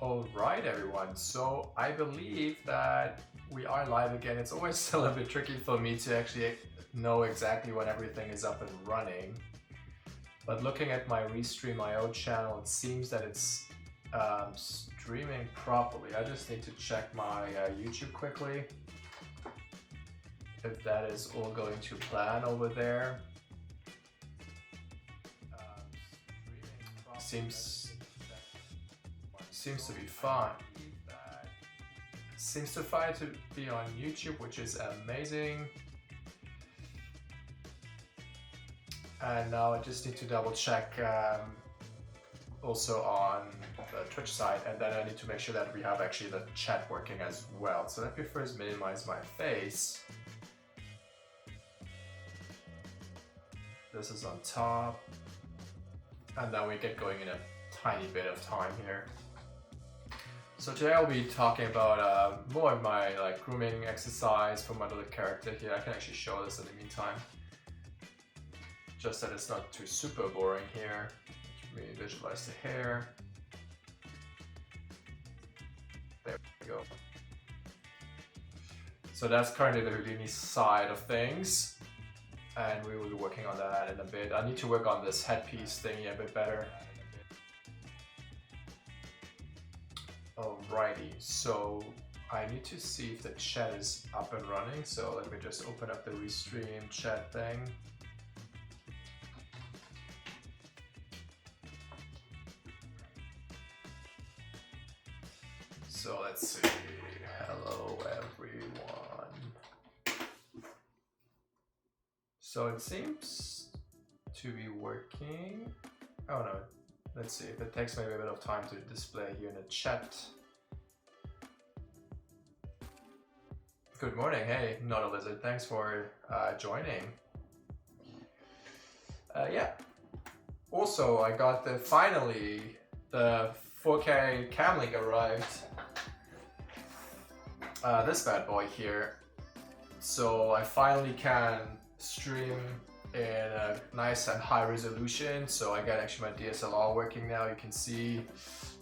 Alright everyone, so I believe that we are live again. It's always still a little bit tricky for me to actually know exactly when everything is up and running. But looking at my Restream.io channel, it seems that it's streaming properly. I just need to check my YouTube quickly, if that is all going to plan over there. Seems to be fine. Seems to be on YouTube, which is amazing. And now I just need to double check also on the Twitch side, and then I need to make sure that we have actually the chat working as well. So let me first minimize my face. This is on top. And then we get going in a tiny bit of time here. So today I'll be talking about more of my grooming exercise for my little character here. I can actually show this in the meantime. Just that it's not too super boring here. Let me visualize the hair. There we go. So that's currently the Houdini side of things. And we will be working on that in a bit. I need to work on this headpiece thingy a bit better. Alrighty, so I need to see if the chat is up and running. So let me just open up the Restream chat thing. So let's see. Hello everyone. So it seems to be working. Oh no, let's see if it takes maybe a bit of time to display here in the chat. Good morning, hey, not a lizard, thanks for joining. Yeah, also I got finally the 4K cam link arrived. This bad boy here. So I finally can stream in a nice and high resolution. So I got actually my DSLR working now. You can see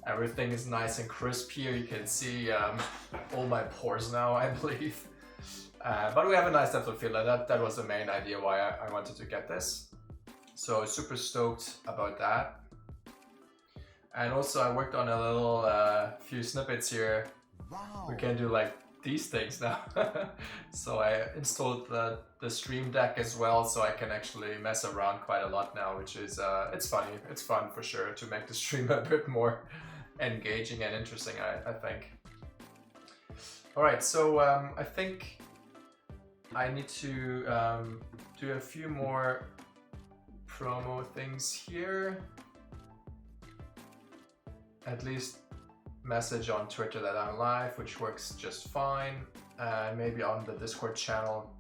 everything is nice and crisp here. You can see all my pores now, I believe. But we have a nice depth of field, and that was the main idea why I wanted to get this. So super stoked about that. And also I worked on a little few snippets here. Wow. We can do like these things now. So I installed the Stream Deck as well, so I can actually mess around quite a lot now, which is it's funny. It's fun for sure to make the stream a bit more engaging and interesting, I think. All right, so I think I need to do a few more promo things here. At least message on Twitter that I'm live, which works just fine, and maybe on the Discord channel,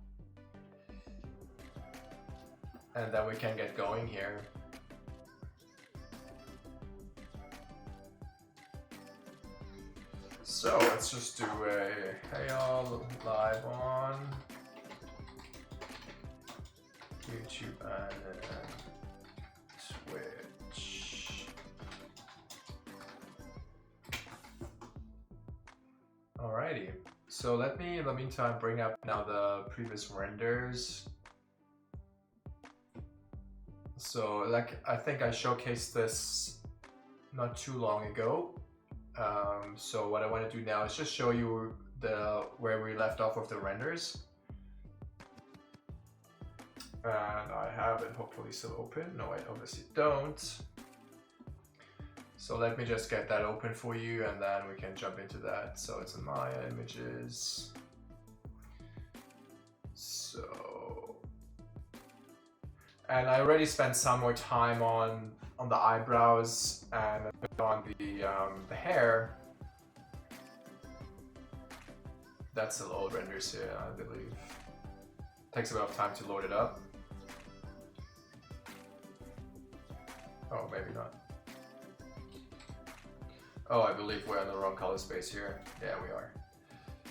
and then we can get going here. So let's just do a hey all live on YouTube and Twitch. Alrighty, so let me in the meantime bring up now the previous renders. So I think I showcased this not too long ago. So what I want to do now is just show you where we left off with the renders. And I have it hopefully still open. No, I obviously don't. So let me just get that open for you, and then we can jump into that. So it's in Maya images. So, and I already spent some more time on the eyebrows and on the hair. That's the old renders here, I believe. Takes a bit of time to load it up. Oh, maybe not. Oh, I believe we're in the wrong color space here. Yeah, we are.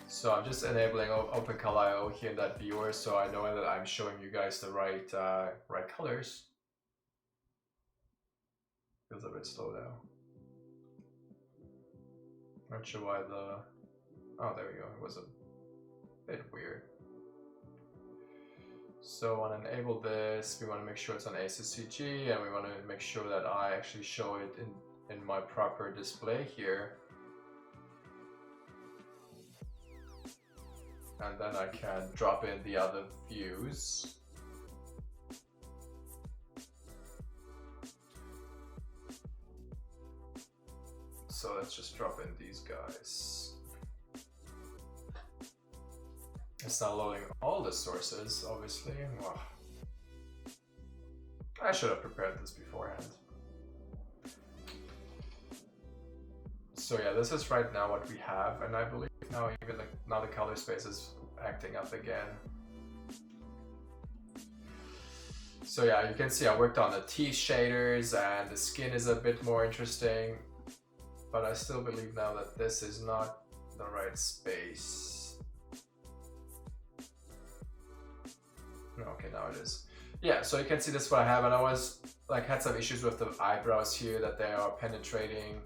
So I'm just enabling OpenColor.io here in that viewer, so I know that I'm showing you guys the right colors. Feels a bit slow now. Not sure why the... Oh, there we go. It was a bit weird. So I want to enable this. We want to make sure it's on ACCG, and we want to make sure that I actually show it in my proper display here. And then I can drop in the other views. So let's just drop in these guys. It's not loading all the sources, obviously. Well, I should have prepared this beforehand. So yeah, this is right now what we have, and I believe now even now the color space is acting up again. So yeah, you can see I worked on the teeth shaders, and the skin is a bit more interesting, but I still believe now that this is not the right space. Okay, now it is. Yeah, so you can see this is what I have, and I was like had some issues with the eyebrows here, that they are penetrating.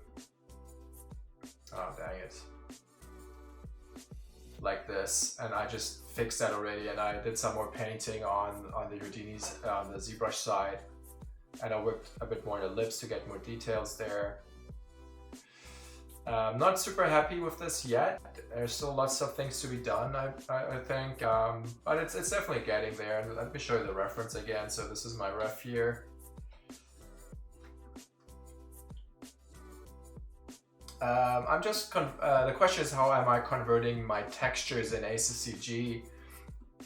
Oh dang it. Like this, and I just fixed that already, and I did some more painting on the Houdini's on the ZBrush side, and I worked a bit more on the lips to get more details there. Not super happy with this yet. There's still lots of things to be done, I think, but it's definitely getting there. And let me show you the reference again. So this is my ref here. I'm just the question is, how am I converting my textures in ACCG?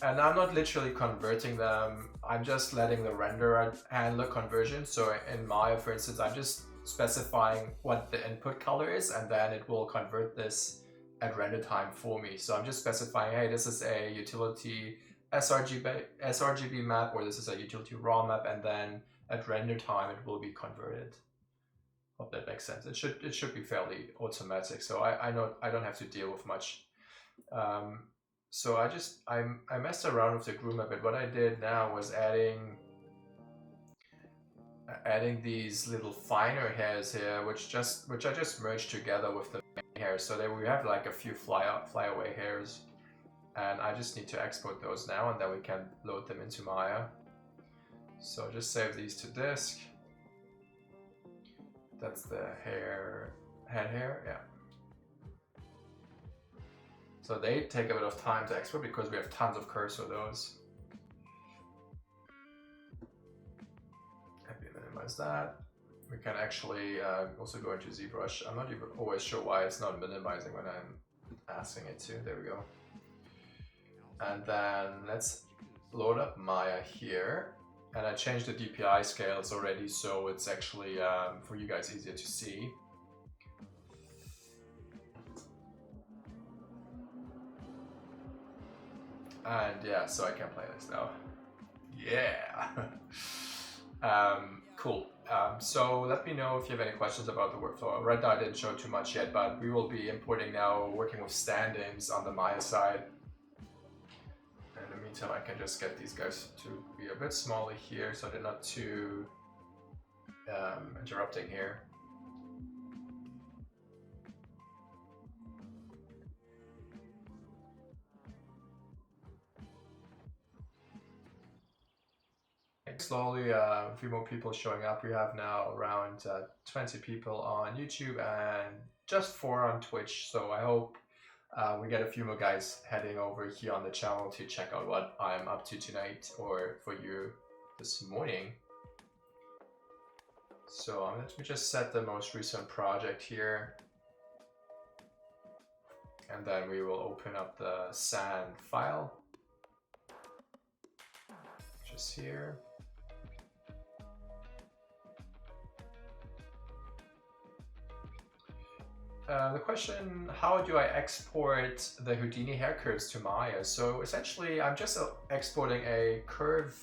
And I'm not literally converting them. I'm just letting the renderer handle conversion. So in Maya, for instance, I'm just specifying what the input color is, and then it will convert this at render time for me. So I'm just specifying, hey, this is a utility sRGB map, or this is a utility raw map, and then at render time it will be converted. Hope that makes sense. It should be fairly automatic, so I don't have to deal with much. So I messed around with the groom a bit. What I did now was adding these little finer hairs here, which I just merged together with the main hair. So there we have like a few flyaway hairs, and I just need to export those now, and then we can load them into Maya. So just save these to disk. That's the head hair, yeah. So they take a bit of time to export because we have tons of curves of those. Minimize that. We can actually also go into ZBrush. I'm not even always sure why it's not minimizing when I'm asking it to. There we go. And then let's load up Maya here. And I changed the DPI scales already, so it's actually for you guys easier to see. And yeah, so I can play this now. Yeah. Cool. So let me know if you have any questions about the workflow. Right now I didn't show too much yet, but we will be importing now, working with stand-ins on the Maya side. In the meantime, I can just get these guys to be a bit smaller here, so they're not too interrupting here. Slowly, a few more people showing up. We have now around 20 people on YouTube and just 4 on Twitch. So I hope we get a few more guys heading over here on the channel to check out what I'm up to tonight, or for you this morning. So let me just set the most recent project here. And then we will open up the sand file. Just here. The question, how do I export the Houdini hair curves to Maya? So essentially, I'm just exporting a curve,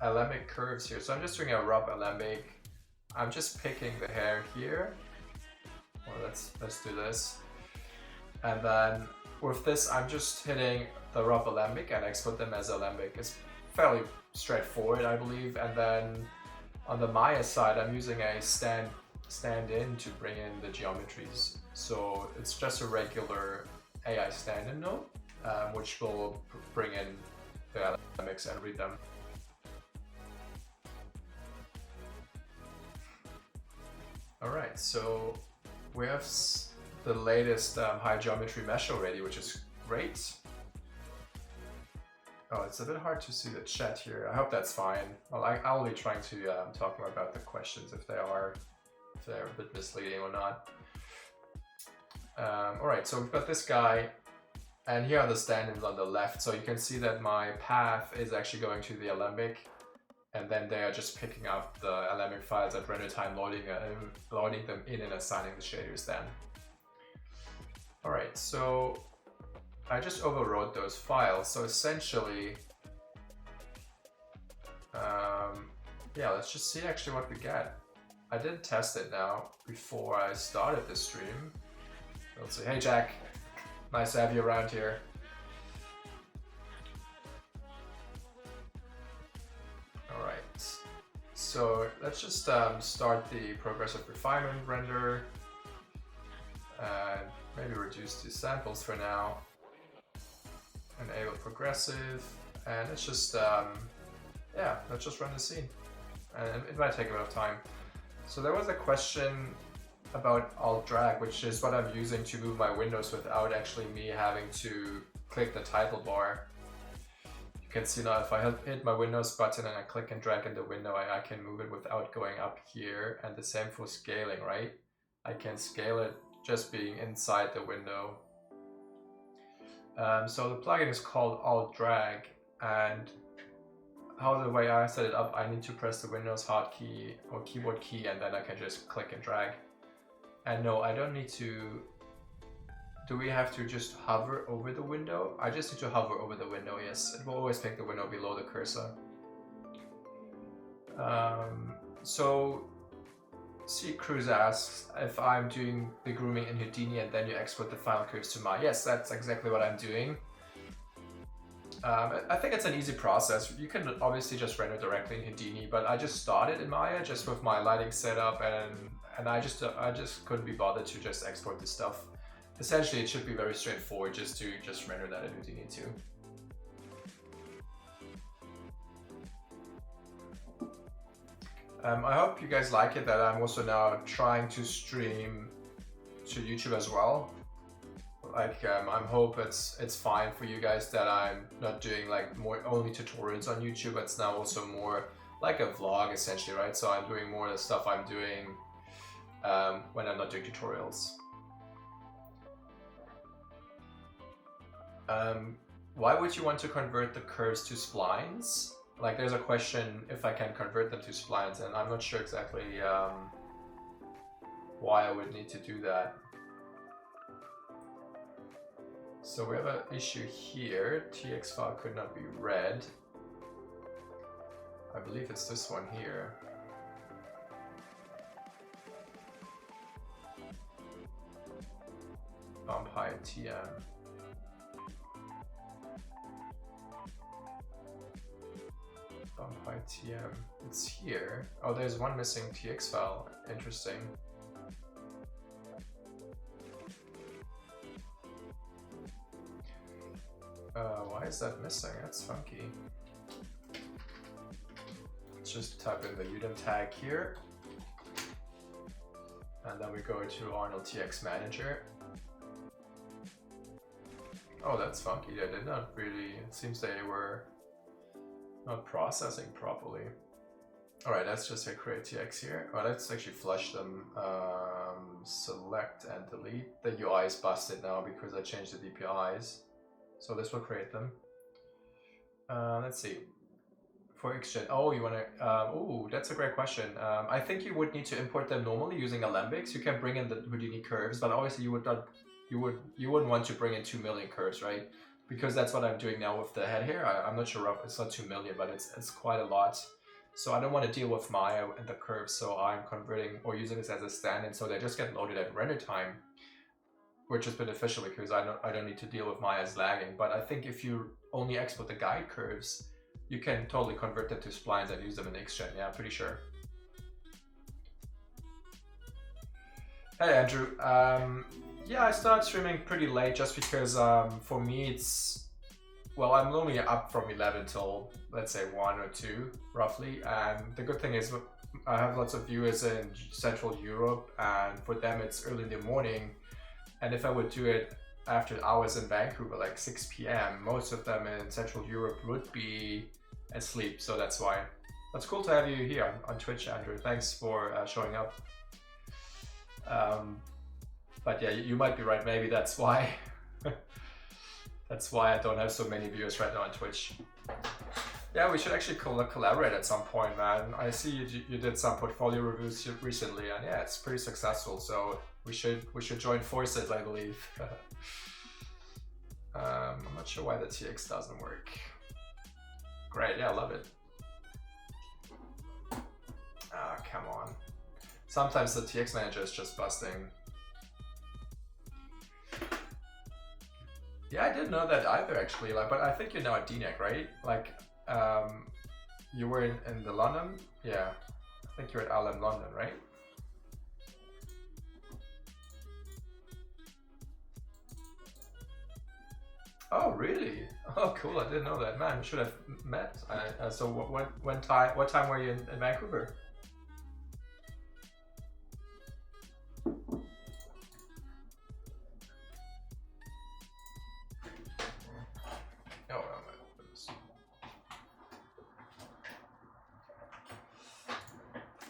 alembic curves here. So I'm just doing a rough alembic. I'm just picking the hair here. Well, let's do this. And then with this, I'm just hitting the rough alembic and export them as alembic. It's fairly straightforward, I believe. And then on the Maya side, I'm using a stand stand-in to bring in the geometries. So it's just a regular AI stand-in node, which will bring in the LMX and read them. Alright, so we have the latest high geometry mesh already, which is great. Oh, it's a bit hard to see the chat here. I hope that's fine. Well, I'll be trying to talk more about the questions if they're a bit misleading or not. Alright, so we've got this guy, and here are the stand-ins on the left. So you can see that my path is actually going to the Alembic, and then they are just picking up the Alembic files at render time, loading them in and assigning the shaders then. Alright, so I just overrode those files. So essentially, yeah, let's just see actually what we get. I didn't test it now before I started the stream. Let's see. Hey Jack, nice to have you around here. Alright, so let's just start the progressive refinement render and maybe reduce the samples for now. Enable progressive, and let's just yeah, let's just run the scene, and it might take a bit of time. So there was a question about alt drag, which is what I'm using to move my windows without actually me having to click the title bar. You can see now if I hit my Windows button and I click and drag in the window, I can move it without going up here, and the same for scaling, right? I can scale it just being inside the window. So the plugin is called alt drag, and how the way I set it up, I need to press the Windows hotkey or keyboard key, and then I can just click and drag. And no, I don't need to. Do we have to just hover over the window? I just need to hover over the window, yes. It will always pick the window below the cursor. So C. Cruz asks if I'm doing the grooming in Houdini and then you export the final curves to Maya. Yes, that's exactly what I'm doing. I think it's an easy process. You can obviously just render directly in Houdini, but I just started in Maya just with my lighting setup, and I just couldn't be bothered to just export this stuff. Essentially, it should be very straightforward just to render that in Houdini too. I hope you guys like it that I'm also now trying to stream to YouTube as well. Like, I hope it's fine for you guys that I'm not doing like only tutorials on YouTube. It's now also more like a vlog essentially, right? So I'm doing more of the stuff I'm doing when I'm not doing tutorials. Why would you want to convert the curves to splines? Like, there's a question if I can convert them to splines, and I'm not sure exactly why I would need to do that. So we have an issue here. TX file could not be read. I believe it's this one here. Bump height TM. Bump height TM. It's here. Oh, there's one missing TX file. Interesting. Why is that missing? That's funky. Let's just type in the Udemy tag here. And then we go to Arnold TX Manager. Oh, that's funky. They did not really, it seems they were not processing properly. Alright, let's just hit create TX here. Oh, let's actually flush them. Select and delete. The UI is busted now because I changed the DPIs. So this will create them. Let's see. For exchange, oh, you want to? Oh, that's a great question. I think you would need to import them normally using Alembics. You can bring in the Houdini curves, but obviously you would not. You wouldn't want to bring in 2 million curves, right? Because that's what I'm doing now with the head here. I'm not sure. It's not 2 million, but it's quite a lot. So I don't want to deal with Maya and the curves. So I'm converting or using this as a stand-in, so they just get loaded at render time, which is beneficial because I don't need to deal with Maya's lagging. But I think if you only export the guide curves, you can totally convert them to splines and use them in XGen. Yeah, I'm pretty sure. Hey Andrew, yeah, I started streaming pretty late just because for me it's, well, I'm only up from 11 till let's say 1 or 2 roughly, and the good thing is I have lots of viewers in Central Europe, and for them it's early in the morning, and if I would do it after hours in Vancouver, like 6 p.m., most of them in Central Europe would be asleep, so that's why. That's cool to have you here on Twitch, Andrew. Thanks for showing up. But yeah, you might be right. Maybe that's why. That's why I don't have so many viewers right now on Twitch. Yeah, we should actually collaborate at some point, man. I see you did some portfolio reviews recently, and yeah, it's pretty successful. So we should join forces, I believe. I'm not sure why the TX doesn't work. Great, yeah, I love it. Ah, come on. Sometimes the TX manager is just busting. Yeah, I didn't know that either actually, like, but I think you're now at DNEC, right? Like, you were in the London? Yeah, I think you're at LM London, right? Oh, really? Oh, cool, I didn't know that. Man, we should have met. So what time were you in Vancouver?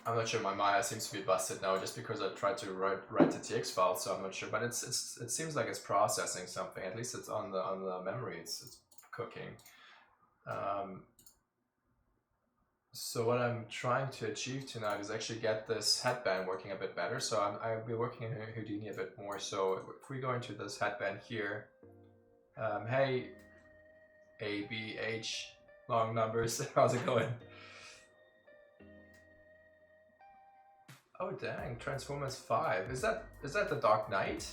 I'm not sure, my Maya seems to be busted now just because I tried to write the TX file, so I'm not sure. But it seems like it's processing something. At least it's on the memory. It's cooking. So what I'm trying to achieve tonight is actually get this headband working a bit better. So I'll be working in Houdini a bit more. So if we go into this headband here, hey, A, B, H, long numbers. How's it going? Oh dang, Transformers 5. Is that the Dark Knight?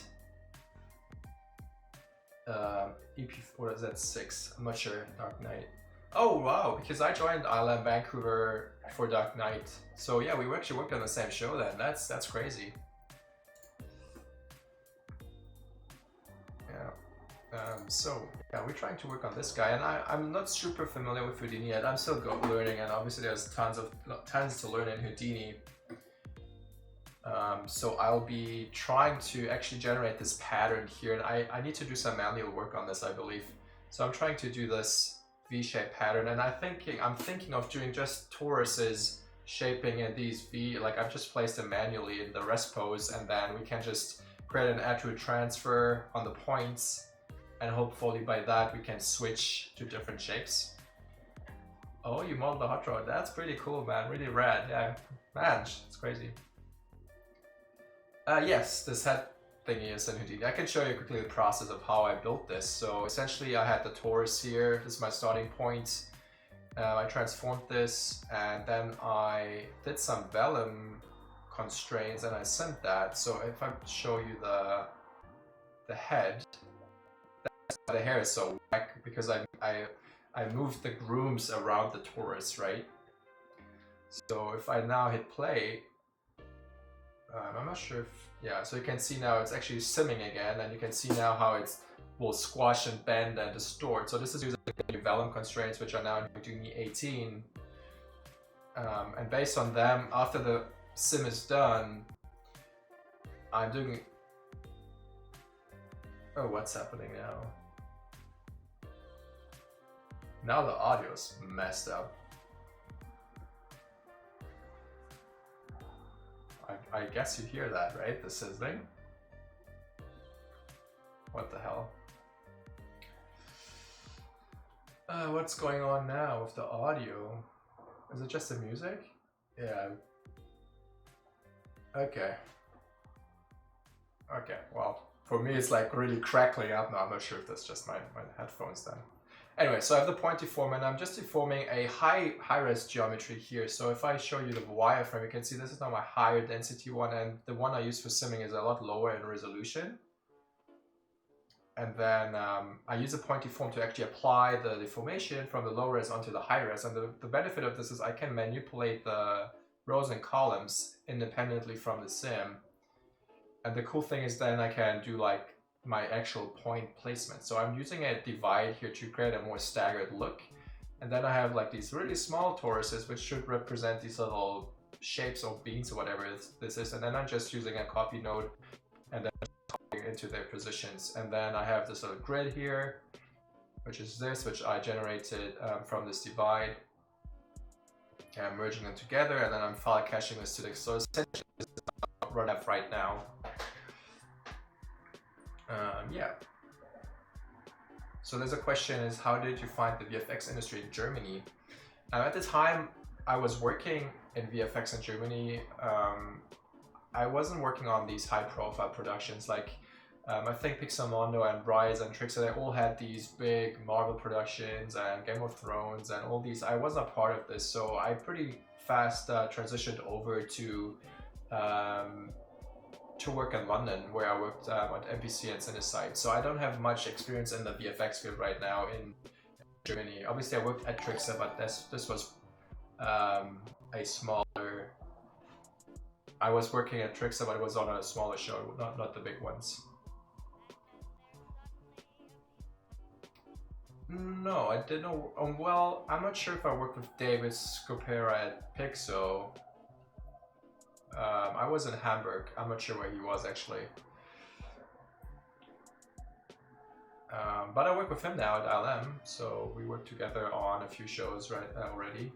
EP, what is that, 6? I'm not sure, Dark Knight. Oh wow, because I joined ILM Vancouver for Dark Knight. So yeah, we actually worked on the same show then. That's crazy. Yeah. So yeah, we're trying to work on this guy, and I'm not super familiar with Houdini yet. I'm still learning, and obviously there's tons to learn in Houdini. So I'll be trying to actually generate this pattern here, and I need to do some manual work on this, I believe. So I'm trying to do this V-shaped pattern, and I'm thinking of doing just toruses shaping in these V, like I've just placed them manually in the rest pose, and then we can just create an attribute transfer on the points, and hopefully by that we can switch to different shapes. Oh, you modeled the hot rod. That's pretty cool, man. Really rad. Yeah, man, it's crazy. Yes, this head thingy is in Houdini. I can show you quickly the process of how I built this. So essentially I had the torus here. This is my starting point. I transformed this, and then I did some vellum constraints and I sent that. So if I show you the head, the hair is so whack because I moved the grooms around the torus, right? So if I now hit play, I'm not sure if, yeah, so you can see now it's actually simming again, and you can see now how it will squash and bend and distort. So this is using the vellum constraints, which are now in Houdini 18. And based on them, after the sim is done, I'm doing... Oh, what's happening now? Now the audio's messed up. I guess you hear that, right? The sizzling? What the hell? What's going on now with the audio? Is it just the music? Yeah. Okay. Okay, well, for me it's like really crackling up now. I'm not sure if that's just my headphones then. Anyway, so I have the point deform, and I'm just deforming a high-res geometry here. So if I show you the wireframe, you can see this is now my higher density one, and the one I use for simming is a lot lower in resolution. And then I use a point deform to actually apply the deformation from the low res onto the high res. And the benefit of this is I can manipulate the rows and columns independently from the sim. And the cool thing is then I can do like my actual point placement. So I'm using a divide here to create a more staggered look. And then I have like these really small toruses, which should represent these little shapes or beans or whatever this is. And then I'm just using a copy node and then copying into their positions. And then I have this little grid here, which is this, which I generated from this divide. And I'm merging them together, and then I'm file caching this to the, so essentially this is what I have right now. Yeah. So there's a question is, how did you find the VFX industry in Germany? At the time I was working in VFX in Germany, I wasn't working on these high profile productions like I think Pixelmondo and Bryce and Trixer, they all had these big Marvel productions and Game of Thrones and all these. I wasn't a part of this, so I pretty fast transitioned over to work in London, where I worked at MPC and Cinesite. So I don't have much experience in the VFX field right now in Germany. Obviously, I worked at Trixer, but this was a smaller. I was working at Trixer, but it was on a smaller show, not the big ones. No, I didn't know. Well, I'm not sure if I worked with David Scopera at Pixo. I was in Hamburg. I'm not sure where he was actually. But I work with him now at LM, so we work together on a few shows already.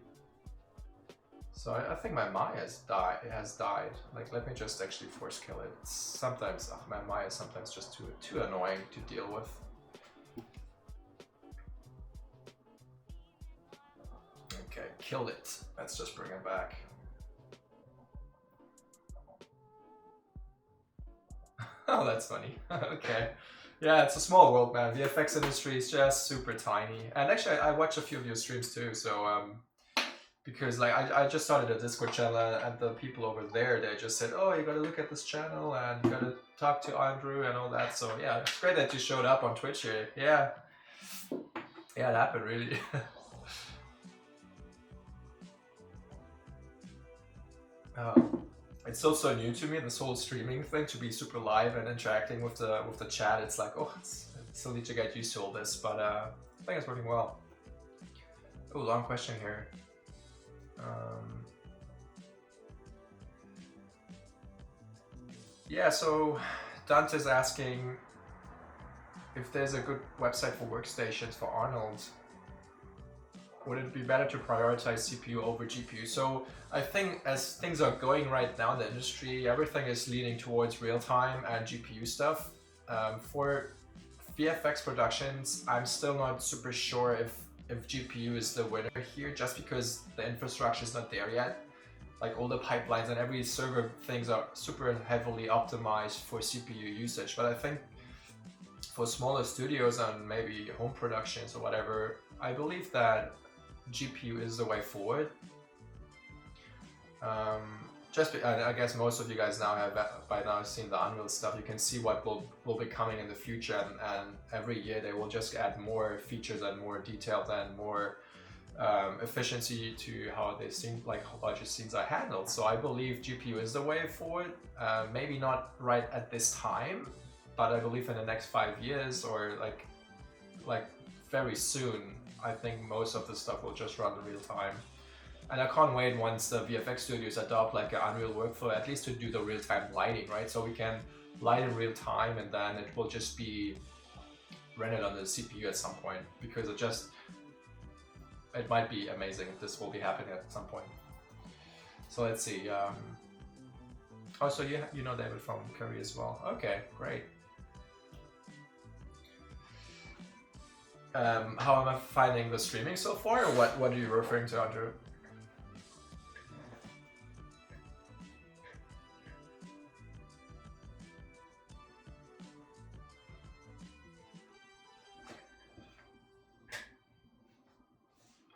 So I think my Maya has died. Like, let me just actually force kill it. Sometimes my Maya is sometimes just too annoying to deal with. Okay, killed it. Let's just bring it back. Oh, that's funny. Okay. Yeah, it's a small world, man. The VFX industry is just super tiny. And actually, I watch a few of your streams too, so because like I just started a Discord channel, and the people over there, they just said, oh, you gotta look at this channel and you gotta talk to Andrew and all that. So yeah, it's great that you showed up on Twitch here. Yeah. Yeah, it happened really. It's also new to me, this whole streaming thing, to be super live and interacting with the chat. It's like, oh, it's still need to get used to all this, but I think it's working well. Oh, long question here. Yeah, so Dante's asking if there's a good website for workstations for Arnold. Would it be better to prioritize CPU over GPU? So I think as things are going right now in the industry, everything is leaning towards real-time and GPU stuff. For VFX productions, I'm still not super sure if GPU is the winner here, just because the infrastructure is not there yet. Like all the pipelines and every server things are super heavily optimized for CPU usage. But I think for smaller studios and maybe home productions or whatever, I believe that GPU is the way forward. I guess most of you guys now have by now seen the Unreal stuff. You can see what will be coming in the future, and every year they will just add more features and more details and more efficiency to how they seem, like how budget scenes are handled. So I believe GPU is the way forward. Maybe not right at this time, but I believe in the next 5 years or like very soon, I think most of the stuff will just run in real time. And I can't wait once the VFX studios adopt like an Unreal workflow, at least to do the real-time lighting, right? So we can light in real time, and then it will just be rendered on the CPU at some point, because it might be amazing if this will be happening at some point. So let's see. Oh, so you know David from Korea as well. Okay, great. How am I finding the streaming so far, or what are you referring to, Andrew?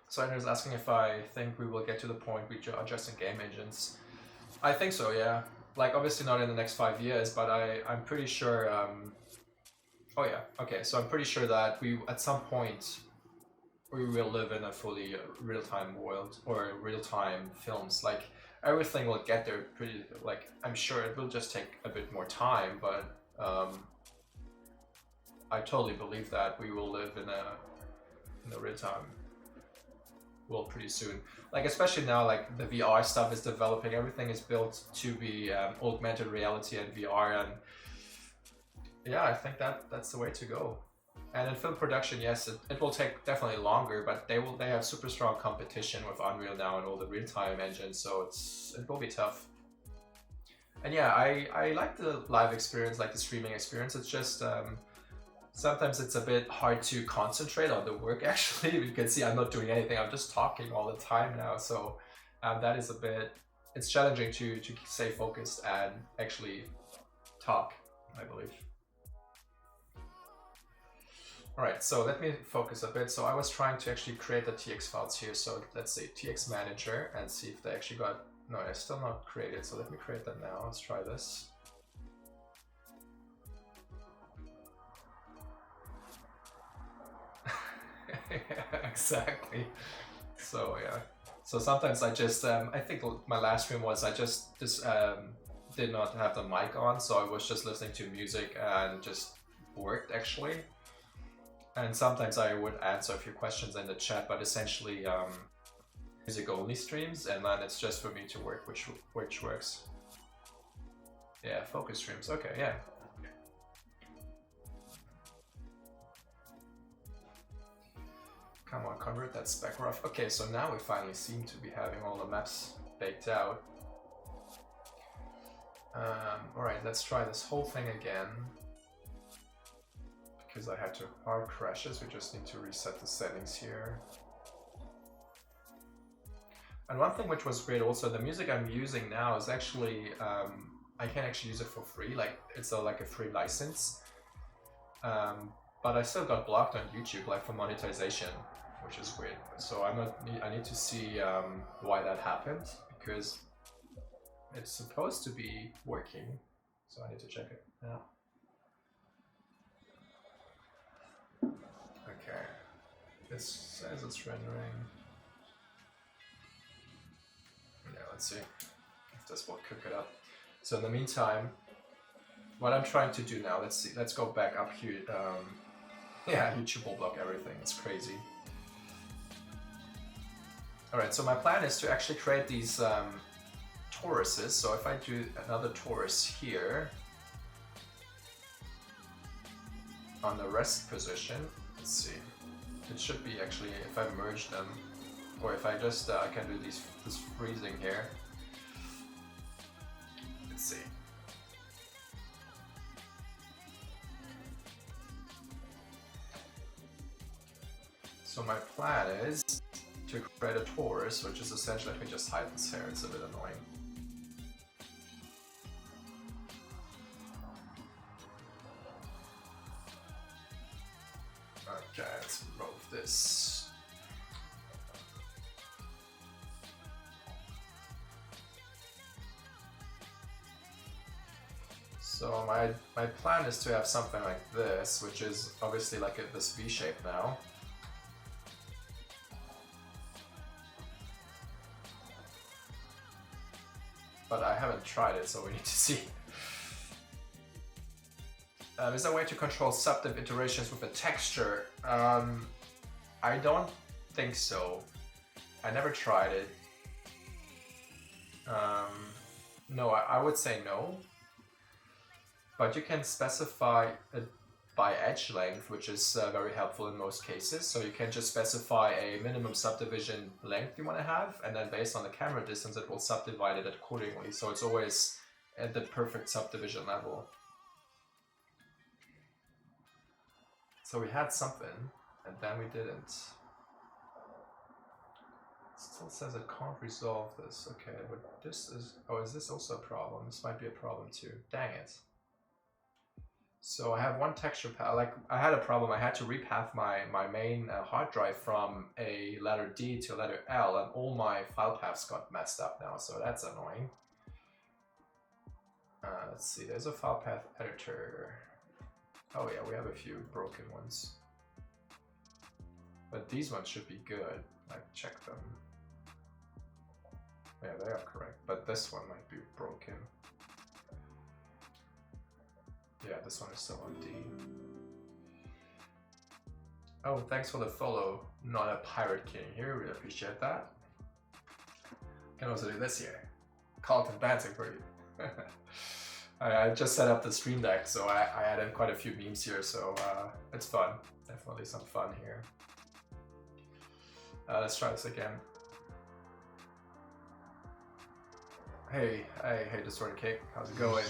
So Andrew's asking if I think we will get to the point we are adjusting game engines. I think so, yeah. Like obviously not in the next 5 years, but I'm pretty sure. Oh yeah, okay. So I'm pretty sure that we at some point we will live in a fully real-time world or real-time films. Like everything will get there pretty, like, I'm sure it will just take a bit more time, but I totally believe that we will live in a real-time world pretty soon. Like, especially now, like, the VR stuff is developing, everything is built to be augmented reality and VR, and yeah, I think that's the way to go. And in film production, yes, it will take definitely longer, but they have super strong competition with Unreal now and all the real-time engines, so it will be tough. And yeah, I like the live experience, like the streaming experience. It's just sometimes it's a bit hard to concentrate on the work. Actually, you can see I'm not doing anything. I'm just talking all the time now, so that is a bit. It's challenging to stay focused and actually talk, I believe. Alright, so let me focus a bit. So I was trying to actually create the TX files here. So let's say TX manager and see if they actually got, no, they're still not created. So let me create them now. Let's try this. Exactly. So yeah. So sometimes I just, I think my last stream was I just did not have the mic on. So I was just listening to music and just worked actually. And sometimes I would answer a few questions in the chat, but essentially music only streams, and then it's just for me to work, which works. Yeah, focus streams, okay, yeah. Come on, convert that spec rough. Okay, so now we finally seem to be having all the maps baked out. Alright, let's try this whole thing again. Because I had to hard crashes, we just need to reset the settings here. And one thing which was great also, the music I'm using now is actually, I can actually use it for free, like it's like a free license. But I still got blocked on YouTube, like for monetization, which is weird. So I need to see why that happened, because it's supposed to be working. So I need to check it now. Okay, this says it's rendering. Yeah, let's see if this will cook it up. So in the meantime, what I'm trying to do now, let's see, let's go back up here. Yeah, YouTube will block everything, it's crazy. Alright, so my plan is to actually create these toruses. So if I do another torus here, on the rest position, let's see, it should be actually, if I merge them, or if I just, I can do this freezing here. Let's see. So my plan is to create a torus, which is essentially, let me just hide this hair, it's a bit annoying. Okay, let's remove this. So my plan is to have something like this, which is obviously like this V shape now. But I haven't tried it, so we need to see. Is there a way to control subdiv iterations with a texture? I don't think so. I never tried it. No, I would say no. But you can specify it by edge length, which is very helpful in most cases. So you can just specify a minimum subdivision length you want to have, and then based on the camera distance, it will subdivide it accordingly. So it's always at the perfect subdivision level. So we had something, and then we didn't. It still says it can't resolve this. Okay, but this is... Oh, is this also a problem? This might be a problem too. Dang it. So I have one texture path. Like, I had a problem. I had to repath my main hard drive from a letter D to a letter L, and all my file paths got messed up now, so that's annoying. Let's see, there's a file path editor. Oh yeah, we have a few broken ones. But these ones should be good. Like, check them. Yeah, they are correct, but this one might be broken. Yeah, this one is still on D. Oh, thanks for the follow. Not a pirate king here, really appreciate that. Can also do this here. Carlton dancing for you. I just set up the stream deck, so I added quite a few memes here, so it's fun. Definitely some fun here. Let's try this again. Hey, Distorted Cake, how's it going?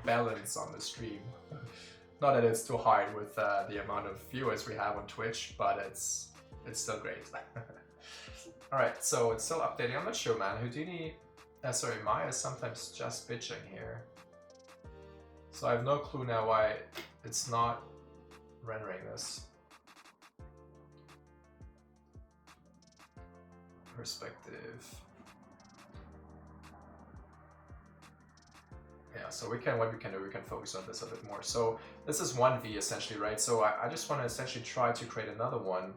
Balance on the stream. Not that it's too hard with the amount of viewers we have on Twitch, but it's still great. Alright, so it's still updating. I'm not sure, man. Houdini, sorry, Maya is sometimes just bitching here. So I have no clue now why it's not rendering this. Perspective. Yeah, so what we can do, we can focus on this a bit more. So this is 1V essentially, right? So I just want to essentially try to create another one.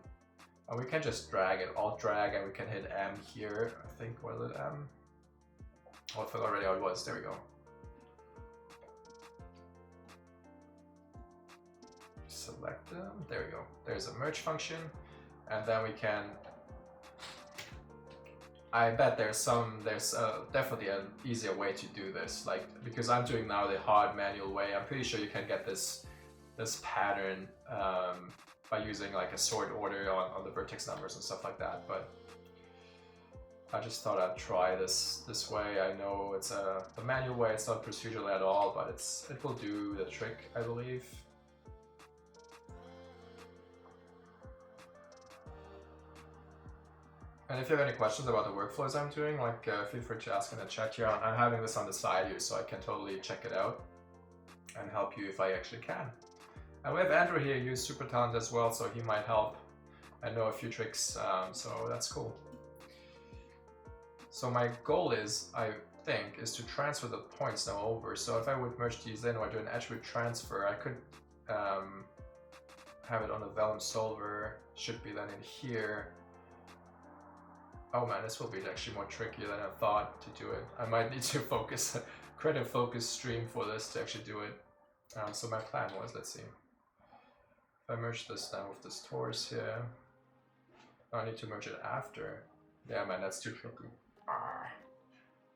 And we can just drag it, alt drag, and we can hit M here. I think, was it M? Oh, I forgot already how it was. There we go. Select them. There we go. There's a merge function. And then we can... I bet there's definitely an easier way to do this. Like, because I'm doing now the hard manual way, I'm pretty sure you can get this pattern by using like a sort order on the vertex numbers and stuff like that, but I just thought I'd try this way. I know it's the manual way, it's not procedural at all, but it will do the trick, I believe. And if you have any questions about the workflows I'm doing, like feel free to ask in the chat here. I'm having this on the side here, so I can totally check it out and help you if I actually can. And we have Andrew here, who's super talented as well, so he might help and know a few tricks, so that's cool. So my goal is, I think, is to transfer the points now over. So if I would merge these in or do an attribute transfer, I could have it on the vellum solver, should be then in here. Oh man, this will be actually more tricky than I thought to do it. I might need to create a focus stream for this to actually do it. So my plan was, let's see. If I merge this now with this torus here, I need to merge it after. Yeah man, that's too tricky.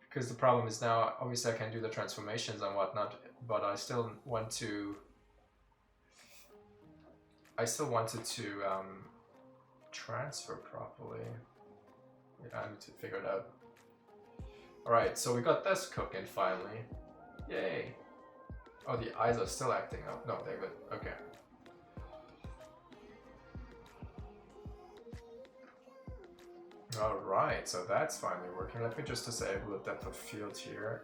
Because the problem is now, obviously I can do the transformations and whatnot, but I still wanted to transfer properly. Yeah, I need to figure it out. Alright, so we got this cooking finally. Yay! Oh, the eyes are still acting up. No, they're good. Okay. Alright, so that's finally working. Let me just disable the depth of field here.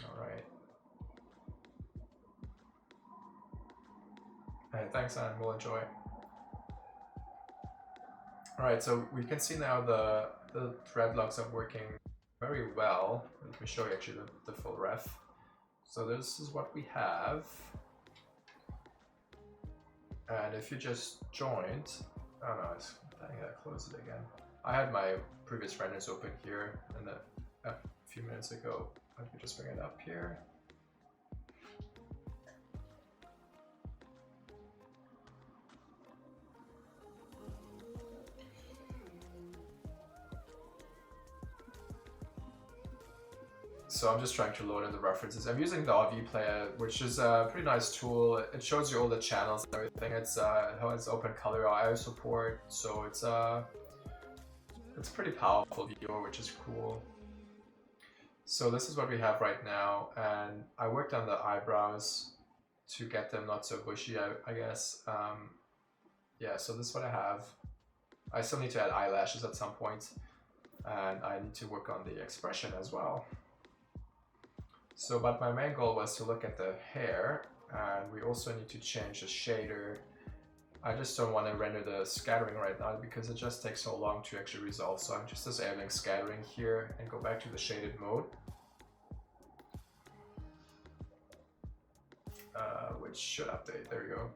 Alright. Hey, thanks, Anne. We'll enjoy. Alright, so we can see now the thread locks are working very well. Let me show you actually the full ref. So this is what we have. And if you just joined, oh no, I think I closed it again. I had my previous renders open here and a few minutes ago. Let me just bring it up here. So I'm just trying to load in the references. I'm using the RV player, which is a pretty nice tool. It shows you all the channels and everything. It has open color IO support, so it's a pretty powerful viewer, which is cool. So this is what we have right now, and I worked on the eyebrows to get them not so bushy, I guess. Yeah, so this is what I have. I still need to add eyelashes at some point, and I need to work on the expression as well. So, but my main goal was to look at the hair, and we also need to change the shader. I just don't want to render the scattering right now because it just takes so long to actually resolve. So I'm just disabling scattering here and go back to the shaded mode. which should update. There we go.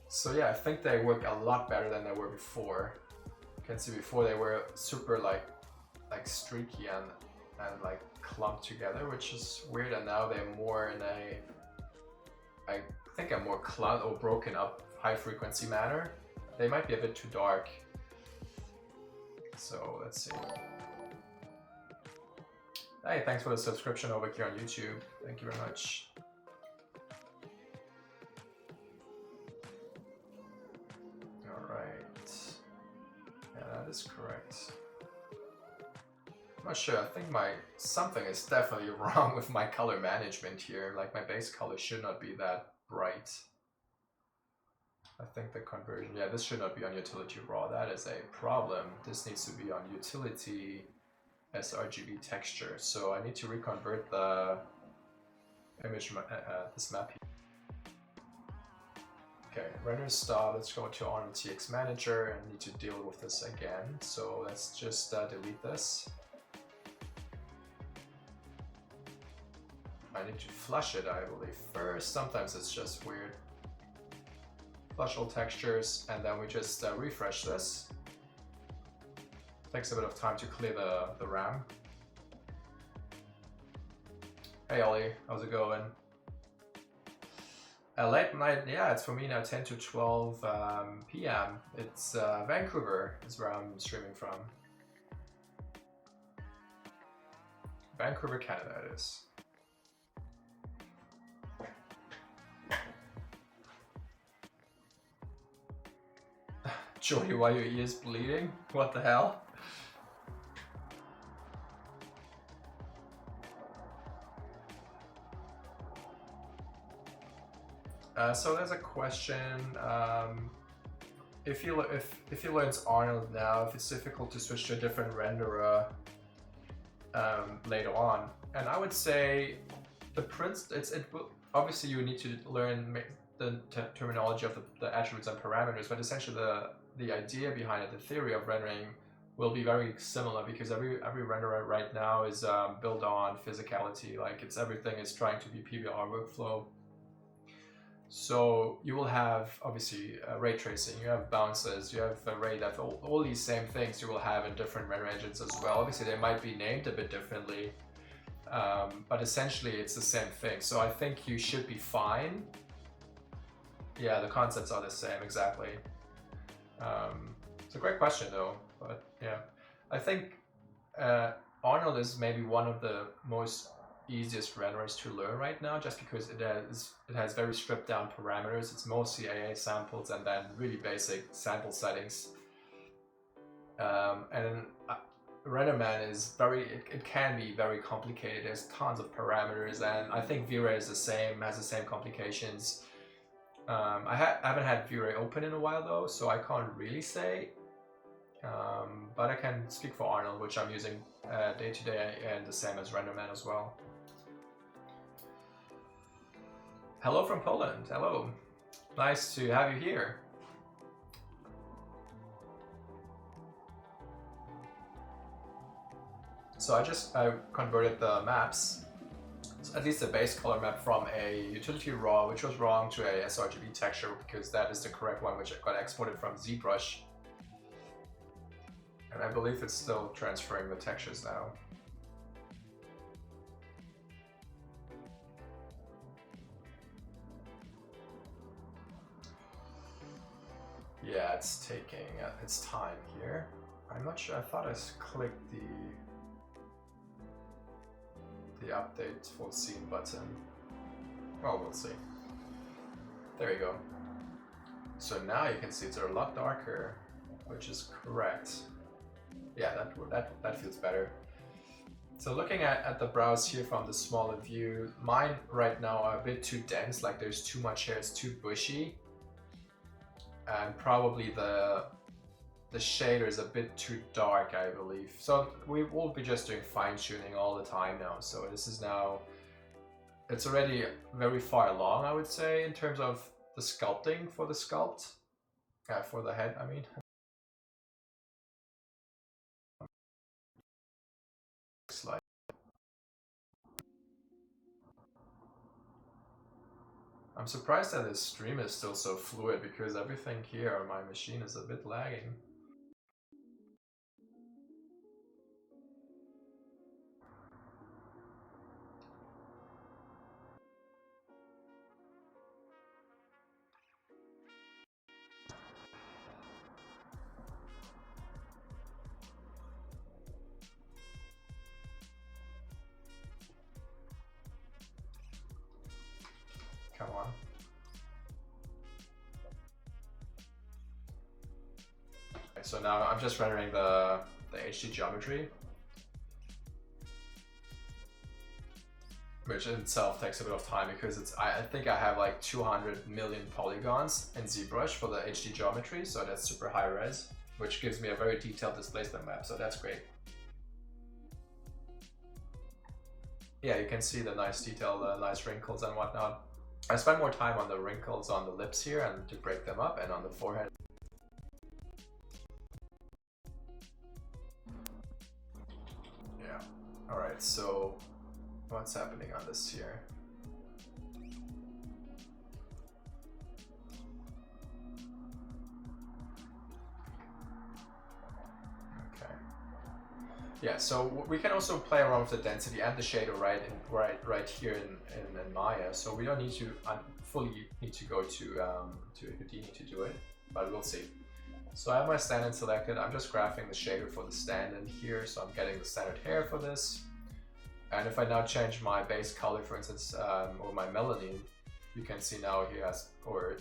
So yeah, I think they work a lot better than they were before. You can see before they were super like streaky and like clumped together, which is weird. And now they're more in a, I think, a more clumped or broken up high frequency manner. They might be a bit too dark. So let's see. Hey, thanks for the subscription over here on YouTube. Thank you very much. Alright. Yeah, that is correct. I'm not sure, I think something is definitely wrong with my color management here. Like my base color should not be that bright. I think the conversion, yeah, this should not be on utility raw. That is a problem. This needs to be on utility sRGB texture. So I need to reconvert the image, this map here. Okay, render style. Let's go to ARNOLD TX Manager and need to deal with this again. So let's just delete this. I need to flush it, I believe, first. Sometimes it's just weird. Flush all textures, and then we just refresh this. Takes a bit of time to clear the RAM. Hey Ollie, how's it going? Late night, yeah, it's for me now 10 to 12 p.m. It's Vancouver is where I'm streaming from. Vancouver, Canada it is. Jody, why your ears bleeding? What the hell? So there's a question. If you learn ARNOLD now, if it's difficult to switch to a different renderer later on, and I would say obviously you need to learn the terminology of the attributes and parameters, but essentially the idea behind it, the theory of rendering, will be very similar because every renderer right now is built on physicality. Like everything is trying to be PBR workflow. So you will have obviously ray tracing, you have bounces, you have ray depth, all these same things you will have in different render engines as well. Obviously they might be named a bit differently, but essentially it's the same thing. So I think you should be fine. Yeah, the concepts are the same, exactly. It's a great question though, but yeah. I think ARNOLD is maybe one of the most easiest renderers to learn right now, just because it has very stripped down parameters. It's mostly AA samples and then really basic sample settings. And RenderMan is it can be very complicated. There's tons of parameters, and I think V-Ray is has the same complications. I haven't had V-Ray open in a while though, so I can't really say. But I can speak for ARNOLD, which I'm using day to day, and the same as RenderMan as well. Hello from Poland. Hello. Nice to have you here. So I converted the maps, at least the base color map, from a utility raw, which was wrong, to a sRGB texture, because that is the correct one, which got exported from ZBrush. And I believe it's still transferring the textures now. Yeah, it's taking its time here. I'm not sure, I thought I clicked the update full scene button. Well, we'll see. There you go. So now you can see it's a lot darker, which is correct. Yeah, that feels better. So looking at the brows here from the smaller view, mine right now are a bit too dense, like there's too much hair, it's too bushy. And probably the shader is a bit too dark, I believe. So we will be just doing fine tuning all the time now. So this is now, it's already very far along, I would say, in terms of the sculpting for the sculpt, for the head, I mean. Looks like. I'm surprised that this stream is still so fluid because everything here on my machine is a bit lagging. Come on. Okay, so now I'm just rendering the HD geometry, which in itself takes a bit of time because it's I think I have like 200 million polygons in ZBrush for the HD geometry, so that's super high res, which gives me a very detailed displacement map, so that's great. Yeah, you can see the nice detail, the nice wrinkles and whatnot. I spend more time on the wrinkles on the lips here and to break them up, and on the forehead. Yeah. Alright, so what's happening on this here? Okay. Yeah, so we can also play around with the density and the shader right here in Maya. So we don't need to fully need to go to Houdini to do it, but we'll see. So I have my stand-in selected. I'm just graphing the shader for the stand-in here. So I'm getting the standard hair for this. And if I now change my base color, for instance, or my melanin, you can see now he has, or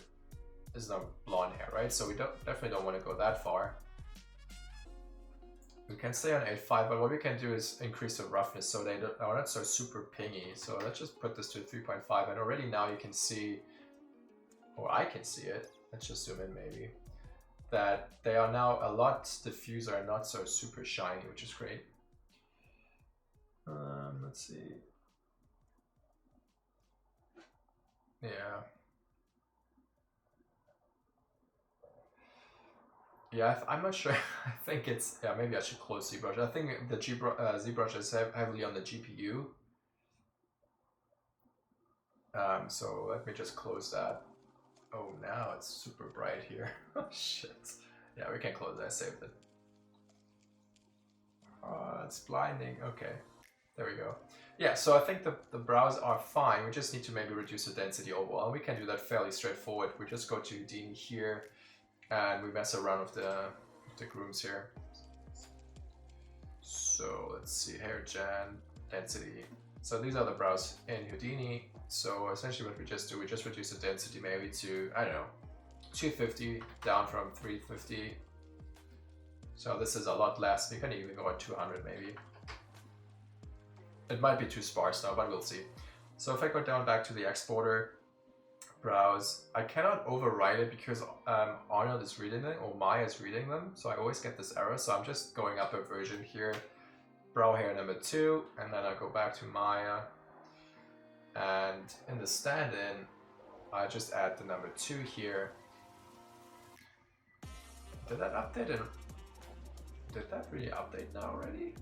is no blonde hair, right? So we definitely don't want to go that far. We can stay on 8.5, but what we can do is increase the roughness so they are not so super pingy. So let's just put this to 3.5, and already now you can see, or I can see it, let's just zoom in maybe, that they are now a lot diffuser and not so super shiny, which is great. Let's see. Yeah. Yeah, I'm not sure. I think it's, yeah, maybe I should close ZBrush. I think the ZBrush is heavily on the GPU. So let me just close that. Oh, now it's super bright here. Oh, shit. Yeah, we can close that. I saved it. Oh, it's blinding. Okay, there we go. Yeah, so I think the brows are fine. We just need to maybe reduce the density overall. And we can do that fairly straightforward. We just go to Houdini here, and we mess around with the grooms here. So let's see, hair gen, density. So these are the brows in Houdini. So essentially what we just do, we just reduce the density maybe to, I don't know, 250 down from 350. So this is a lot less. We can even go at 200 maybe. It might be too sparse now, but we'll see. So if I go down back to the exporter, brows, I cannot overwrite it because Arnold is reading them, or Maya is reading them, so I always get this error. So I'm just going up a version here, brow hair number 2, and then I go back to Maya, and in the stand-in I just add the number 2 here. Did that update it? Did that really update now already?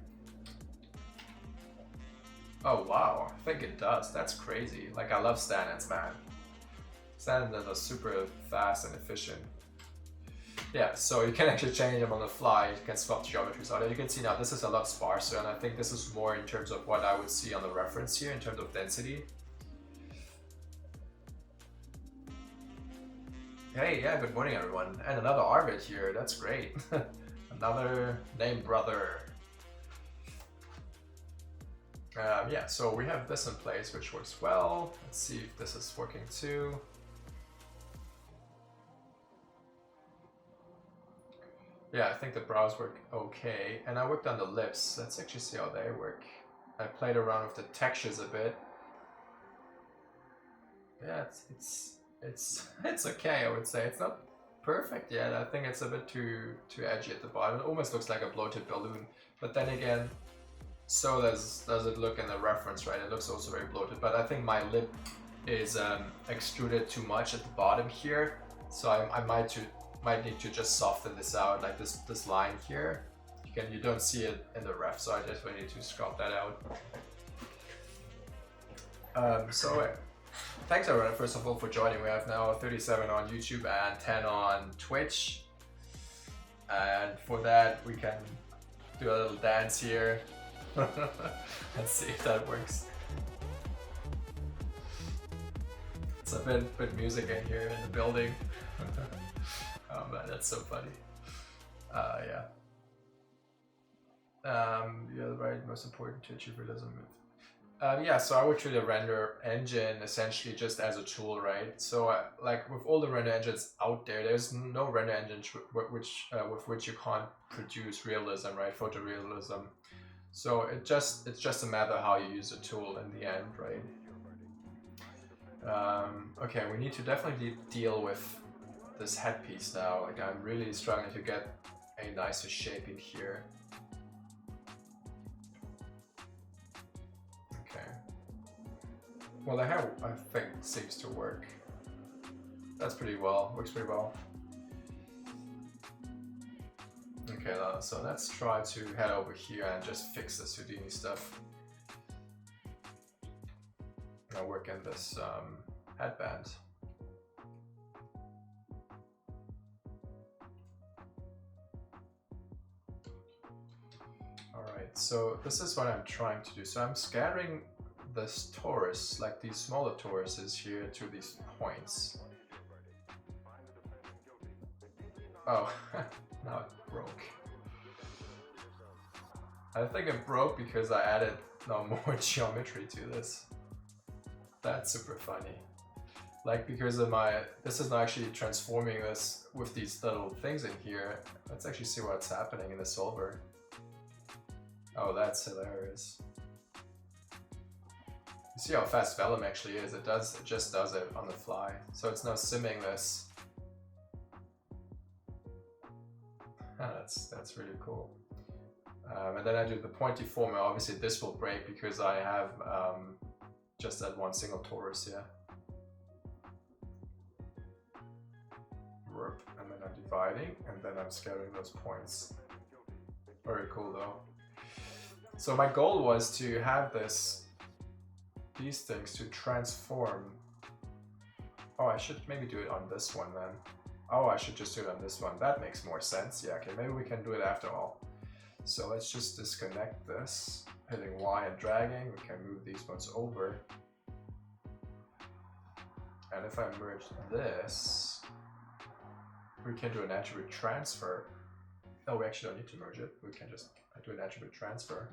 Oh wow, I think it does. That's crazy. Like, I love stand-ins, man. Stand-ins are super fast and efficient. Yeah, so you can actually change them on the fly. You can swap geometries out. And you can see now this is a lot sparser, and I think this is more in terms of what I would see on the reference here in terms of density. Hey, yeah, good morning everyone. And another Arvid here, that's great. Another name brother. Yeah, so we have this in place, which works well. Let's see if this is working too. Yeah, I think the brows work okay. And I worked on the lips. Let's actually see how they work. I played around with the textures a bit. Yeah, it's okay, I would say. It's not perfect yet. I think it's a bit too edgy at the bottom. It almost looks like a bloated balloon. But then again, so does it look in the reference, right? It looks also very bloated, but I think my lip is extruded too much at the bottom here, so I might need to just soften this out, like this line here. You don't see it in the ref, so I just need to sculpt that out. So Thanks everyone, first of all, for joining. We have now 37 on YouTube and 10 on Twitch. And for that, we can do a little dance here. Let's see if that works. It's a bit music in here in the building. Oh man, that's so funny. Yeah. Yeah, right, most important to achieve realism. Yeah, so I would treat a render engine essentially just as a tool, right? So like with all the render engines out there, there's no render engine with which you can't produce realism, right? Photorealism. So it's just a matter how you use the tool in the end, right? Okay, we need to definitely deal with this headpiece now. Like I'm really struggling to get a nicer shape in here. Well, the hair, I think, seems to work. That's pretty well, works pretty well. Okay, so let's try to head over here and just fix this Houdini stuff. I'll work in this headband. Alright, so this is what I'm trying to do. So I'm scattering this torus, like these smaller toruses here, to these points. Oh, now it broke. I think it broke because I added no more geometry to this. That's super funny. Like because of this is not actually transforming this with these little things in here. Let's actually see what's happening in the solver. Oh, that's hilarious. You see how fast Vellum actually is. It just does it on the fly. So it's now simming this. Ah, that's really cool. And then I do the pointy form. Obviously this will break because I have just that one single torus here. And then I'm dividing, and then I'm scattering those points. Very cool though. So my goal was to have these things to transform. Oh, I should maybe do it on this one then. Oh, I should just do it on this one. That makes more sense. Yeah, okay, maybe we can do it after all. So let's just disconnect this, hitting Y and dragging. We can move these ones over. And if I merge this, we can do an attribute transfer. No, we actually don't need to merge it. We can just do an attribute transfer.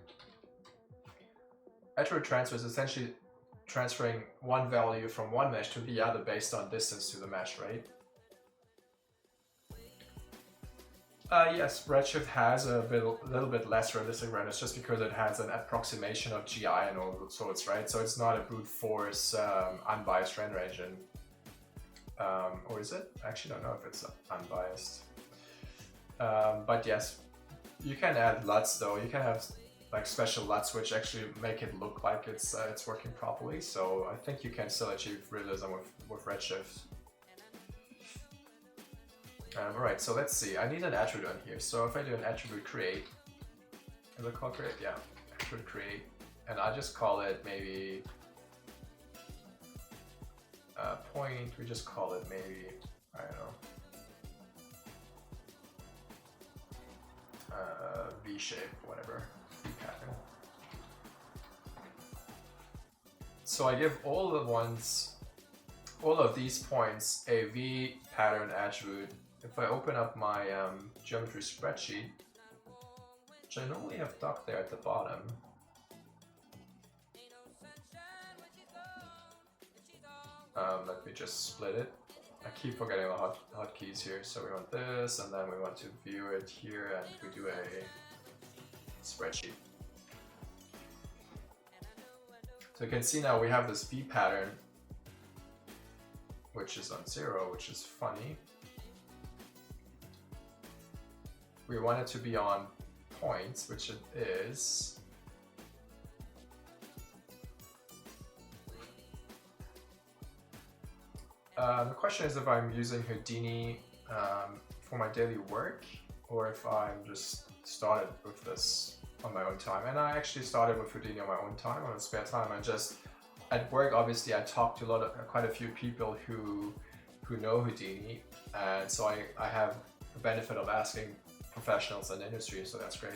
Attribute transfer is essentially transferring one value from one mesh to the other based on distance to the mesh, right? Yes, Redshift has a little bit less realistic renders just because it has an approximation of GI and all sorts, right? So it's not a brute force unbiased render engine. Or is it? I actually don't know if it's unbiased. But yes, you can add LUTs though. You can have like special LUTs which actually make it look like it's working properly. So I think you can still achieve realism with Redshift. Alright, so let's see. I need an attribute on here. So if I do an attribute create, is it called create? Yeah, attribute create, and I just call it maybe point. We just call it maybe, I don't know, V shape, whatever, V pattern. So I give all of these points a V pattern attribute. If I open up my geometry spreadsheet, which I normally have docked there at the bottom, let me just split it. I keep forgetting the hotkeys here. So we want this, and then we want to view it here, and we do a spreadsheet. So you can see now we have this V pattern, which is on 0, which is funny. We want it to be on points, which it is. The question is if I'm using Houdini for my daily work, or if I'm just started with this on my own time. And I actually started with Houdini on my own time, on spare time. at work, obviously, I talk to quite a few people who know Houdini, and so I have the benefit of asking professionals in the industry, so that's great.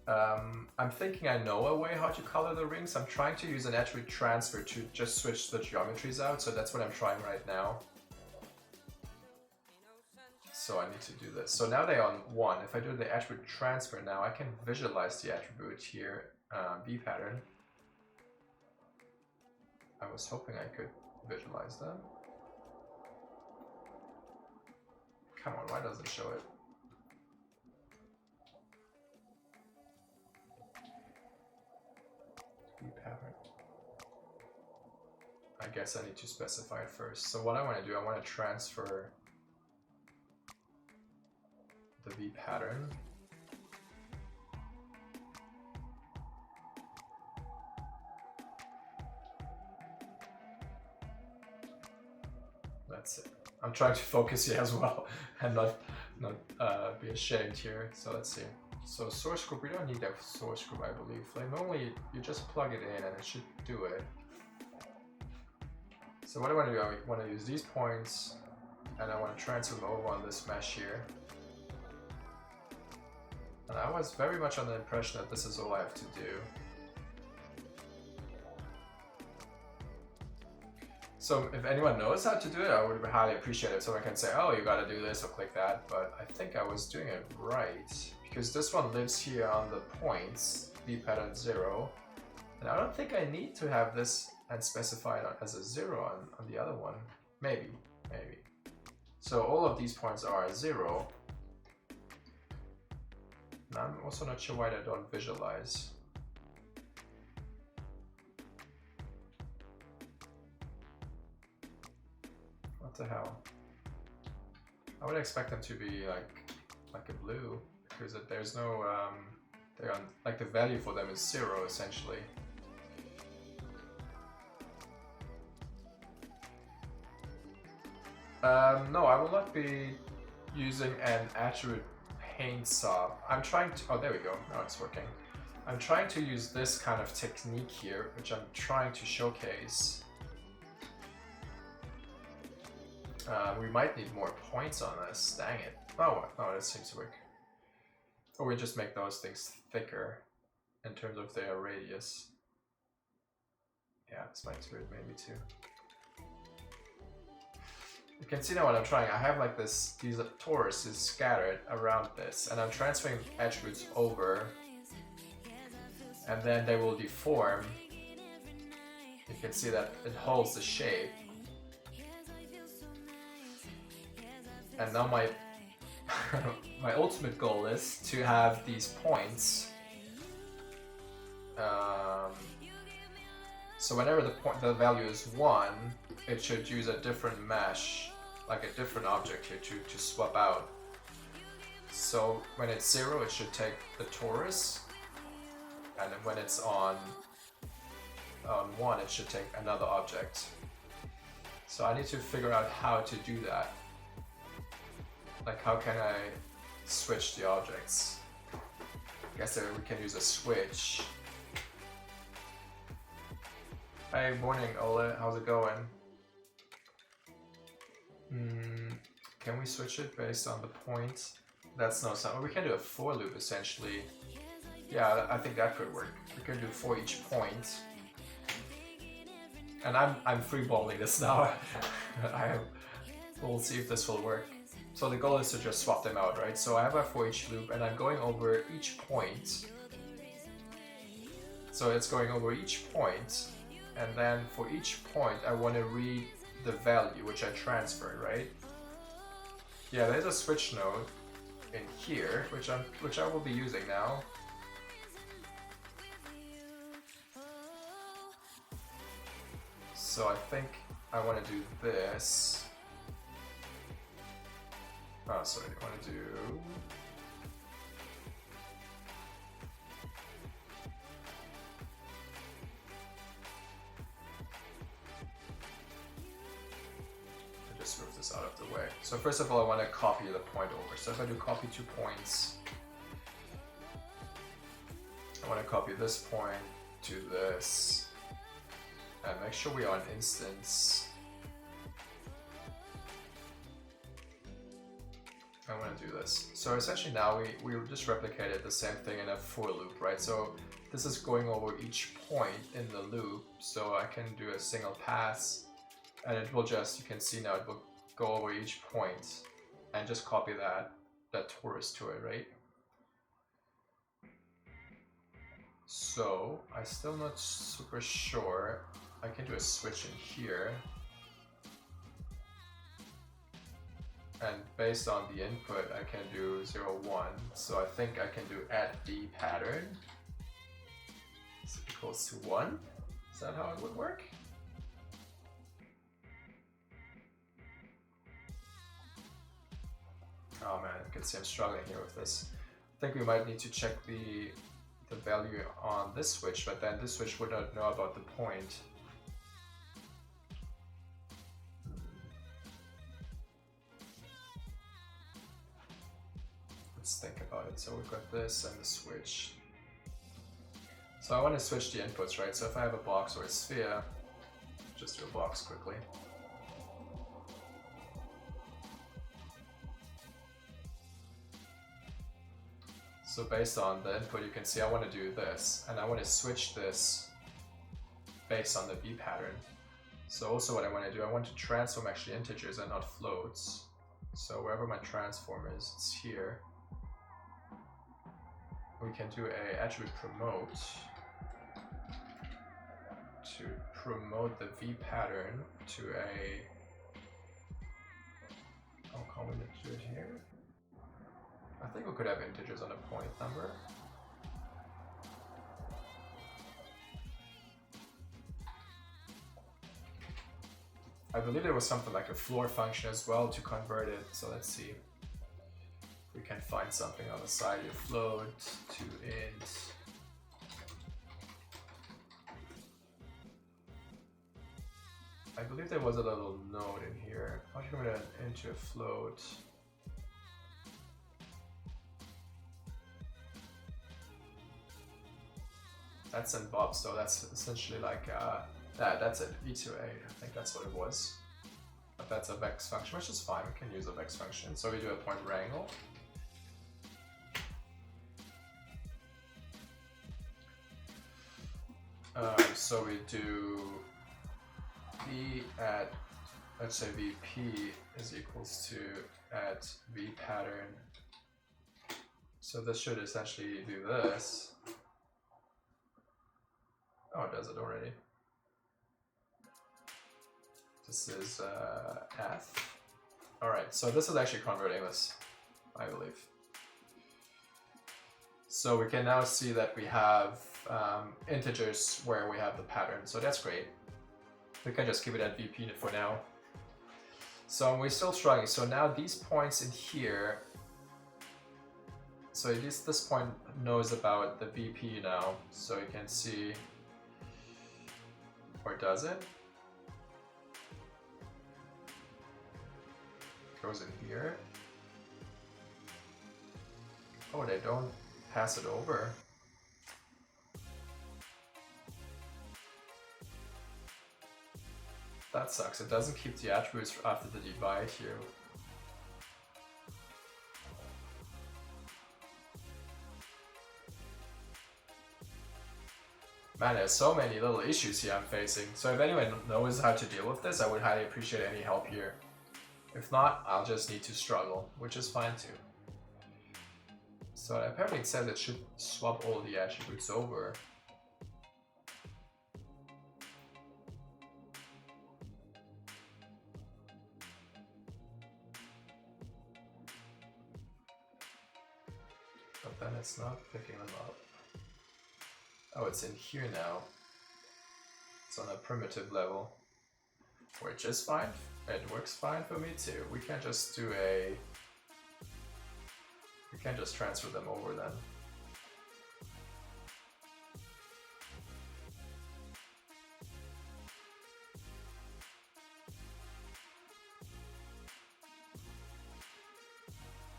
I'm thinking I know a way how to color the rings. I'm trying to use an attribute transfer to just switch the geometries out, so that's what I'm trying right now. So I need to do this. So now they're on 1. If I do the attribute transfer now, I can visualize the attribute here, B pattern. I was hoping I could visualize them. Come on, why doesn't it show it? B pattern. I guess I need to specify it first. So what I want to do, I want to transfer the V pattern. That's it. I'm trying to focus here as well and not be ashamed here. So let's see. So source group, we don't need that source group, I believe. Like normally you just plug it in and it should do it. So what I want to do, I want to use these points and I want to transfer them over on this mesh here. And I was very much under the impression that this is all I have to do. So if anyone knows how to do it, I would highly appreciate it. If someone can say, oh, you gotta do this or click that, but I think I was doing it right. Because this one lives here on the points, V pattern 0. And I don't think I need to have this and specify it as a 0 on the other one. Maybe. So all of these points are 0. And I'm also not sure why I don't visualize. What the hell? I would expect them to be like a blue, because there's no they're on, like the value for them is 0 essentially. No, I will not be using an attribute paint saw. I'm trying to, oh there we go, now it's working. I'm trying to use this kind of technique here, which I'm trying to showcase. We might need more points on this, dang it. Oh, no, that seems to work. Or we just make those things thicker in terms of their radius. Yeah, this might do it maybe too. You can see now what I'm trying. I have like these toruses scattered around this, and I'm transferring attributes over, and then they will deform. You can see that it holds the shape. And now my my ultimate goal is to have these points. So whenever the value is 1, it should use a different mesh, like a different object here to swap out. So when it's 0, it should take the torus, and then when it's on 1, it should take another object. So I need to figure out how to do that. Like, how can I switch the objects? I guess we can use a switch. Hey, morning Ole, how's it going? Can we switch it based on the point? That's no sound. We can do a for loop essentially. Yeah, I think that could work. We can do for each point. And I'm freeballing this now. We'll see if this will work. So the goal is to just swap them out, right? So I have a for each loop and I'm going over each point. So it's going over each point, and then for each point I want to read the value which I transferred, right? Yeah, there's a switch node in here, which I will be using now. So I think I want to do this. Oh, sorry, I want to do... I just move this out of the way. So first of all, I want to copy the point over. So if I do copy 2 points, I want to copy this point to this and make sure we are on instance. I want to do this. So essentially now we just replicated the same thing in a for loop, right? So this is going over each point in the loop, so I can do a single pass and it will just, you can see now it will go over each point and just copy that torus to it, right? So I'm still not super sure. I can do a switch in here. And based on the input, I can do 0, 1. So I think I can do add v pattern is equals to 1. Is that how it would work? Oh man, you can see I'm struggling here with this. I think we might need to check the value on this switch, but then this switch would not know about the point. Let's think about it. So we've got this and the switch. So I want to switch the inputs, right? So if I have a box or a sphere, just do a box quickly. So based on the input, you can see I want to do this, and I want to switch this based on the V pattern. So also what I want to do, I want to transform actually integers and not floats. So wherever my transform is, it's here. We can do a attribute promote to promote the V pattern to a, how can we do it here? I think we could have integers on a point number. I believe there was something like a floor function as well to convert it, so let's see if we can find something on the side here. Float to int. I believe there was a little node in here. How do you convert it into a float? That's in Bob, so that's essentially like, that's it, v2a, I think that's what it was. But that's a vex function, which is fine, we can use a vex function. So we do a point wrangle. So we do v at, let's say vp is equals to at v pattern. So this should essentially do this. Oh, it does it already. This is F. Alright, so this is actually converting this, I believe. So we can now see that we have integers where we have the pattern, so that's great. We can just keep it at VP for now. So we're still struggling. So now these points in here, so this point knows about the VP now, so you can see. Or does it? Goes in here. Oh, they don't pass it over. That sucks. It doesn't keep the attributes after the divide here. Man, there's so many little issues here I'm facing. So if anyone knows how to deal with this, I would highly appreciate any help here. If not, I'll just need to struggle, which is fine too. So apparently it says it should swap all the attributes over. But then it's not picking them up. Oh, it's in here now. It's on a primitive level, which is fine. It works fine for me too. We can just do a... We can just transfer them over then.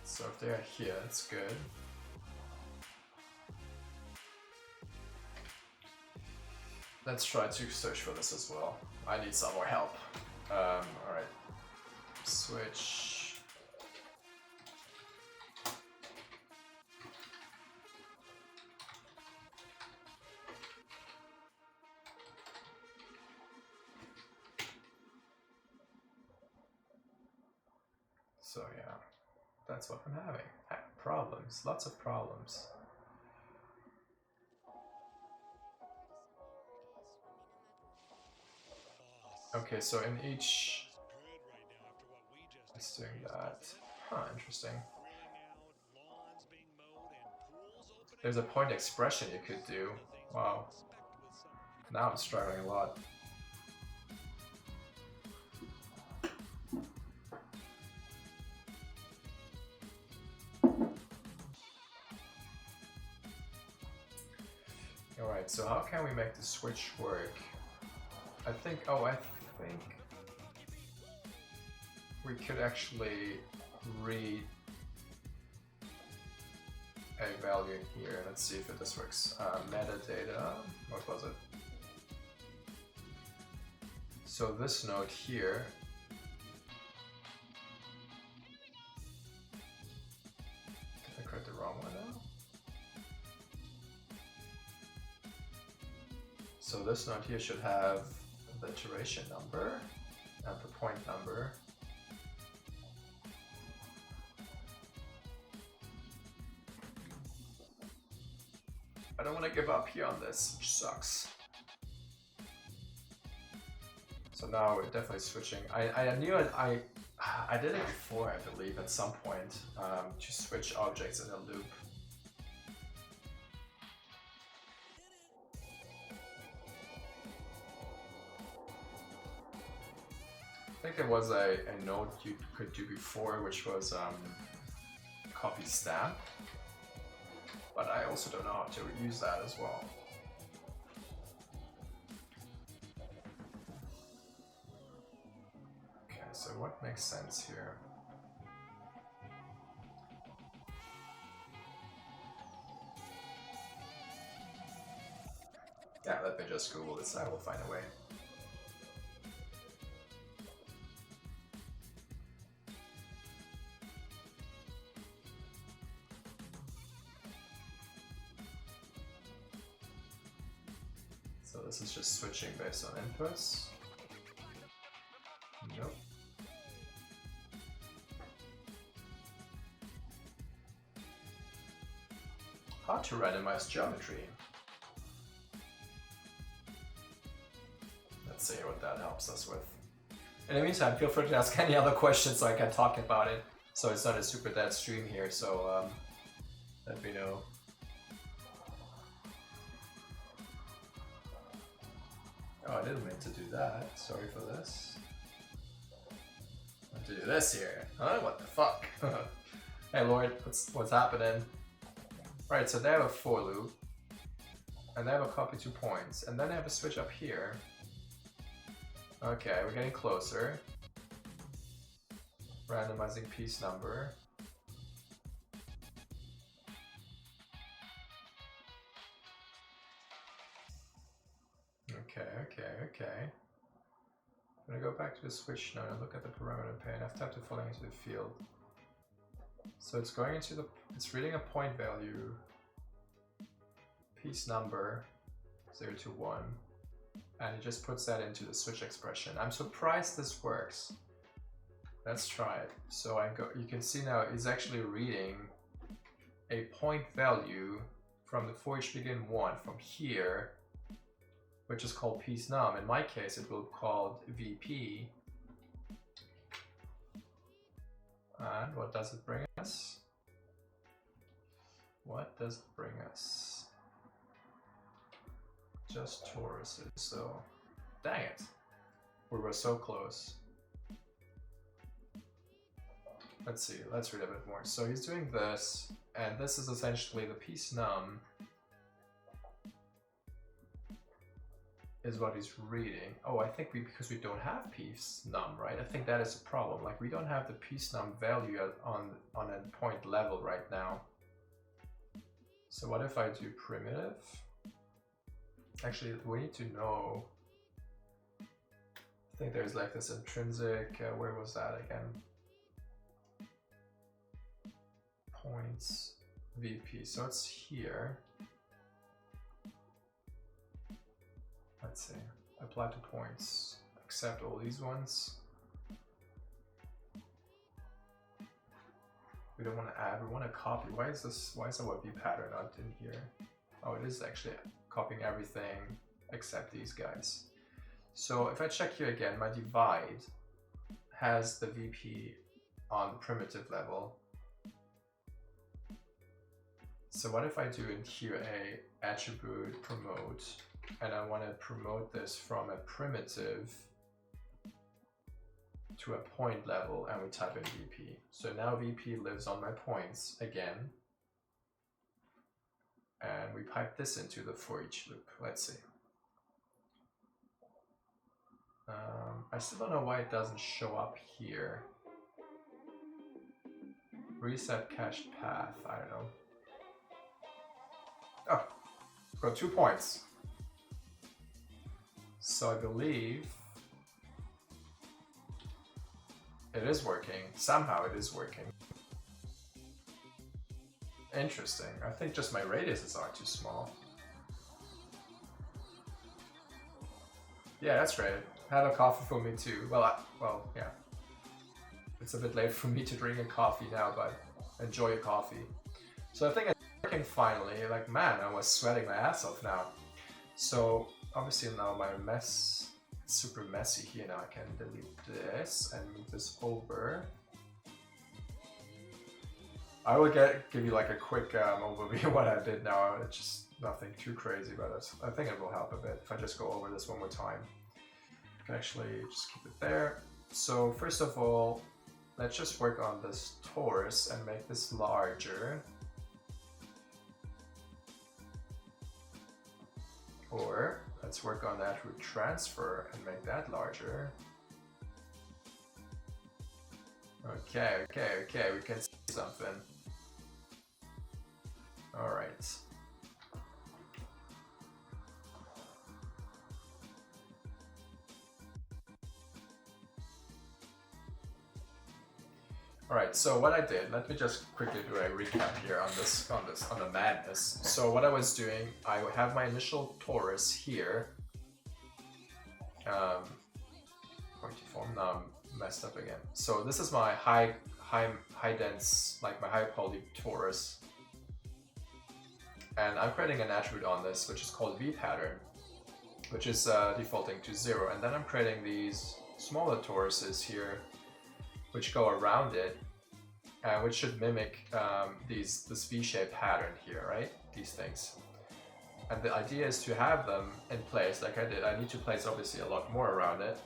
So if they're here, that's good. let's try to search for this as well. I need some more help. Alright. Switch. So yeah, that's what I'm having. Problems, lots of problems. Okay, so in each, it's doing that. Huh, interesting. There's a point expression you could do. Wow. Now I'm struggling a lot. Alright, so how can we make the switch work? I think we could actually read a value here. Let's see if this works. Metadata, what was it? So this node here, did I create the wrong one now? So this node here should have the iteration number and the point number. I don't want to give up here on this, which sucks. So now we're definitely switching. I knew it, I did it before, I believe, at some point, to switch objects in a loop. I think there was a node you could do before, which was copy stamp. But I also don't know how to use that as well. Okay, so what makes sense here? Yeah, let me just Google this, I will find a way. So this is just switching based on inputs. Nope. How to randomize geometry. Let's see what that helps us with. In the meantime, feel free to ask any other questions so I can talk about it. So it's not a super dead stream here, so let me know. Oh, I didn't mean to do that. Sorry for this. I meant to do this here. Huh? What the fuck? Hey Lord, what's happening? Right, so they have a for loop, and they have a copy 2 points, and then they have a switch up here. Okay, we're getting closer. Randomizing piece number. Okay. I'm gonna go back to the switch node and look at the parameter pane. I've tapped the following into the field. So it's going into it's reading a point value, piece number 0 to 1, and it just puts that into the switch expression. I'm surprised this works. Let's try it. So you can see now it's actually reading a point value from the for each begin 1 from here, which is called piece num. In my case, it will be called VP. And what does it bring us? What does it bring us? Just toruses, so dang it. We were so close. Let's see, let's read a bit more. So he's doing this, and this is essentially the piece num is what he's reading. Oh, I think because we don't have piece num, right? I think that is a problem. Like, we don't have the piece num value on a point level right now. So what if I do primitive? Actually, we need to know. I think there's like this intrinsic, where was that again? Points, VP, so it's here. Let's see, apply to points, accept all these ones. We don't want to add, we want to copy. Why is the WebV pattern not in here? Oh, it is actually copying everything except these guys. So if I check here again, my divide has the VP on primitive level. So what if I do in here a attribute promote, and I want to promote this from a primitive to a point level, and we type in VP. So now VP lives on my points again. And we pipe this into the for each loop. Let's see. I still don't know why it doesn't show up here. Reset cached path, I don't know. Oh, got 2 points. So I believe it is working. Somehow it is working. Interesting. I think just my radiuses are too small. Yeah, that's right. Have a coffee for me too. Well, yeah. It's a bit late for me to drink a coffee now, but enjoy your coffee. So I think it's working finally. Like, man, I was sweating my ass off now. So obviously now my mess, it's super messy here. Now I can delete this and move this over. I will give you like a quick overview of what I did now. It's just nothing too crazy, but I think it will help a bit if I just go over this one more time. I can actually just keep it there. So first of all, let's just work on this torus and make this larger. Or let's work on that root transfer and make that larger. Okay, we can see something. All right. All right, so what I did, let me just quickly do a recap here on the madness. So what I was doing, I have my initial torus here. Pointy form, now I'm messed up again. So this is my high dense, like my high poly torus. And I'm creating an attribute on this, which is called V pattern, which is defaulting to 0. And then I'm creating these smaller toruses here, which go around it, which should mimic this V-shaped pattern here, right? These things. And the idea is to have them in place, like I did. I need to place obviously a lot more around it,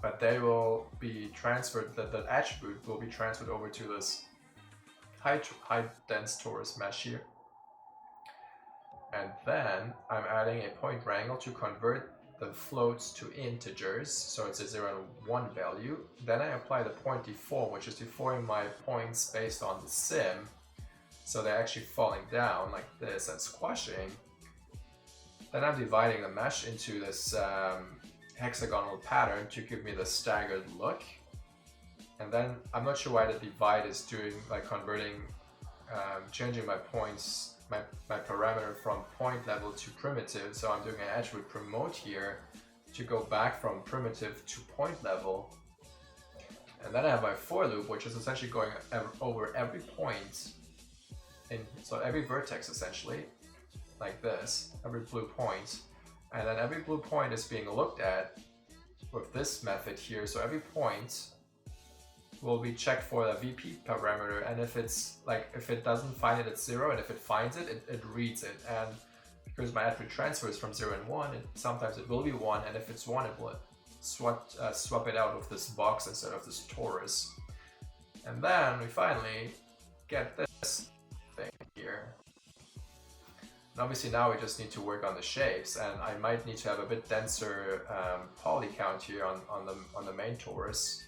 but they will be transferred, that attribute will be transferred over to this high dense torus mesh here. And then I'm adding a point wrangle to convert the floats to integers, so it's a 0 and 1 value. Then I apply the point deform, which is deforming my points based on the sim, so they're actually falling down like this and squashing. Then I'm dividing the mesh into this hexagonal pattern to give me the staggered look. And then I'm not sure why the divide is doing, like converting, changing my points, my parameter from point level to primitive. So I'm doing an attribute promote here to go back from primitive to point level. And then I have my for loop, which is essentially going over every point, so every vertex essentially, like this, every blue point. And then every blue point is being looked at with this method here. So every point will be checked for the VP parameter, and if it doesn't find it at 0, and if it finds it, it reads it. And because my attribute transfers from 0 and 1, sometimes it will be 1, and if it's 1, it will swap it out of this box instead of this torus. And then we finally get this thing here. And obviously now we just need to work on the shapes, and I might need to have a bit denser poly count here on the main torus.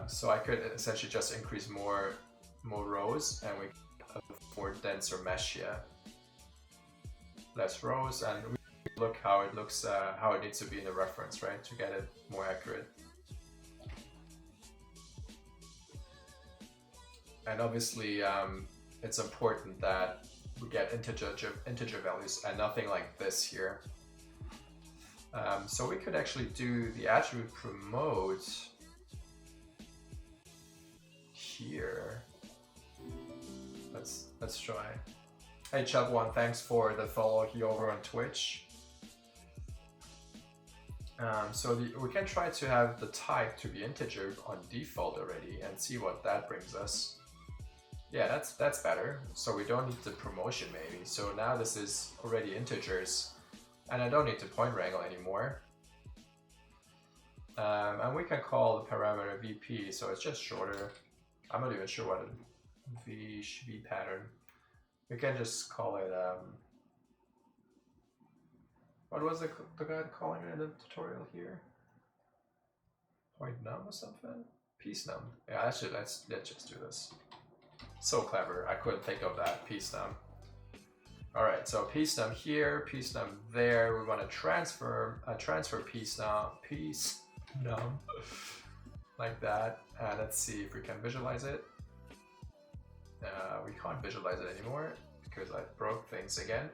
So I could essentially just increase more rows, and we have a more denser mesh here. less rows, and we look how it looks, how it needs to be in the reference, right, to get it more accurate. And obviously, it's important that we get integer values and nothing like this here. So we could actually do the attribute promote here. Let's try. Hey Chub1, thanks for the follow here over on Twitch. So we can try to have the type to be integer on default already and see what that brings us. Yeah, that's better. So we don't need the promotion maybe. So now this is already integers, and I don't need to point wrangle anymore. And we can call the parameter VP, so it's just shorter. I'm not even sure what a V pattern. We can just call it. What was the guy calling it in the tutorial here? Point num or something? Piece num. Yeah, let's just do this. So clever, I couldn't think of that. Piece num. Alright, so piece num here, piece num there. We want to transfer piece num like that. And let's see if we can visualize it. We can't visualize it anymore because I broke things again.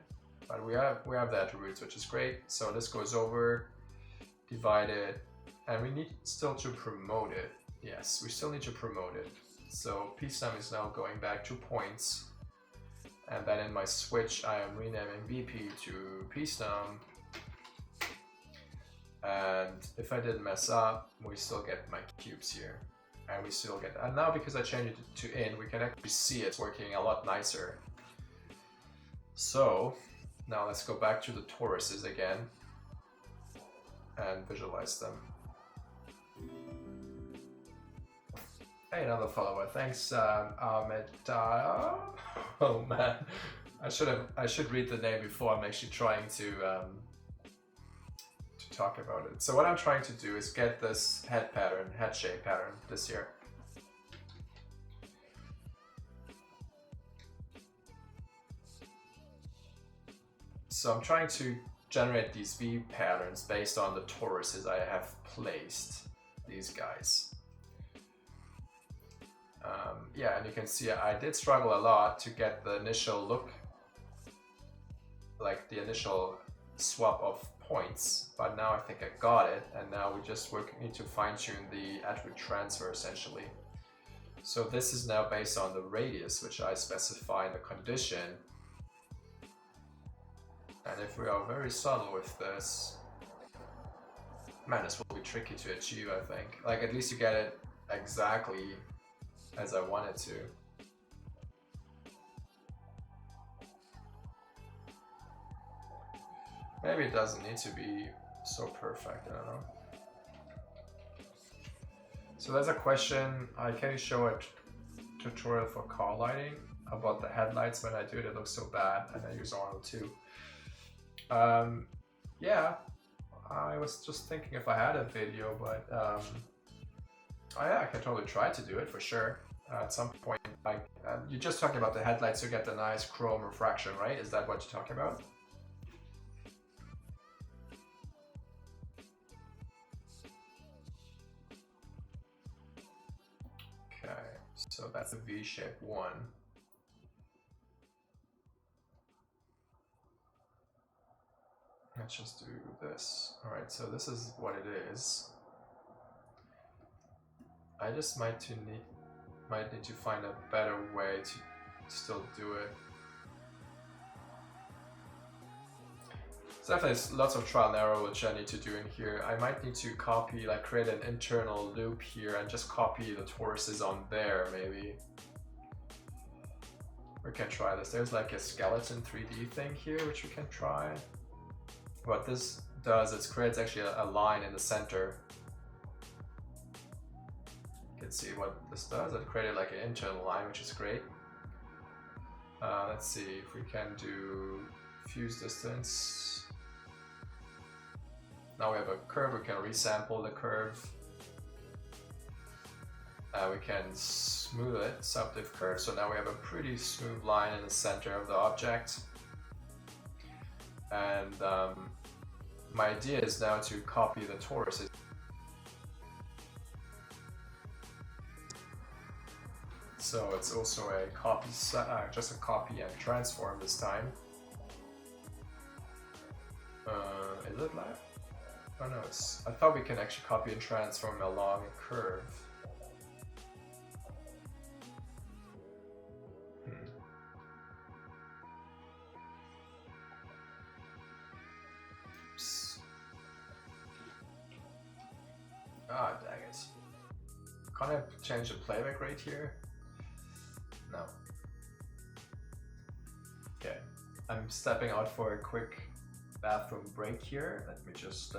But we have the attributes, which is great. So this goes over, divide it, and we need still to promote it. Yes, we still need to promote it. So piece num is now going back 2 points, and then in my switch I am renaming VP to piece num. And if I didn't mess up, we still get my cubes here, and we still get. And now because I changed it to in, we can actually see it's working a lot nicer. So now let's go back to the toruses again and visualize them. Hey, another follower. Thanks, Ahmed. Oh man, I should read the name before I'm actually trying to talk about it. So what I'm trying to do is get this head shape pattern this year. So I'm trying to generate these V patterns based on the toruses I have placed, these guys. Yeah, and you can see I did struggle a lot to get the initial look, like the initial swap of points, but now I think I got it, and now we just need to fine-tune the attribute transfer essentially. So this is now based on the radius, which I specify in the condition. And if we are very subtle with this, man, this will be tricky to achieve, I think. Like, at least you get it exactly as I want it to. Maybe it doesn't need to be so perfect, I don't know. So there's a question, can you show a tutorial for car lighting about the headlights? When I do it, it looks so bad, and I use ARNOLD too. Yeah, I was just thinking if I had a video, but oh yeah, I can totally try to do it for sure. At some point, like you're just talking about the headlights to get the nice chrome refraction, right? Is that what you're talking about? Okay, so that's a V-shape one. Let's just do this. All right, so this is what it is. I just might need to find a better way to still do it. So definitely lots of trial and error which I need to do in here. I might need to copy, like create an internal loop here and just copy the toruses on there maybe. We can try this. There's like a skeleton 3D thing here which we can try. What this does, it creates actually a line in the center. You can see what this does. It created like an internal line, which is great. Let's see if we can do fuse distance. Now we have a curve, we can resample the curve. We can smooth it, subdiv curve. So now we have a pretty smooth line in the center of the object. and my idea is now to copy the torus. So it's also a copy, just a copy and transform this time. Is it live? Oh no, I thought we can actually copy and transform along a curve. Oops. Ah, dang it. Can't I change the playback rate here? No. Okay, I'm stepping out for a quick bathroom break here. Let me just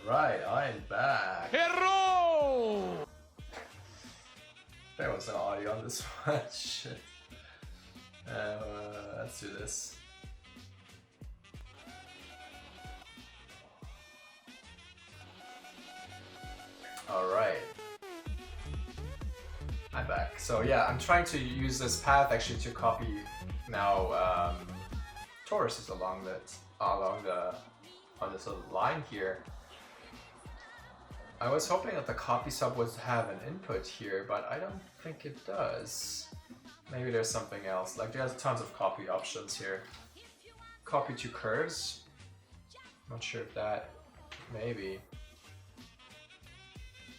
Right, I'm back. Hero! There was no audio on this one. Shit. Let's do this. Alright. I'm back. So yeah, I'm trying to use this path actually to copy now toruses along on this little line here. I was hoping that the copy sub would have an input here, but I don't think it does. Maybe there's something else. Like there's tons of copy options here. Copy to curves. Not sure if that. Maybe.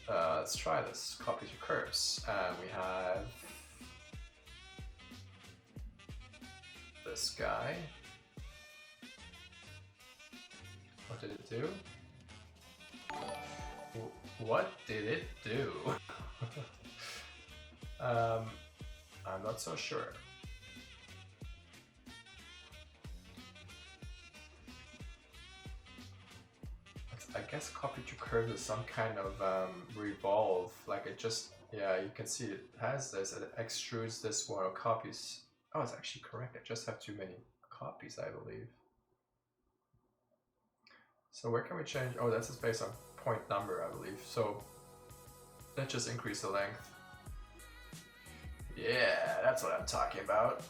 Let's try this. Copy to curves. And we have this guy. What did it do? What did it do? I'm not so sure. I guess copy to curve is some kind of revolve. Like it just, yeah, you can see it has this, it extrudes this one or copies. Oh, it's actually correct. I just have too many copies, I believe. So where can we change? Oh, that's just based on point number, I believe. So let's just increase the length. Yeah, that's what I'm talking about.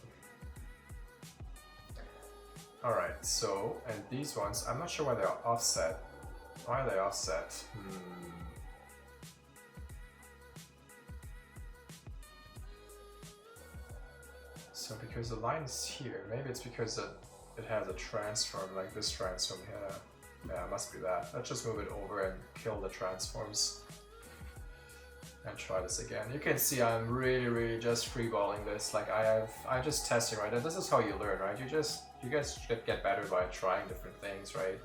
Alright, so, and these ones, I'm not sure why they're offset. Why are they offset? So because the line is here, maybe it's because it has a transform, like this transform here. Yeah, it must be that. Let's just move it over and kill the transforms. and try this again. You can see I'm really just freeballing this. Like I'm just testing, right? And this is how you learn, right? You guys should get better by trying different things, right?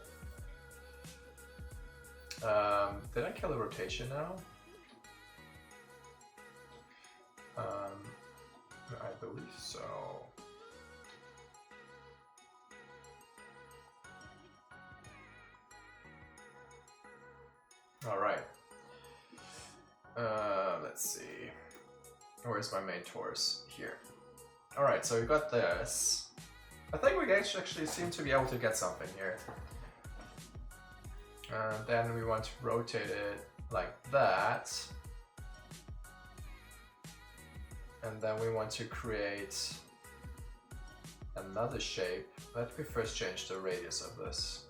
Did I kill the rotation now? I believe so. All right. Let's see. Where's my main torus? Here. All right, so we got this. I think we actually seem to be able to get something here. Then we want to rotate it like that. And then we want to create another shape. Let me first change the radius of this.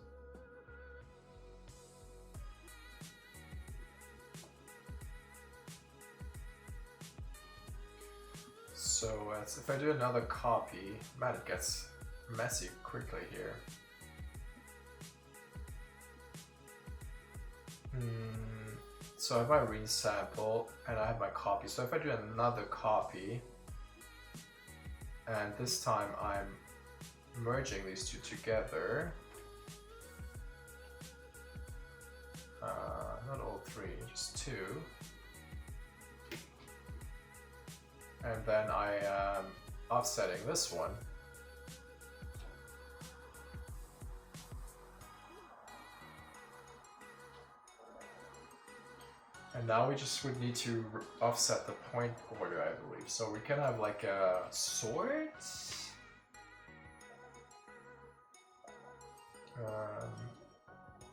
So if I do another copy, man, it gets messy quickly here. So I have my resample and I have my copy. So if I do another copy, and this time I'm merging these two together, not all three, just two. And then I am offsetting this one. And now we just would need to offset the point order, I believe. So we can have like a sword.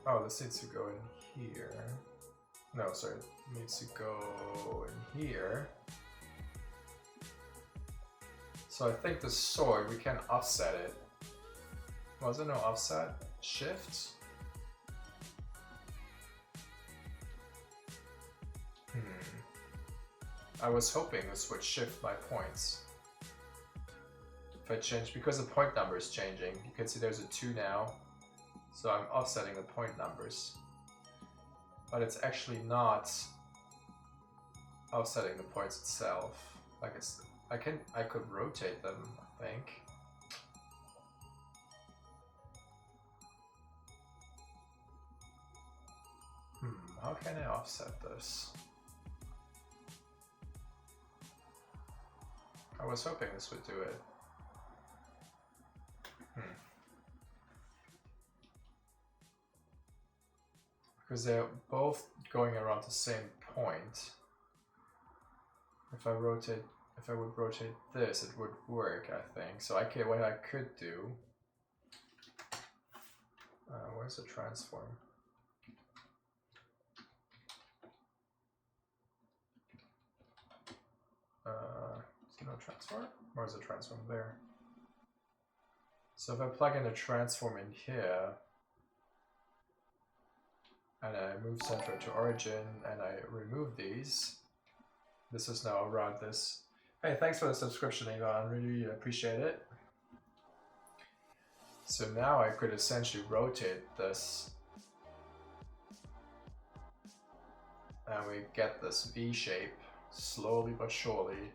Oh, this needs to go in here. No, sorry, it needs to go in here. So I think the sword, we can offset it. Was it no offset? Shift? I was hoping this would shift my points. If I change, because the point number is changing, you can see there's a 2 now. So I'm offsetting the point numbers. But it's actually not offsetting the points itself. Like it's, I could rotate them, I think. How can I offset this? I was hoping this would do it. Because they're both going around the same point. If I would rotate this, it would work, I think. So what I could do. Where's the transform? Is there no transform? Or is the transform there? So if I plug in a transform in here, and I move center to origin, and I remove these, this is now around this. Hey, thanks for the subscription, Ivan. Really appreciate it. So now I could essentially rotate this, and we get this V shape slowly but surely.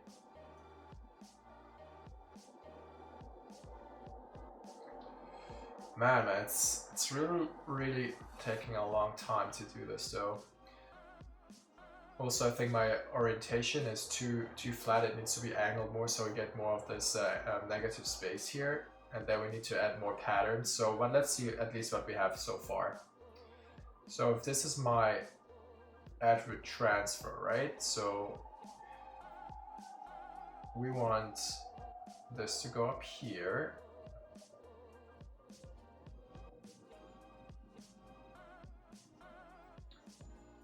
Man, it's really taking a long time to do this though. Also, I think my orientation is too flat. It needs to be angled more so we get more of this negative space here. And then we need to add more patterns. So let's see at least what we have so far. So if this is my attribute transfer, right? So we want this to go up here.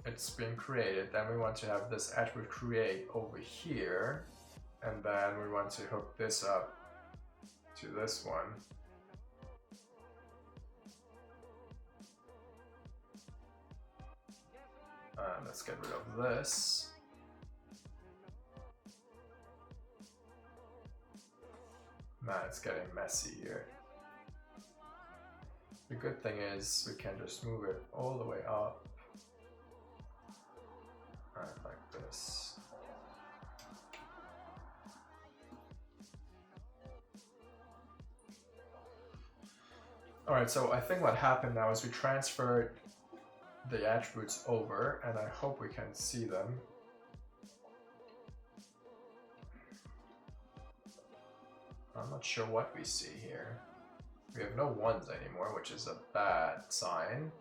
It's been created. Then we want to have this attribute create over here. And then we want to hook this up to this one. Let's get rid of this. Man, it's getting messy here. The good thing is we can just move it all the way up. Like this. Alright, so I think what happened now is we transferred the attributes over, and I hope we can see them. I'm not sure what we see here. We have no ones anymore, which is a bad sign.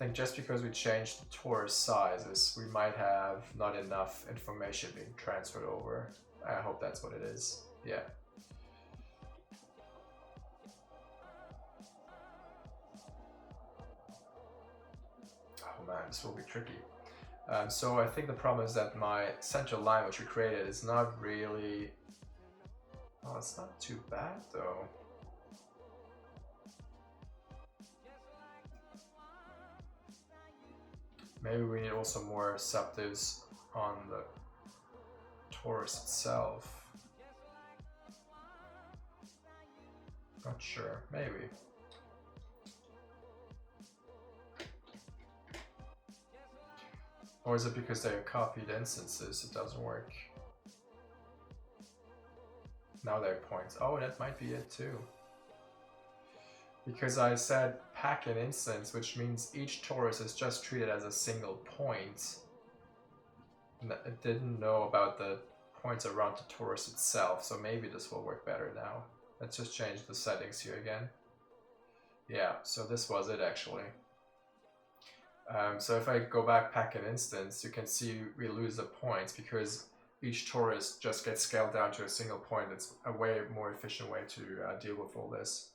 I think just because we changed the torus sizes, we might have not enough information being transferred over. I hope that's what it is. Yeah. Oh man, this will be tricky. So I think the problem is that my central line, which we created, is not really... Oh, it's not too bad though. Maybe we need also more subdivisions on the torus itself. Not sure, maybe. Or is it because they are copied instances, it doesn't work? Now they're points. Oh, that might be it too. Because I said pack an instance, which means each torus is just treated as a single point. It didn't know about the points around the torus itself, so maybe this will work better now. Let's just change the settings here again. Yeah, so this was it actually. So if I go back pack an instance, you can see we lose the points because each torus just gets scaled down to a single point. It's a way more efficient way to deal with all this.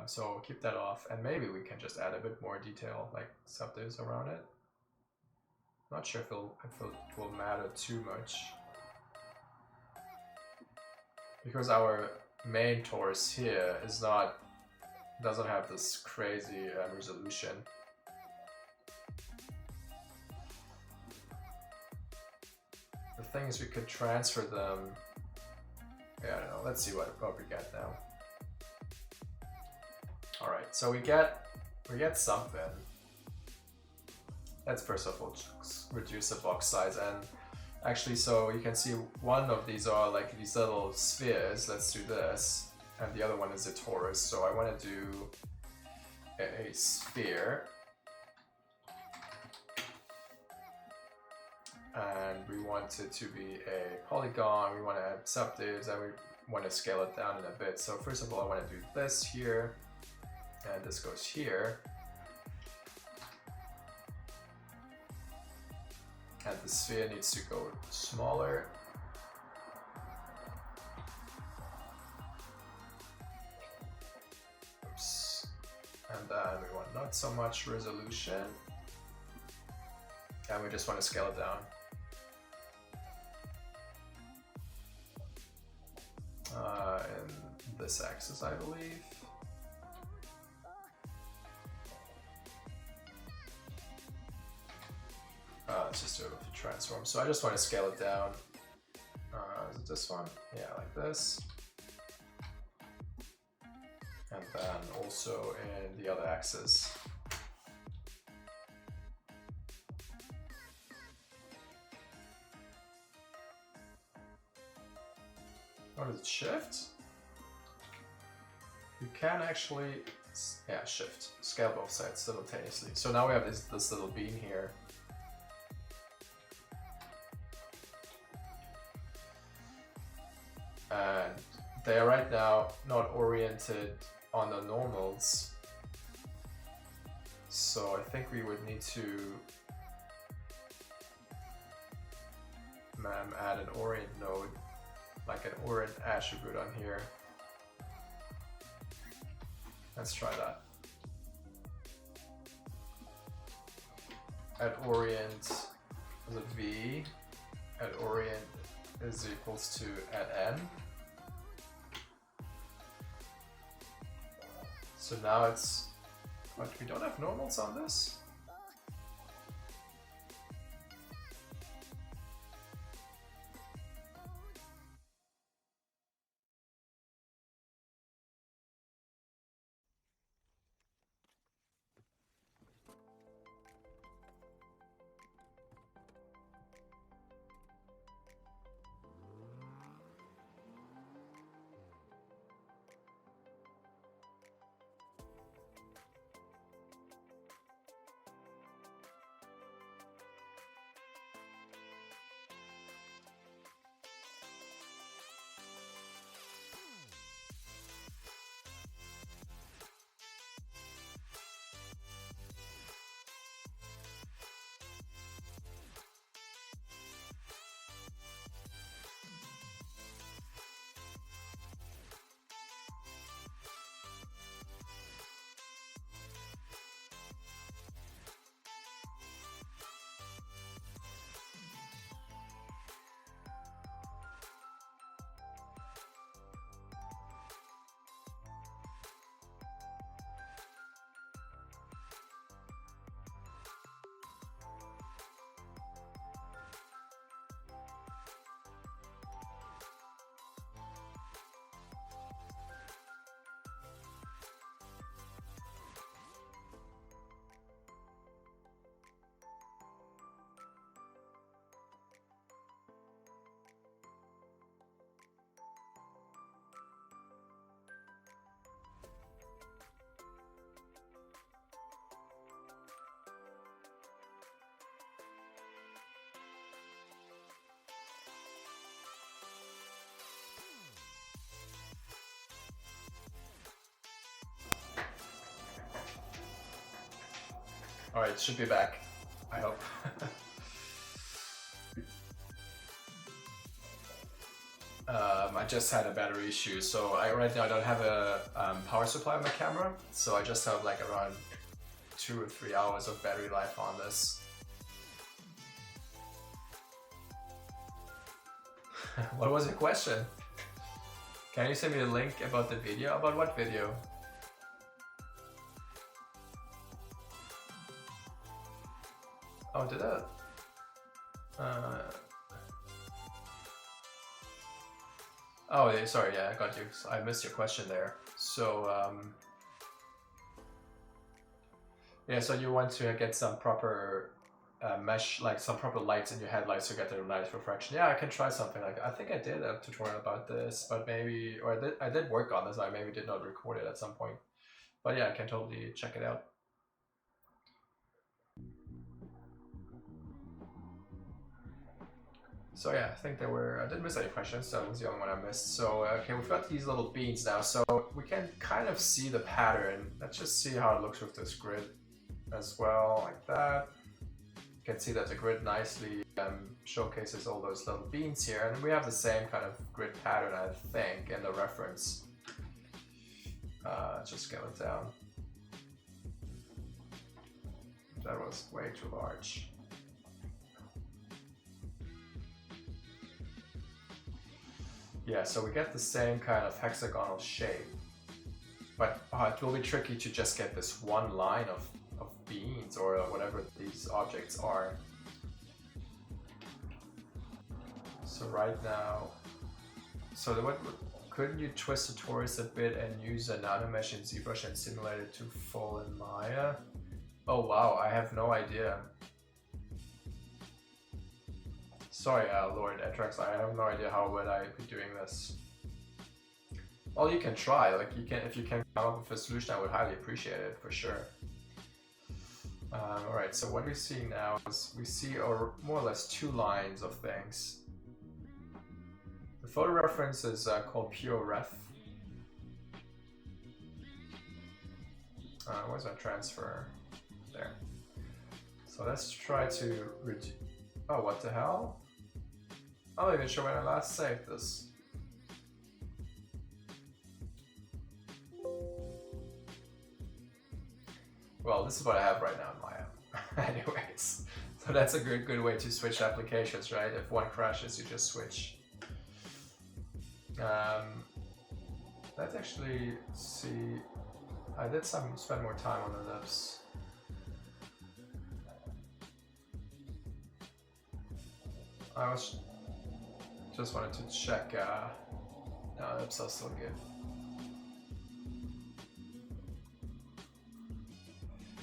So we'll keep that off, and maybe we can just add a bit more detail, like subdivs around it. Not sure if it will matter too much, because our main torus here doesn't have this crazy resolution. The thing is, we could transfer them. Yeah, I don't know. Let's see what we get now. All right, so we get something. Let's first of all reduce the box size, and actually, so you can see one of these are like these little spheres. Let's do this, and the other one is a torus. So I want to do a sphere, and we want it to be a polygon. We want to add subdivs, and we want to scale it down in a bit. So first of all, I want to do this here. And this goes here. And the sphere needs to go smaller. Oops. And then we want not so much resolution. And we just want to scale it down. In this axis, I believe. Let's just do it with the transform. So I just want to scale it down. Is it this one? Yeah, like this. And then also in the other axis. What is it? Shift? You can actually, yeah, shift. Scale both sides simultaneously. So now we have this little bean here. And they are right now not oriented on the normals, so I think we would need to add an orient node, like an orient attribute on here. Let's try that. At orient is a V, at orient is equals to at n. So now it's, but we don't have normals on this? Alright, it should be back. I hope. I just had a battery issue, so right now I don't have a power supply on my camera, so I just have like around 2 or 3 hours of battery life on this. What was your question? Can you send me a link about the video? About what video? Oh, did that? Oh, yeah, sorry, yeah, I got you. I missed your question there. So, yeah, so you want to get some proper mesh, like some proper lights in your headlights to get the nice reflection. Yeah, I can try something like that. I think I did a tutorial about this, but maybe, or I did work on this, I maybe did not record it at some point. But yeah, I can totally check it out. So yeah, I think there were, I didn't miss any questions, that was the only one I missed. So okay, we've got these little beans now, so we can kind of see the pattern. Let's just see how it looks with this grid as well, like that. You can see that the grid nicely showcases all those little beans here, and we have the same kind of grid pattern, I think, in the reference. Just scale it down. That was way too large. Yeah, so we get the same kind of hexagonal shape, but it will be tricky to just get this one line of beans or whatever these objects are. So right now, so couldn't you twist the torus a bit and use a nanomesh in ZBrush and simulate it to full in Maya? Oh wow, I have no idea. Sorry, Lord Etrax, I have no idea how would I be doing this. Well, you can try, like you can, if you can come up with a solution, I would highly appreciate it, for sure. Alright, so what we see now is we see more or less 2 lines of things. The photo reference is called pure ref. Where's my transfer? There. So let's try to reduce. Oh, what the hell? I'm not even sure when I last saved this. Well, this is what I have right now in Maya. Anyways, so that's a good way to switch applications, right? If one crashes, you just switch. Let's actually see. I did spend more time on the lips. I just wanted to check. No, lips are still good.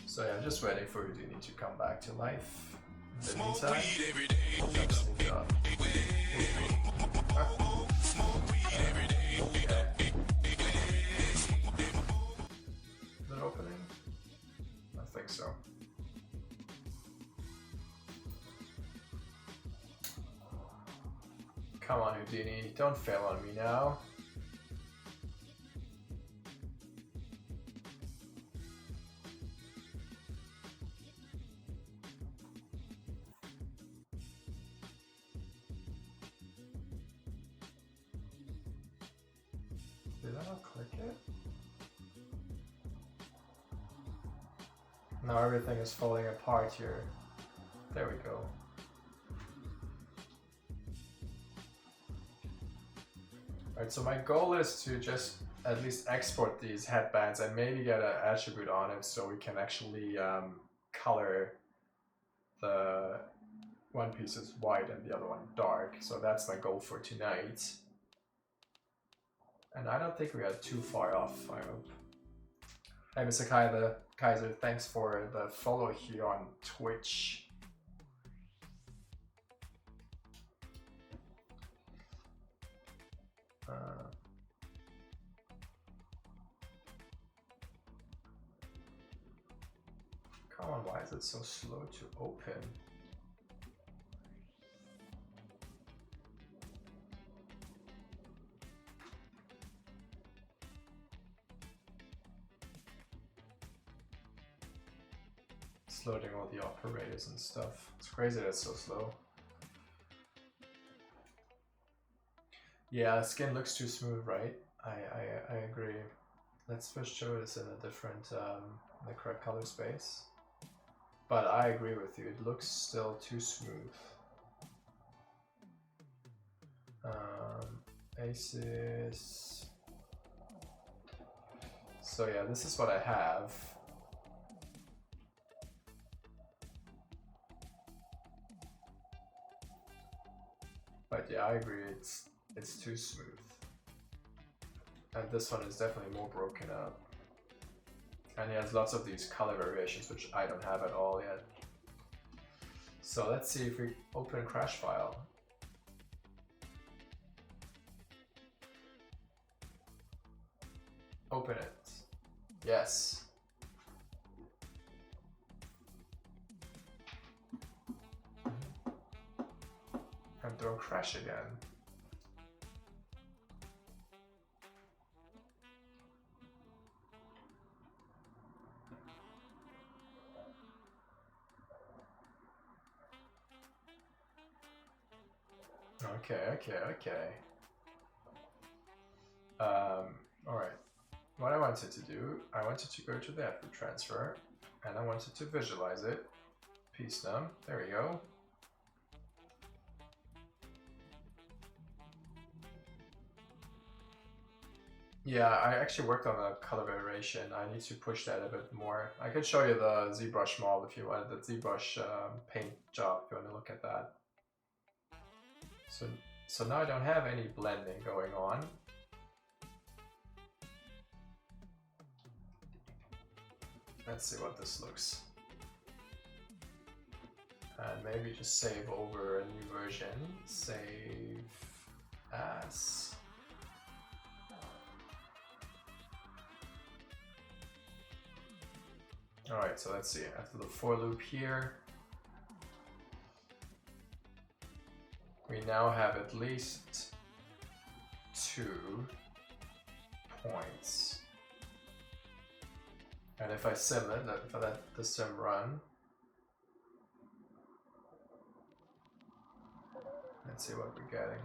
So yeah, I'm just waiting for Houdini to come back to life. In the meantime, Is it opening? I think so. Come on, Houdini, don't fail on me now. Did I not click it? Now everything is falling apart here. There we go. Alright, so my goal is to just at least export these headbands and maybe get an attribute on it so we can actually color the one piece is white and the other one dark. So that's my goal for tonight. And I don't think we are too far off, I hope. Hey, Mr. Kaiser, thanks for the follow here on Twitch. Come on, why is it so slow to open? It's loading all the operators and stuff. It's crazy that it's so slow. Yeah, the skin looks too smooth, right? I agree. Let's first show this in a different, the correct color space. But I agree with you, it looks still too smooth. Aces. So yeah, this is what I have. But yeah, I agree, it's too smooth. And this one is definitely more broken up. And he has lots of these color variations, which I don't have at all yet. So let's see if we open crash file. Open it. Yes. And throw crash again. Okay. Alright. What I wanted to do, I wanted to go to the attribute transfer, and I wanted to visualize it. Piece num, there we go. Yeah, I actually worked on the color variation. I need to push that a bit more. I could show you the ZBrush model if you want, the ZBrush paint job if you want to look at that. So now I don't have any blending going on. Let's see what this looks. And maybe just save over a new version. Save as. Alright, so let's see. After the for loop here, we now have at least 2 points. And if I sim it, if I let the sim run, let's see what we're getting.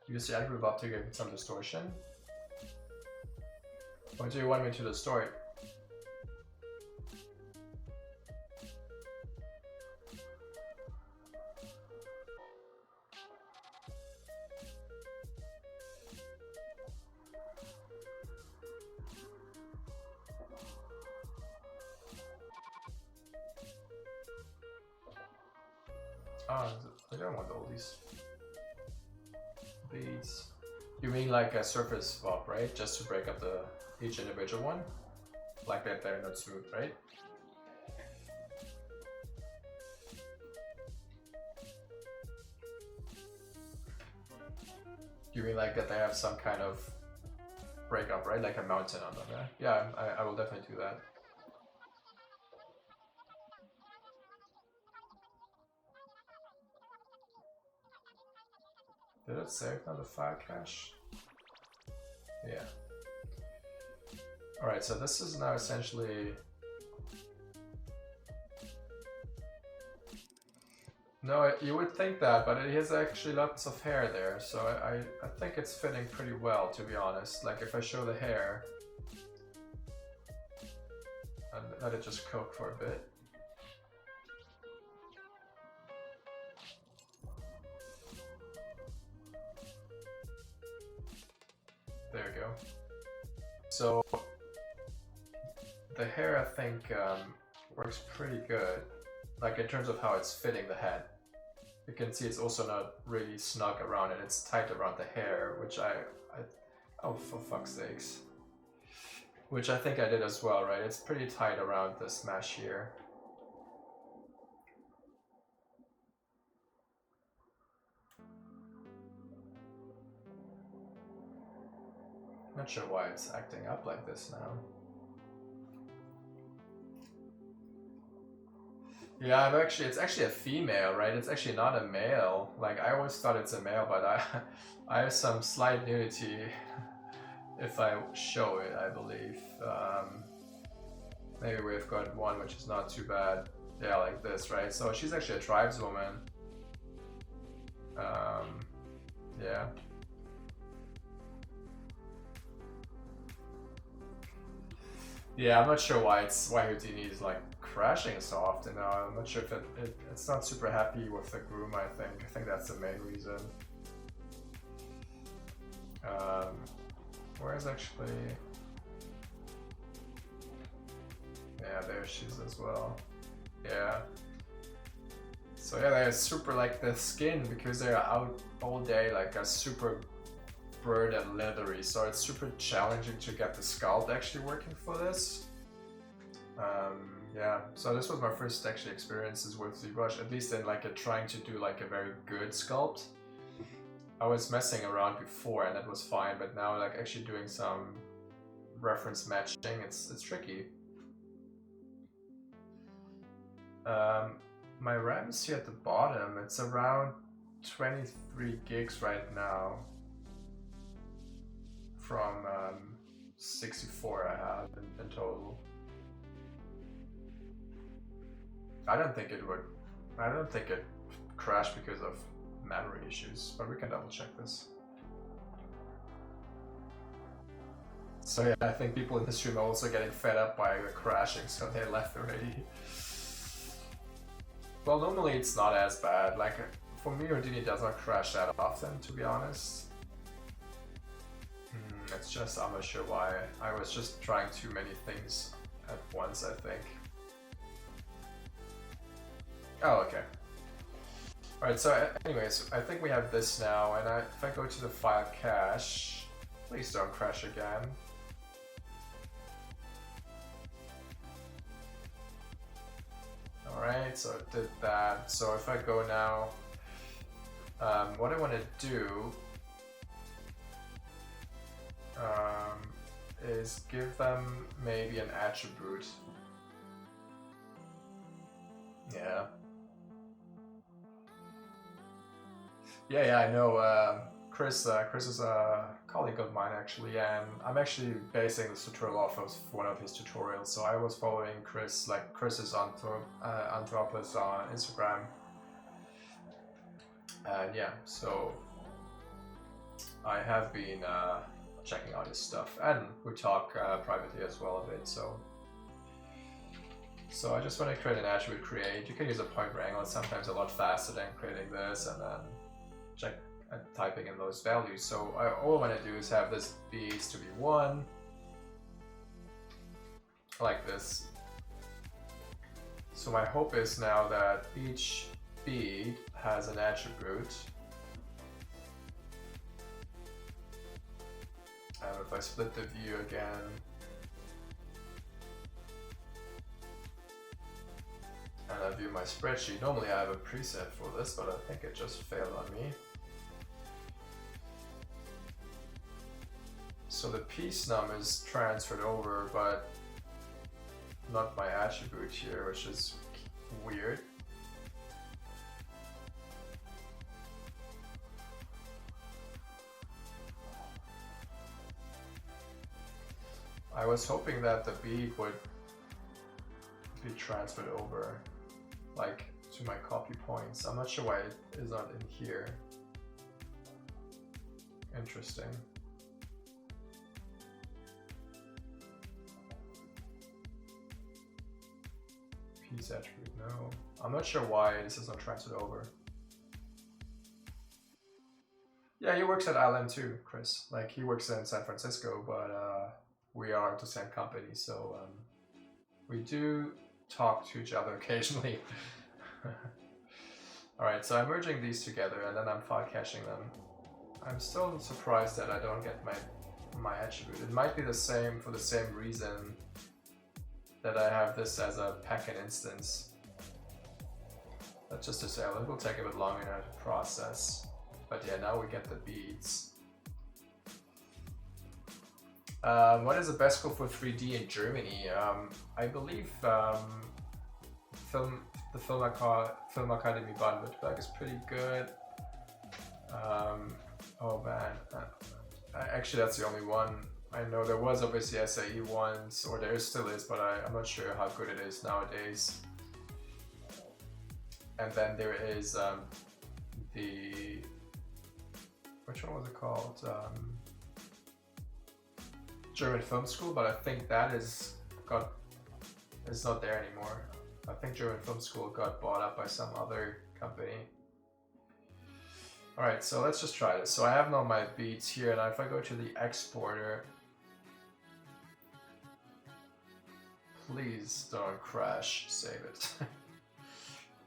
Use the attribute up to give it some distortion. Or do you want me to distort? Oh, I don't want all these beads. You mean like a surface swap, right? Just to break up each individual one? Like that they're not smooth, right? You mean like that they have some kind of breakup, right? Like a mountain on them, yeah? Yeah, I will definitely do that. Did it save now the file cache? Yeah. Alright, so this is now essentially... No, you would think that, but it has actually lots of hair there, so I think it's fitting pretty well, to be honest. Like if I show the hair, and let it just cook for a bit. There you go. So the hair, I think, works pretty good. Like in terms of how it's fitting the head. You can see it's also not really snug around it. It's tight around the hair, which oh, for fuck's sakes. Which I think I did as well, right? It's pretty tight around this mesh here. Not sure why it's acting up like this now. Yeah, it's actually a female, right? It's actually not a male. Like, I always thought it's a male, but I have some slight nudity if I show it, I believe. Maybe we've got one which is not too bad. Yeah, like this, right? So she's actually a tribeswoman. Yeah. Yeah, I'm not sure why Houdini is like crashing so often now. I'm not sure if it's not super happy with the groom. I think that's the main reason. Where's actually? Yeah, there she is as well. Yeah. So yeah, they're super, like, the skin, because they're out all day, like, are super burnt and leathery, so it's super challenging to get the sculpt actually working for this. Yeah, so this was my first actually experiences with ZBrush, at least in like trying to do like a very good sculpt. I was messing around before and that was fine, but now like actually doing some reference matching, it's tricky. My RAM is here at the bottom. It's around 23 gigs right now from 64 I have in total. I don't think it crashed because of memory issues, but we can double check this. So yeah, I think people in the stream are also getting fed up by the crashing, so they left already. Well, normally it's not as bad. Like, for me, Houdini does not crash that often, to be honest. It's just, I'm not sure why. I was just trying too many things at once, I think. Oh, okay. Alright, so anyways, I think we have this now, and if I go to the file cache, please don't crash again. Alright, so it did that. So if I go now, what I want to do is give them maybe an attribute. Yeah. Yeah, I know. Chris is a colleague of mine actually, and I'm actually basing this tutorial off of one of his tutorials. So I was following Chris, like Chris is Anthropos on Instagram, and yeah, so I have been checking out his stuff, and we talk privately as well a bit. So I just want to create an attribute create. You can use a point wrangler. It's sometimes a lot faster than creating this and then typing in those values. So all I want to do is have this beads to be 1, like this. So my hope is now that each bead has an attribute. And if I split the view again, and I view my spreadsheet, normally I have a preset for this, but I think it just failed on me. So the piece num is transferred over, but not my attribute here, which is weird. I was hoping that the bead would be transferred over, like to my copy points. I'm not sure why it is not in here. Interesting. Piece attribute, no. I'm not sure why this is not transferred over. Yeah, he works at ILM too, Chris. Like, he works in San Francisco, but we are the same company, so we do talk to each other occasionally. Alright, so I'm merging these together and then I'm file caching them. I'm still surprised that I don't get my attribute. It might be the same for the same reason that I have this as a packet instance. That's just to say, it will take a bit longer now to process. But yeah, now we get the beads. What is the best school for 3D in Germany? I believe the Film Academy button with black is pretty good. Oh man, actually that's the only one. I know there was obviously SAE ones, or there still is, but I'm not sure how good it is nowadays. And then there is the, which one was it called? German Film School, but I think that is not there anymore. I think German Film School got bought up by some other company. Alright, so let's just try this. So I have now my beads here, and if I go to the exporter, please don't crash, save it.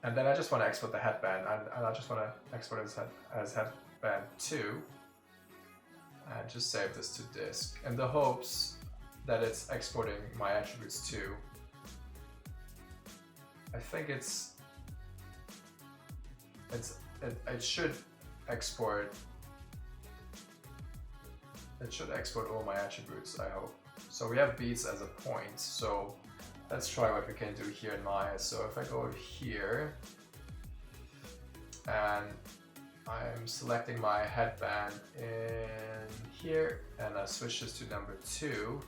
And then I just want to export the headband, and I just want to export it as headband 2, and just save this to disk, in the hopes that it's exporting my attributes too. I think it should export. It should export all my attributes, I hope. So we have beads as a point, so let's try what we can do here in Maya. So if I go here, and I'm selecting my headband in here, and I switch this to number 2.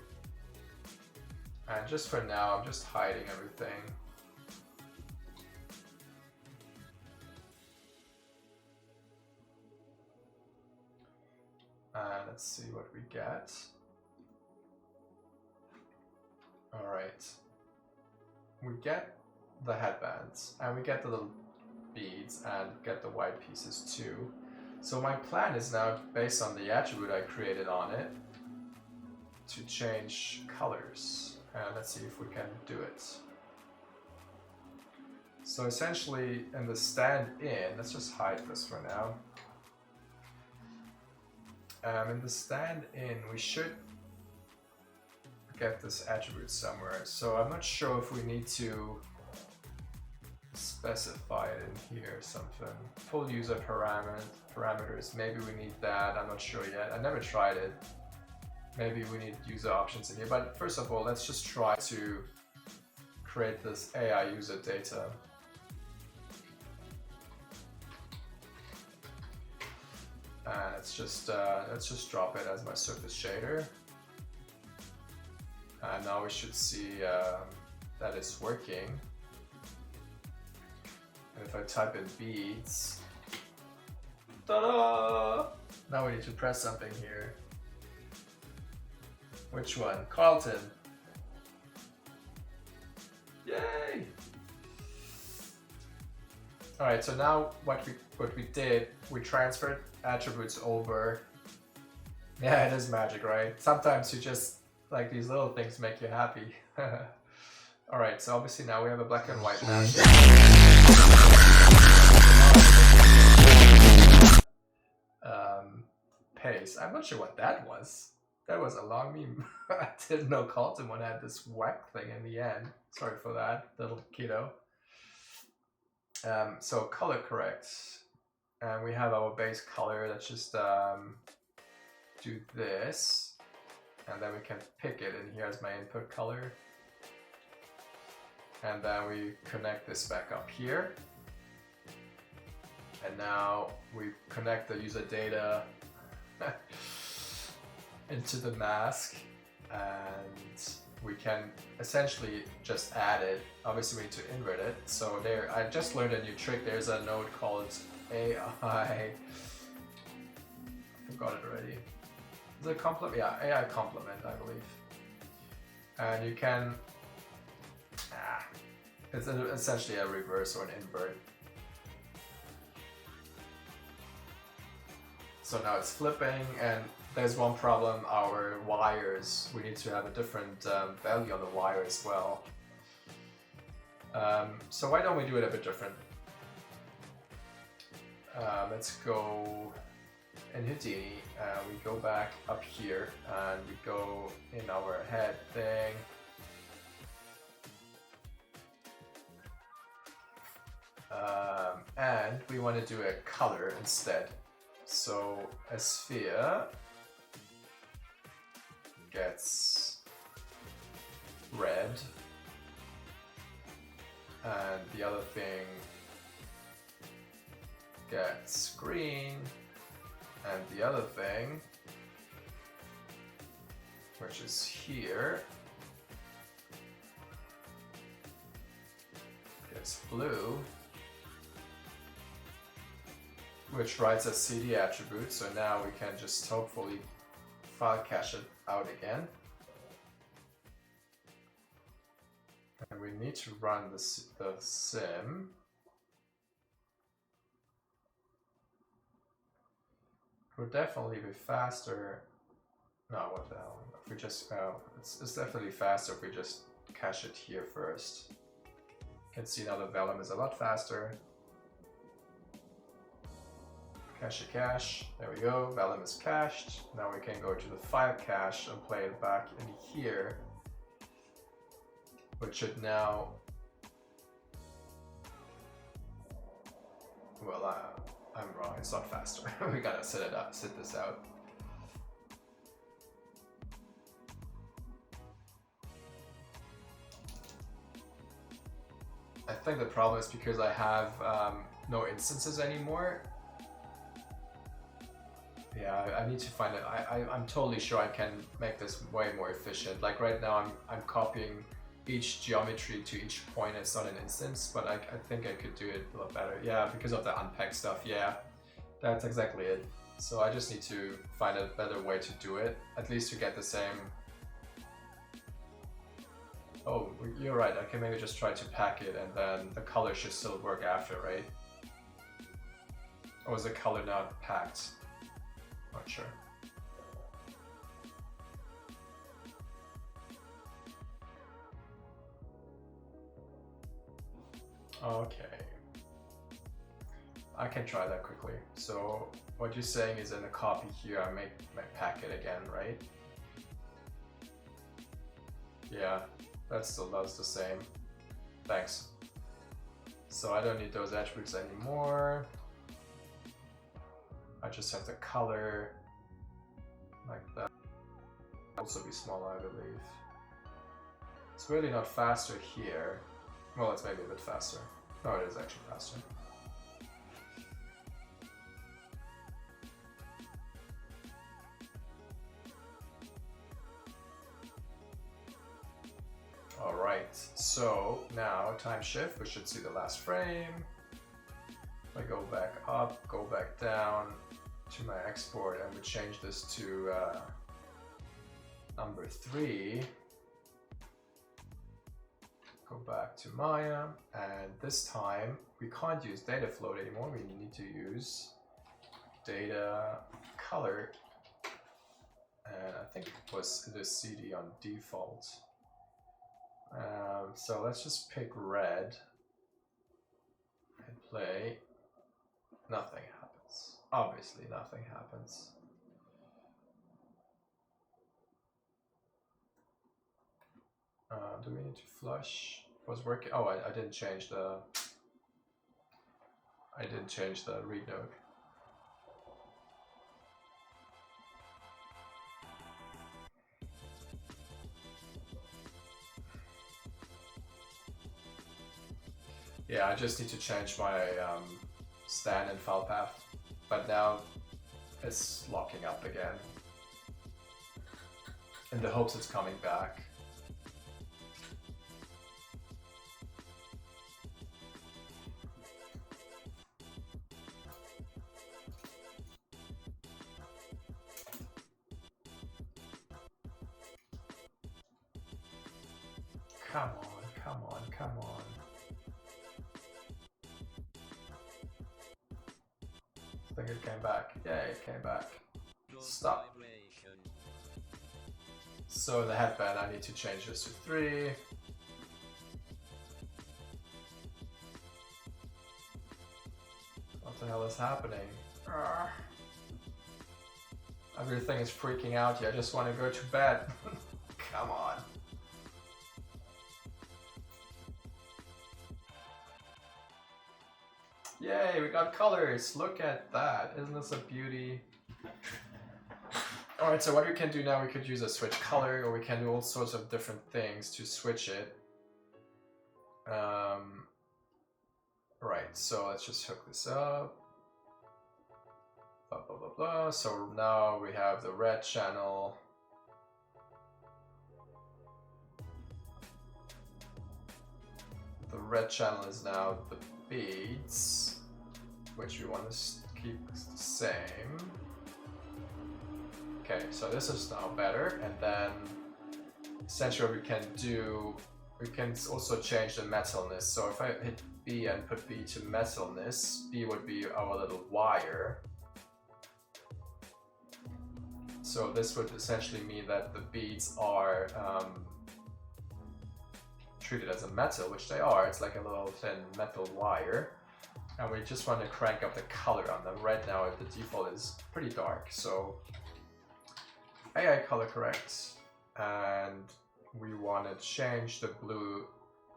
And just for now, I'm just hiding everything. And let's see what we get. All right. We get the headbands, and we get the little beads, and get the white pieces too. So my plan is now, based on the attribute I created on it, to change colors. And let's see if we can do it. So essentially, in the stand-in, let's just hide this for now. In the stand-in, we should get this attribute somewhere. So I'm not sure if we need to specify it in here or something. Full user parameters, maybe we need that, I'm not sure yet. I never tried it. Maybe we need user options in here, but first of all, let's just try to create this AI user data. And let's just drop it as my surface shader. And now we should see that it's working. And if I type in beads, ta-da! Now we need to press something here. Which one? Carlton. Yay! All right, so now what we did, we transferred attributes over. Yeah, it is magic, right? Sometimes you just, like, these little things make you happy. All right, so obviously now we have a black and white map. Pace. I'm not sure what that was. That was a long meme. I didn't know Carlton one had this whack thing in the end. Sorry for that, little kiddo. So color correct. And we have our base color. Let's just do this. And then we can pick it, and here's my input color. And then we connect this back up here. And now we connect the user data into the mask, and we can essentially just add it. Obviously we need to invert it. So there, I just learned a new trick. There's a node called AI. I forgot it already. Is it complement? Yeah, AI complement, I believe. And you can, it's essentially a reverse or an invert. So now it's flipping, and there's one problem, our wires, we need to have a different value on the wire as well. So why don't we do it a bit different? Let's go in Houdini, we go back up here, and we go in our head thing. And we want to do a color instead. So a sphere gets red, and the other thing gets green, and the other thing, which is here, gets blue, which writes as CD attribute, so now we can just hopefully file cache it out again. And we need to run the sim. It would definitely be faster. No, what the hell? If we just, it's definitely faster if we just cache it here first. You can see now the vellum is a lot faster. Cache. There we go. Vellum is cached. Now we can go to the file cache and play it back in here, which should now. Well, I'm wrong. It's not faster. We gotta sit this out. I think the problem is because I have no instances anymore. Yeah, I need to find it. I'm totally sure I can make this way more efficient. Like right now, I'm copying each geometry to each point. It's not an instance, but I think I could do it a lot better. Yeah, because of the unpack stuff. Yeah, that's exactly it. So I just need to find a better way to do it, at least to get the same. Oh, you're right. I can maybe just try to pack it, and then the color should still work after, right? Or is the color not packed? Not sure. Okay. I can try that quickly. So what you're saying is in the copy here, I make pack it again, right? Yeah, that still does the same. Thanks. So I don't need those attributes anymore. I just have the color like that. Also be smaller, I believe. It's really not faster here. Well, it's maybe a bit faster. No, it is actually faster. Alright, so now time shift, we should see the last frame. I go back up, go back down to my export, and we change this to number 3. Go back to Maya, and this time we can't use data float anymore. We need to use data color, and I think it was the CD on default. So let's just pick red and play. Nothing happens. Obviously nothing happens. Do we need to flush? It was working. Oh, I didn't change the read node. Yeah, I just need to change my stand and file path, but now it's locking up again in the hopes it's coming back. Come on, come on, come on. I think it came back. Yeah, it came back. Stop. So in the headband, I need to change this to 3. What the hell is happening? Arrgh. Everything is freaking out here. I just want to go to bed. Come on. Yay, we got colors. Look at that. Isn't this a beauty? Alright, so what we can do now, we could use a switch color, or we can do all sorts of different things to switch it. Right, so let's just hook this up. Blah, blah, blah, blah. So now we have the red channel. The red channel is now the beads, which we want to keep the same. Okay, so this is now better, and then essentially what we can do, we can also change the metalness. So if I hit B and put B to metalness, B would be our little wire. So this would essentially mean that the beads are treated as a metal, which they are. It's like a little thin metal wire. And we just want to crank up the color on them. Right now the default is pretty dark, so AI color correct, and we want to change the blue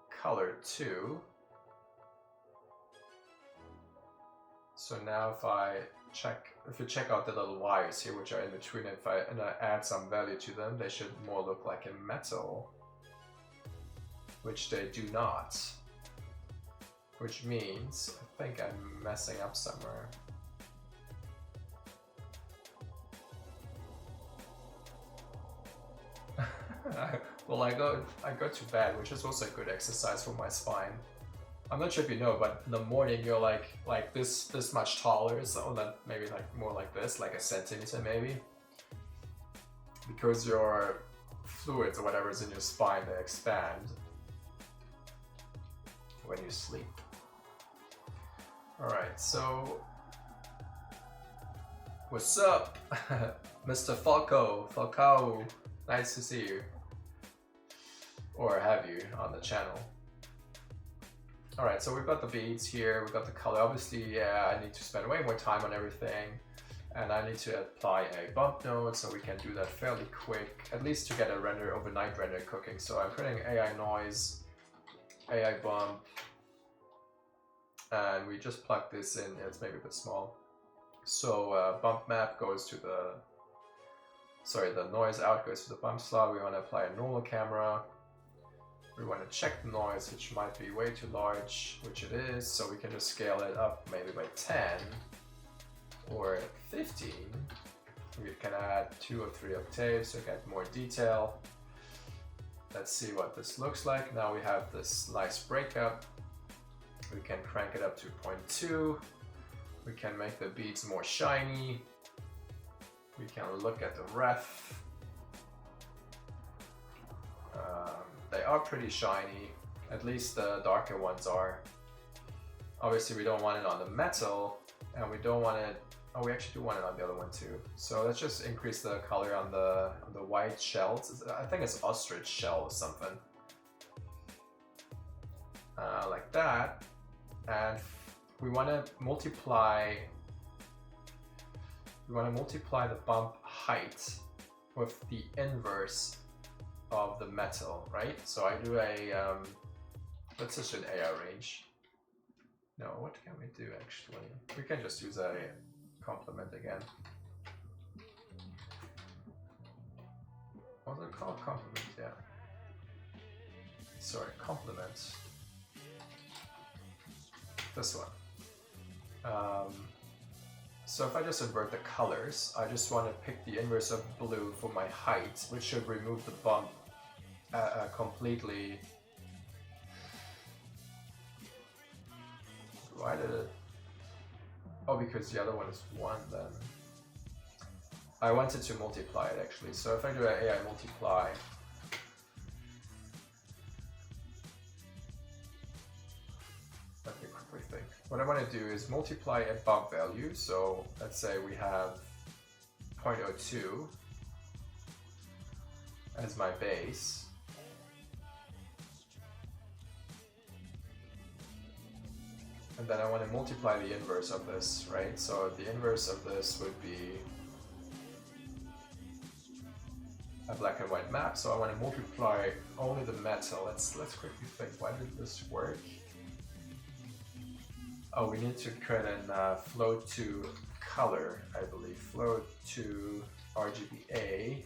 color too. So now if you check out the little wires here, which are in between, if I add some value to them, they should more look like a metal, which they do not. Which means, I think I'm messing up somewhere. Well, I go to bed, which is also a good exercise for my spine. I'm not sure if you know, but in the morning you're like this much taller, so that maybe like more like this, like a centimeter maybe, because your fluids or whatever is in your spine, they expand when you sleep. All right, so what's up, Mr. Falco? Nice to see you, or have you on the channel. Alright, so we've got the beads here, we've got the color. Obviously, yeah, I need to spend way more time on everything, and I need to apply a bump node, so we can do that fairly quick, at least to get a overnight render cooking. So I'm putting AI noise, AI bump, and we just plug this in. It's maybe a bit small. So bump map goes to the noise out goes to the bump slot. We want to apply a normal camera. We want to check the noise, which might be way too large, which it is, so we can just scale it up maybe by 10 or 15. We can add 2 or 3 octaves to get more detail. Let's see what this looks like. Now we have this nice breakup. We can crank it up to 0.2. We can make the beads more shiny. We can look at the ref. They are pretty shiny, at least the darker ones are. Obviously we don't want it on the metal, and we don't want it, oh, we actually do want it on the other one too. So let's just increase the color on the white shells. I think it's ostrich shell or something. Like that. And we want to multiply the bump height with the inverse of the metal, right? So I do a, let's just do an AR range. No, what can we do actually? We can just use a complement again. What's it called? Complement, yeah. Sorry, complement. This one. So if I just invert the colors, I just want to pick the inverse of blue for my height, which should remove the bump completely. Why did it? Oh, because the other one is 1 then. I wanted to multiply it actually. So if I do an AI multiply, let me quickly think. What I want to do is multiply a bump value. So let's say we have 0.02 as my base. And then I want to multiply the inverse of this, right? So the inverse of this would be a black and white map. So I want to multiply only the metal. Let's quickly think, why did this work? Oh, we need to create a float to color, I believe. Float to RGBA.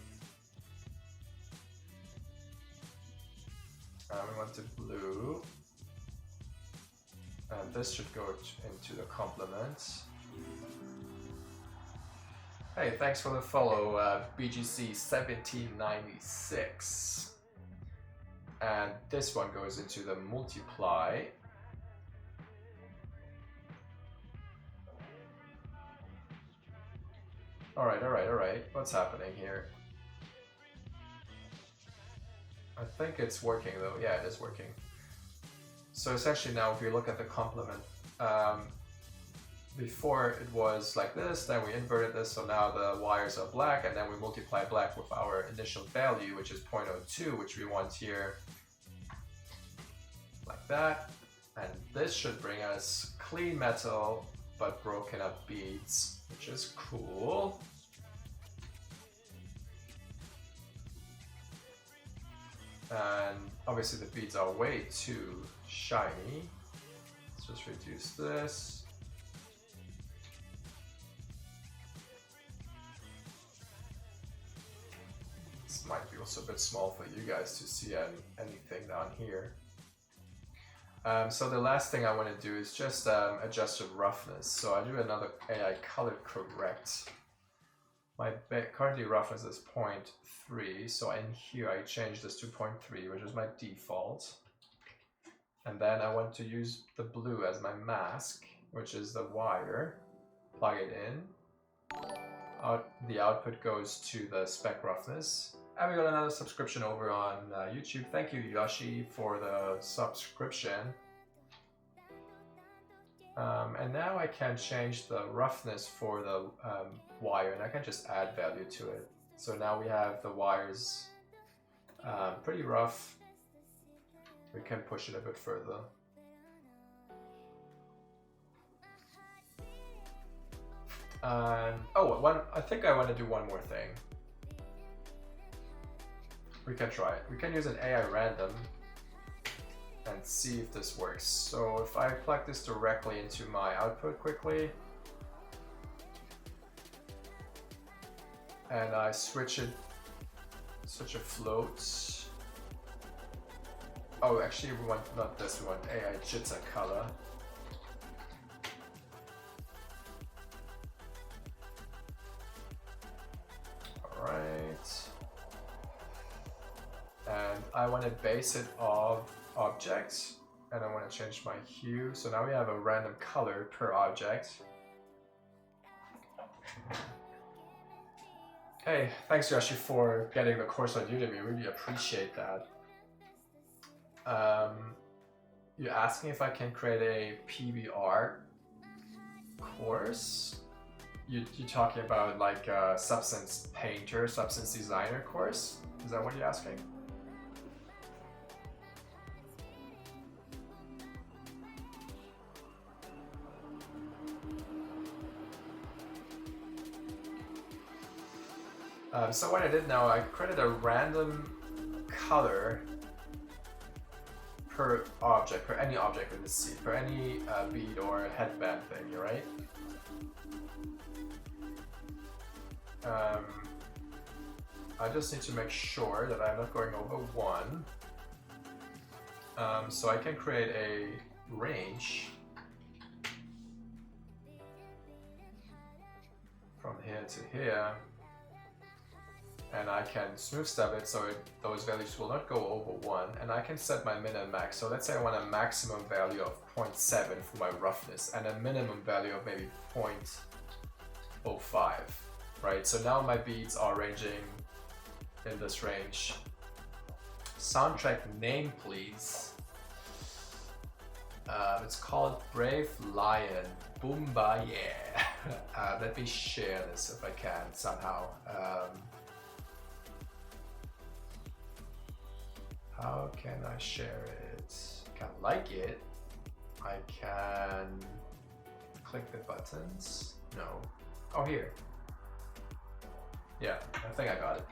We want the blue. And this should go into the complement. Hey, thanks for the follow, BGC1796. And this one goes into the multiply. Alright. What's happening here? I think it's working though. Yeah, it is working. So essentially now if you look at the complement, before it was like this, then we inverted this, so now the wires are black, and then we multiply black with our initial value, which is 0.02, which we want here, like that. And this should bring us clean metal, but broken up beads, which is cool. And obviously the beads are way too shiny. Let's just reduce this. This might be also a bit small for you guys to see anything down here. So the last thing I want to do is just adjust the roughness. So I do another AI color correct. My currently roughness is 0.3, so in here I change this to 0.3, which is my default. And then I want to use the blue as my mask, which is the wire. Plug it in. The output goes to the spec roughness. And we got another subscription over on YouTube. Thank you, Yoshi, for the subscription. And now I can change the roughness for the wire, and I can just add value to it. So now we have the wires pretty rough. We can push it a bit further. I think I want to do one more thing. We can try it. We can use an AI random and see if this works. So if I plug this directly into my output quickly, and I switch a float. Oh, actually we want not this, we want AI jitter color. Alright. And I want to base it off objects, and I want to change my hue. So now we have a random color per object. Hey, thanks Yoshi for getting the course on Udemy, really appreciate that. You're asking if I can create a PBR course? You're talking about like a substance painter, substance designer course? Is that what you're asking? So what I did now, I created a random color per object, per any object in the scene, per any bead or headband thing, right? I just need to make sure that I'm not going over 1. So I can create a range from here to here. And I can smooth step it so those values will not go over 1, and I can set my min and max. So let's say I want a maximum value of 0.7 for my roughness and a minimum value of maybe 0.05, right? So now my beads are ranging in this range. Soundtrack name, please. It's called Brave Lion. Boomba, yeah. Let me share this if I can somehow. How can I share it? I can like it. I can click the buttons. No. Oh, here. Yeah, I think I got it.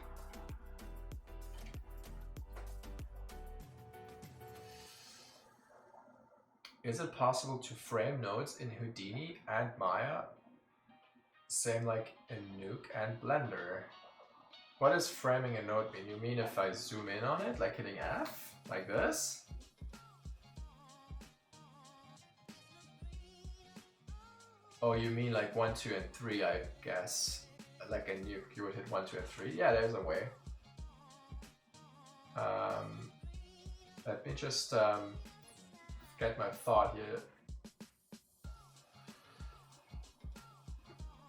Is it possible to frame nodes in Houdini and Maya? Same like in Nuke and Blender. What does framing a node mean? You mean if I zoom in on it, like hitting F? Like this? Oh, you mean like 1, 2, and 3, I guess. Like a nuke, you would hit 1, 2, and 3. Yeah, there's a way. Let me just get my thought here.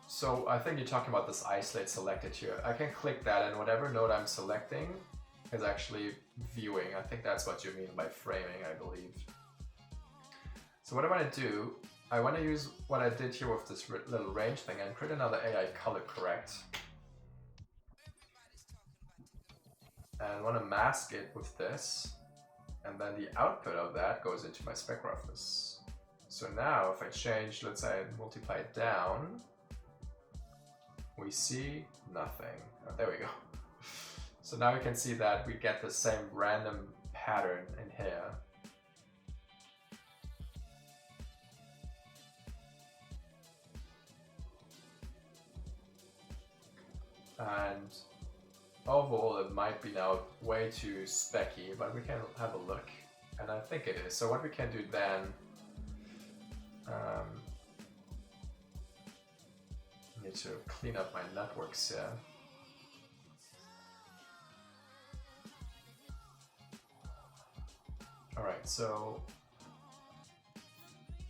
So I think you're talking about this isolate selected here. I can click that, and whatever node I'm selecting is actually viewing. I think that's what you mean by framing, I believe. So what I want to do, I want to use what I did here with this little range thing and create another AI color correct. And I want to mask it with this. And then the output of that goes into my spec roughness. So now if I change, let's say I multiply it down, we see nothing. Oh, there we go. So now we can see that we get the same random pattern in here. And overall it might be now way too specky, but we can have a look. And I think it is. So what we can do then, I need to clean up my networks here. Alright, so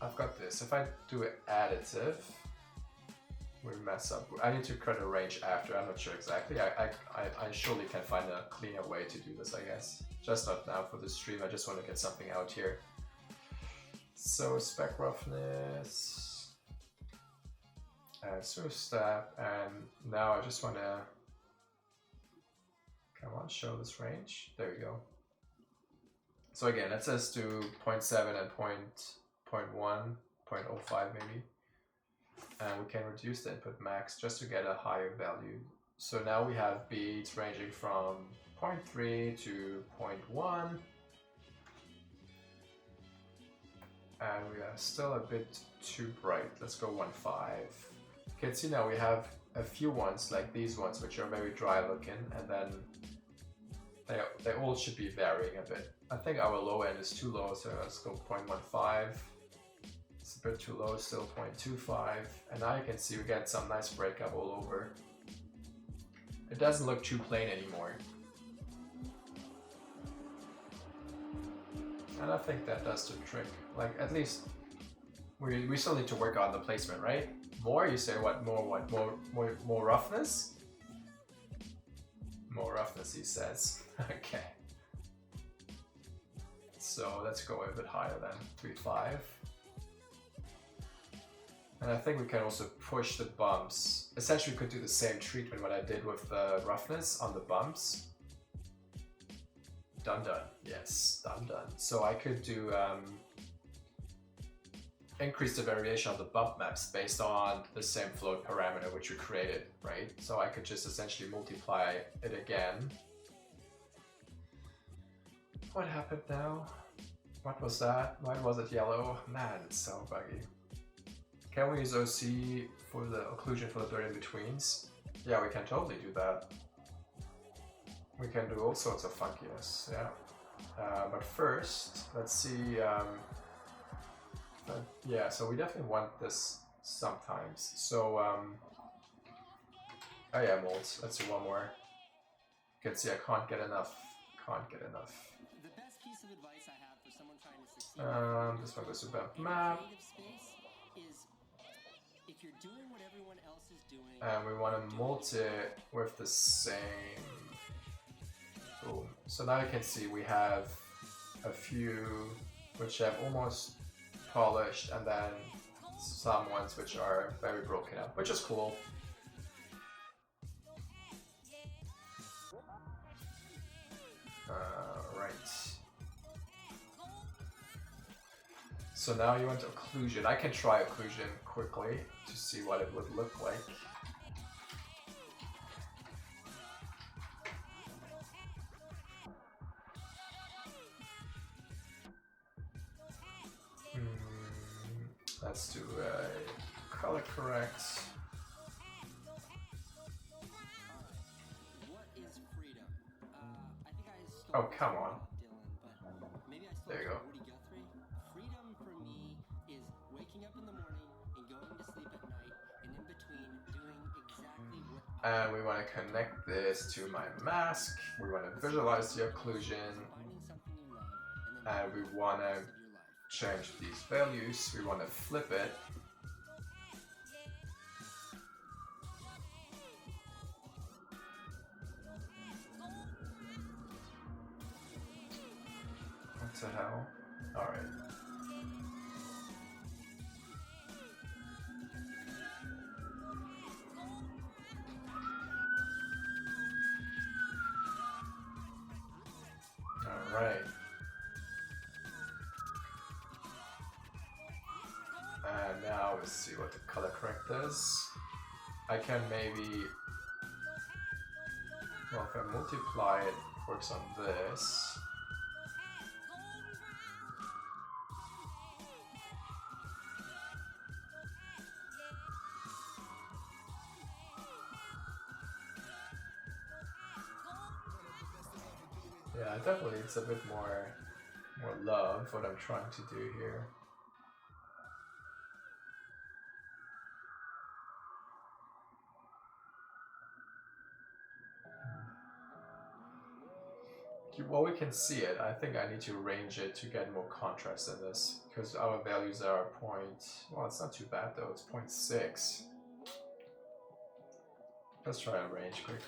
I've got this. If I do additive, we mess up. I need to create a range after. I'm not sure exactly. I surely can find a cleaner way to do this, I guess. Just not now for the stream. I just want to get something out here. So spec roughness, smooth step, and now I just want to, come on, show this range. There we go. So again, it says do 0.7 and 0.1, 0.05 maybe. And we can reduce the input max just to get a higher value. So now we have beats ranging from 0.3 to 0.1. And we are still a bit too bright. Let's go 1.5. You can see now we have a few ones like these ones which are very dry looking, and then they all should be varying a bit. I think our low end is too low, so let's go 0.15. It's a bit too low, still 0.25. And now you can see we get some nice breakup all over. It doesn't look too plain anymore. And I think that does the trick. Like, at least we still need to work on the placement, right? More, you say what? More roughness? More roughness, he says. Okay. So let's go a bit higher than 3.5. And I think we can also push the bumps. Essentially, we could do the same treatment what I did with the roughness on the bumps. Done. Yes, done. So I could do increase the variation of the bump maps based on the same float parameter which we created, right? So I could just essentially multiply it again. What happened now? What was that? Why was it yellow? Man, it's so buggy. Can we use OC for the occlusion for the blur in betweens? Yeah, we can totally do that. We can do all sorts of funkiness, yeah. But first, let's see. Yeah, so we definitely want this sometimes. So, oh yeah, molds. Let's do one more. You can see I can't get enough. The best piece of advice I have for someone trying to succeed This one goes to bump map. Is if you're doing what everyone else is doing, And we want to multi with the same. Boom. So now you can see we have a few which have almost polished, and then some ones which are very broken up, which is cool. Right. So now you want occlusion. I can try occlusion quickly to see what it would look like. Let's do a color correct. what is freedom? I think I stole Oh, come on. Dylan, but maybe I stole There you it go. from Woody Guthrie. Freedom for me is waking up in the morning and going to sleep at And we want to connect this to my mask. We want to visualize the occlusion. Finding something you love, and then And we want to of your life. change these values. We want to flip it. What the hell? Alright. Alright. And now let's see what the color correct is. I can maybe, well, if I multiply it, it works on this. Yeah, definitely it's a bit more love what I'm trying to do here. Well, we can see it. I think I need to range it to get more contrast in this, because our values are well, it's not too bad though, it's 0.6. Let's try a range quick.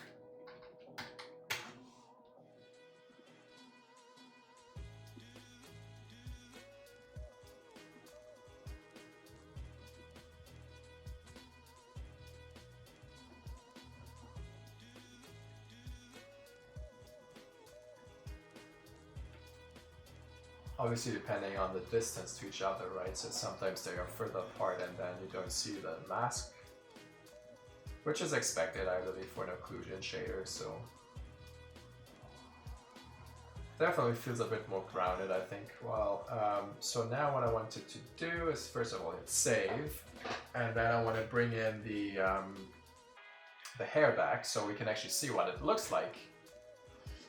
Obviously depending on the distance to each other, right? So sometimes they are further apart and then you don't see the mask. Which is expected, I believe, for an occlusion shader, so... Definitely feels a bit more grounded, I think. Well, so now what I wanted to do is, first of all, hit save. And then I want to bring in the hair back so we can actually see what it looks like.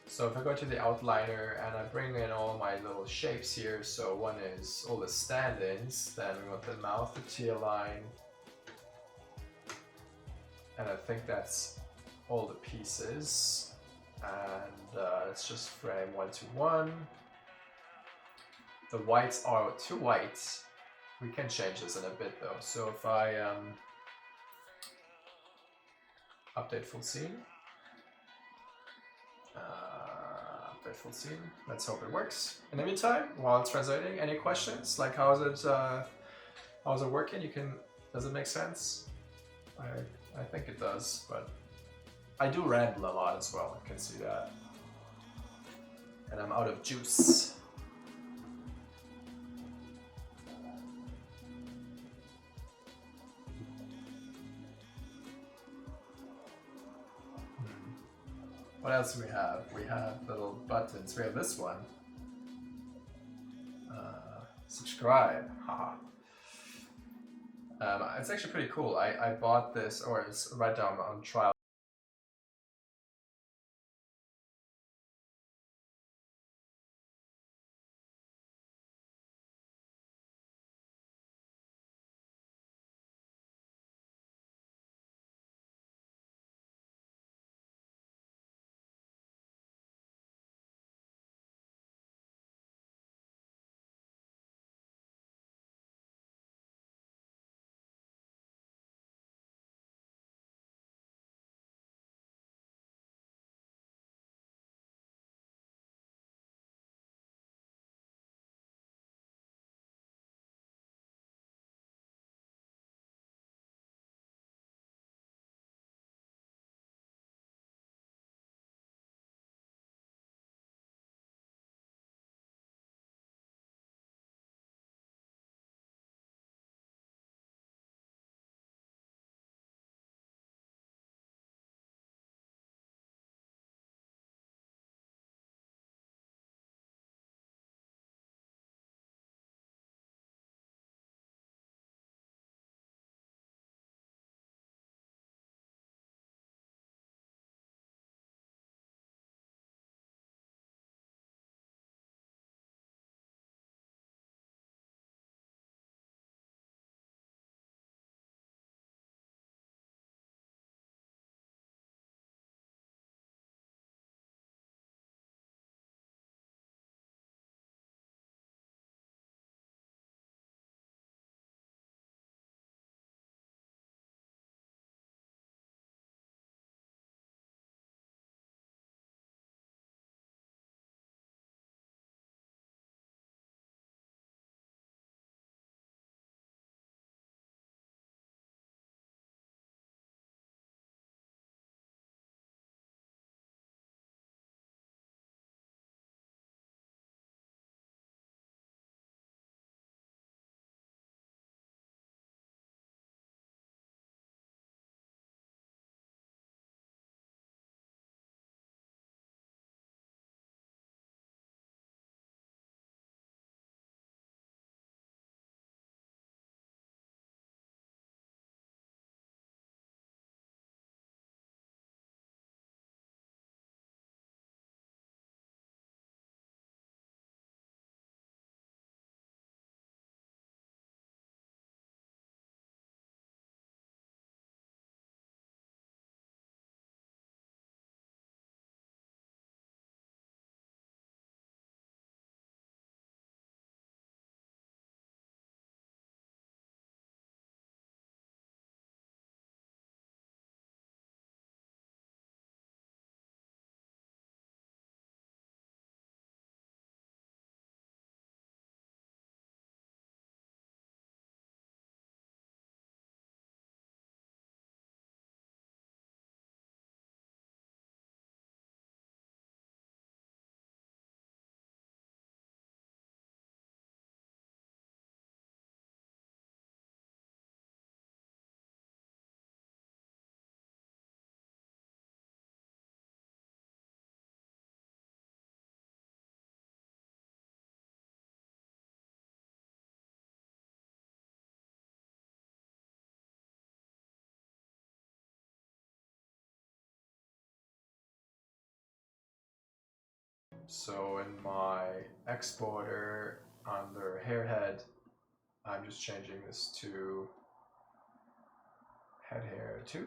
So if I go to the outliner and I bring in all my little shapes here, so one is all the stand-ins, then we want the mouth, the tear line, and I think that's all the pieces. And let's just frame 1 to 1. The whites are too white. We can change this in a bit though. So if I update full scene. Update full scene. Let's hope it works. In the meantime, while it's translating, any questions? Like how's it working? Does it make sense? I think it does, but I do ramble a lot as well, I can see that. And I'm out of juice. What else do we have? We have little buttons. We have this one. Subscribe. Haha. It's actually pretty cool. I bought this, or it's right down on trial. So in my exporter under hair head, I'm just changing this to head hair 2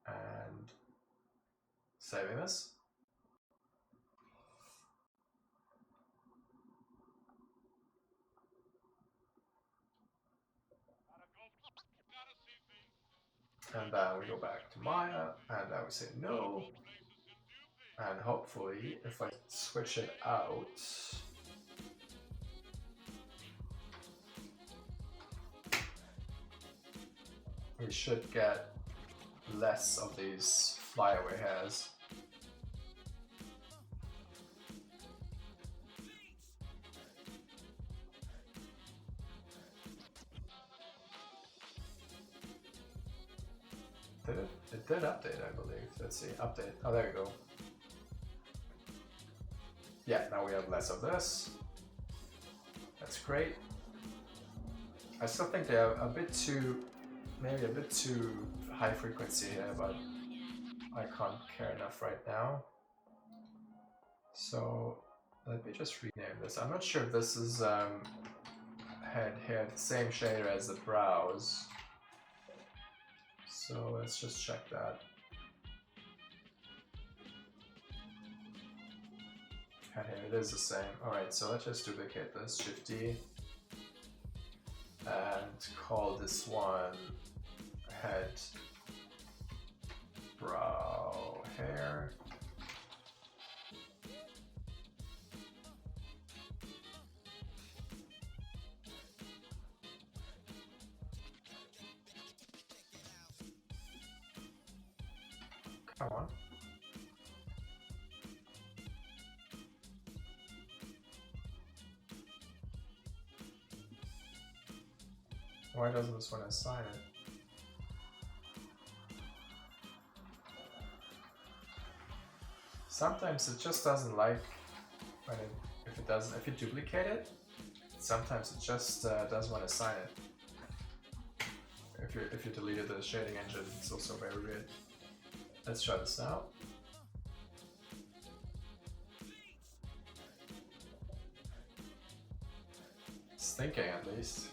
and saving this. And then we go back to Maya, and then we say no. And hopefully, if I switch it out, we should get less of these flyaway hairs. Did it? It did update, I believe. Let's see, update. Oh, there you go. Yeah, now we have less of this. That's great. I still think they are a bit too, maybe a bit too high frequency here, but I can't care enough right now. So let me just rename this. I'm not sure if this is had the same shader as the brows. So let's just check that. And here it is the same. Alright, so let's just duplicate this, Shift D, and call this one head, brow, hair. Come on. Why doesn't this one assign it? Sometimes it just doesn't like when if you duplicate it. Sometimes it just doesn't want to assign it. If you deleted the shading engine, it's also very weird. Let's try this out. It's thinking at least.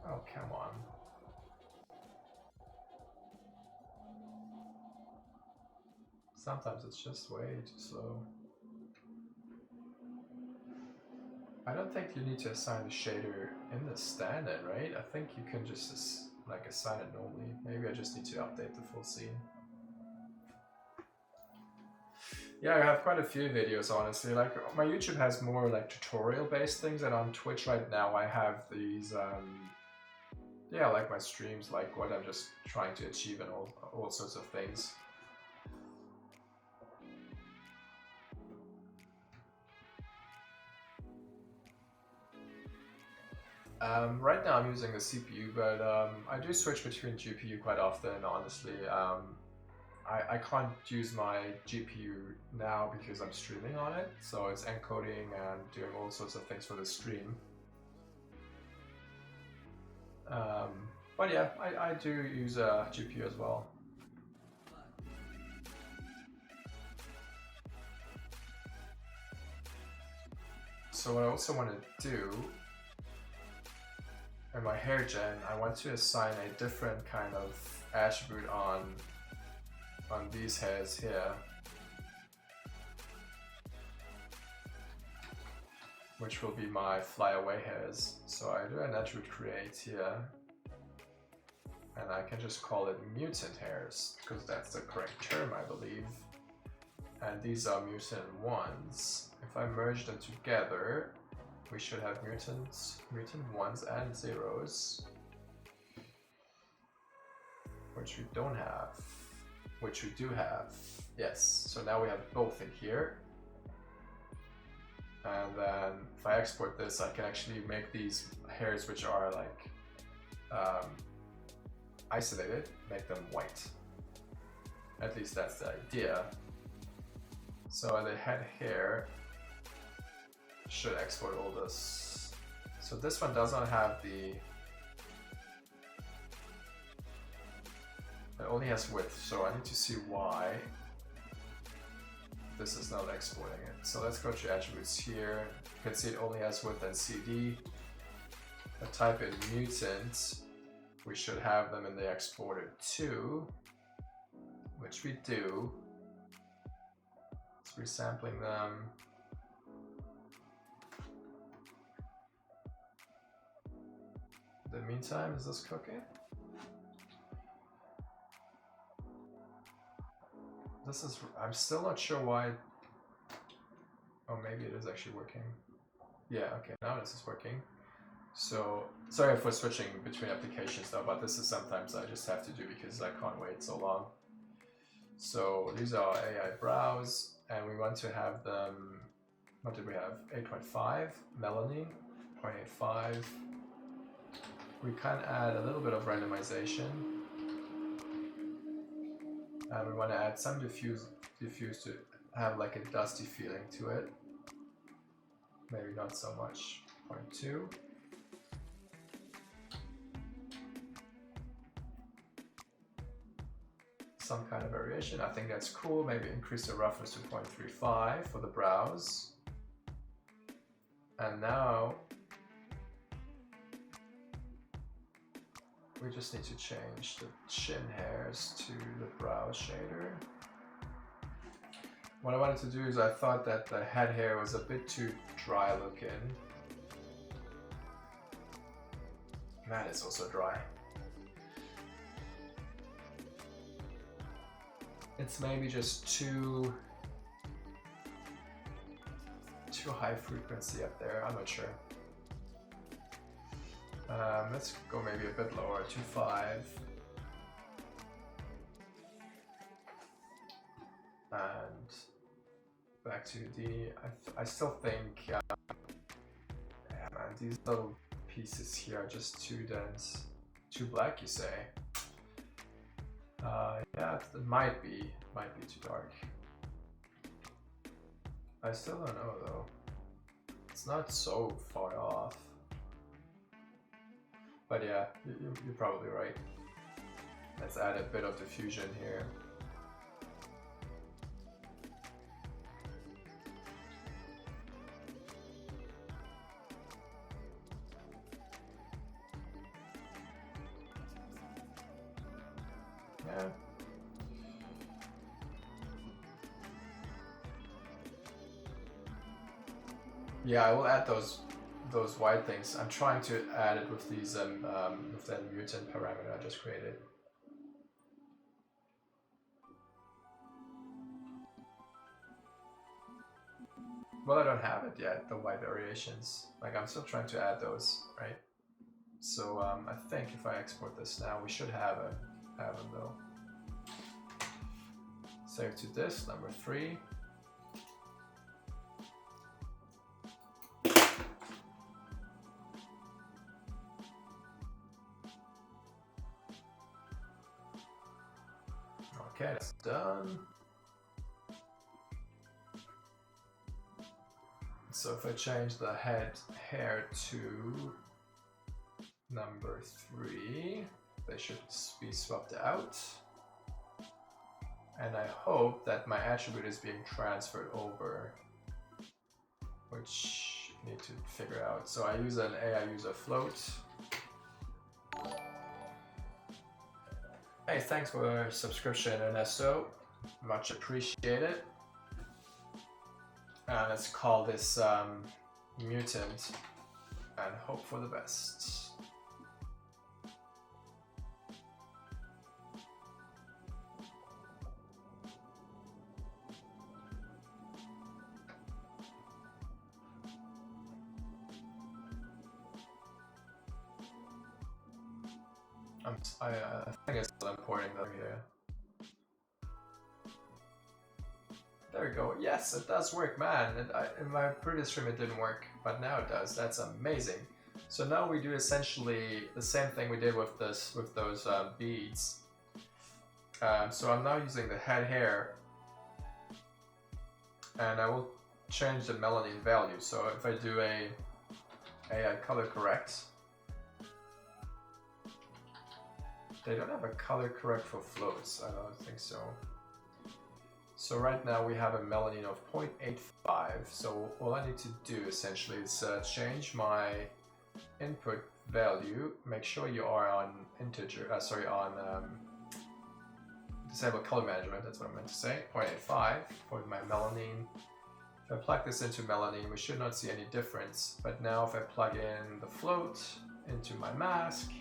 Oh, come on. Sometimes it's just way too slow. I don't think you need to assign the shader in the stand-in, right? I think you can just like assign it normally. Maybe I just need to update the full scene. Yeah, I have quite a few videos, honestly. Like, my YouTube has more like tutorial-based things, and on Twitch right now I have these, yeah, like my streams, like what I'm just trying to achieve and all sorts of things. Right now I'm using the CPU, but I do switch between GPU quite often, honestly. I can't use my GPU now because I'm streaming on it, so it's encoding and doing all sorts of things for the stream. But yeah, I do use a GPU as well. So what I also want to do in my hair gen, I want to assign a different kind of attribute on these hairs here, which will be my flyaway hairs. So I do an attribute create here, and I can just call it mutant hairs, because that's the correct term, I believe. And these are mutant ones. If I merge them together, we should have mutant ones and zeros, which we don't have, which we do have. Yes, so now we have both in here. And then if I export this, I can actually make these hairs, which are like isolated, make them white. At least that's the idea. So the head hair should export all this. So this one does not have the It only has width, so I need to see why this is not exporting it. So let's go to attributes here. You can see it only has width and CD. I type in mutant. We should have them in the exporter too, which we do. It's resampling them. In the meantime, is this cooking? This is, I'm still not sure why. Oh, maybe it is actually working. Yeah, okay, now this is working. So, sorry for switching between applications though, but this is sometimes I just have to do because I can't wait so long. So these are AI brows, and we want to have them, what did we have? 8.5, Melanie, 0.85. We can add a little bit of randomization. And we want to add some diffuse to have like a dusty feeling to it. Maybe not so much. 0.2. Some kind of variation. I think that's cool. Maybe increase the roughness to 0.35 for the brows. And now we just need to change the chin hairs to the brow shader. What I wanted to do is I thought that the head hair was a bit too dry looking. That is also dry. It's maybe just too high frequency up there. I'm not sure. Let's go maybe a bit lower, 2.5. And back to Houdini. I still think, yeah man, these little pieces here are just too dense. Too black, you say? Yeah, it might be too dark. I still don't know though. It's not so far off. But yeah, you're probably right. Let's add a bit of diffusion here. Yeah. Yeah, I will add those white things. I'm trying to add it with these with that mutant parameter I just created. Well, I don't have it yet, the white variations. Like, I'm still trying to add those, right? So I think if I export this now, we should have them though. Save to disk number 3. Okay, that's done. So if I change the head hair to number 3, they should be swapped out. And I hope that my attribute is being transferred over, which I need to figure out. So I use an AI user float. Hey, thanks for your subscription, Ernesto. Much appreciated. Let's call this mutant and hope for the best. I think it's still importing them here. There we go. Yes, it does work, man. In my previous stream it didn't work, but now it does. That's amazing. So now we do essentially the same thing we did with those beads. So I'm now using the head hair, and I will change the melanin value. So if I do a color correct, they don't have a color correct for floats. I don't think so. So right now we have a melanin of 0.85. So all I need to do essentially is change my input value. Make sure you are on integer. Disable color management. That's what I meant to say. 0.85 for my melanin. If I plug this into melanin, we should not see any difference. But now if I plug in the float into my mask,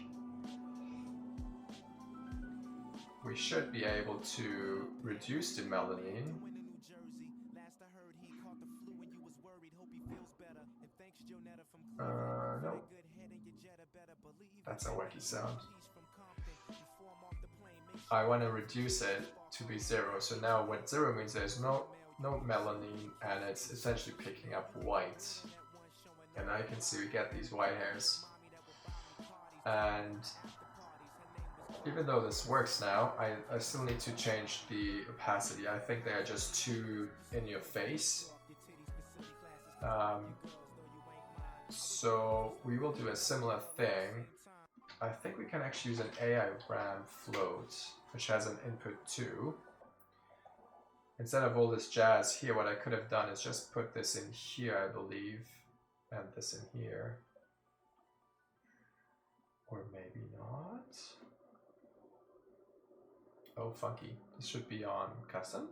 we should be able to reduce the melanin. No. That's a wacky sound. I want to reduce it to be 0. So now when 0 means there's no melanin and it's essentially picking up white. And now you can see we get these white hairs. And even though this works now, I still need to change the opacity. I think they are just too in your face. So we will do a similar thing. I think we can actually use an AI RAM float, which has an input 2. Instead of all this jazz here, what I could have done is just put this in here, I believe, and this in here. Or maybe not. Oh, funky. This should be on custom?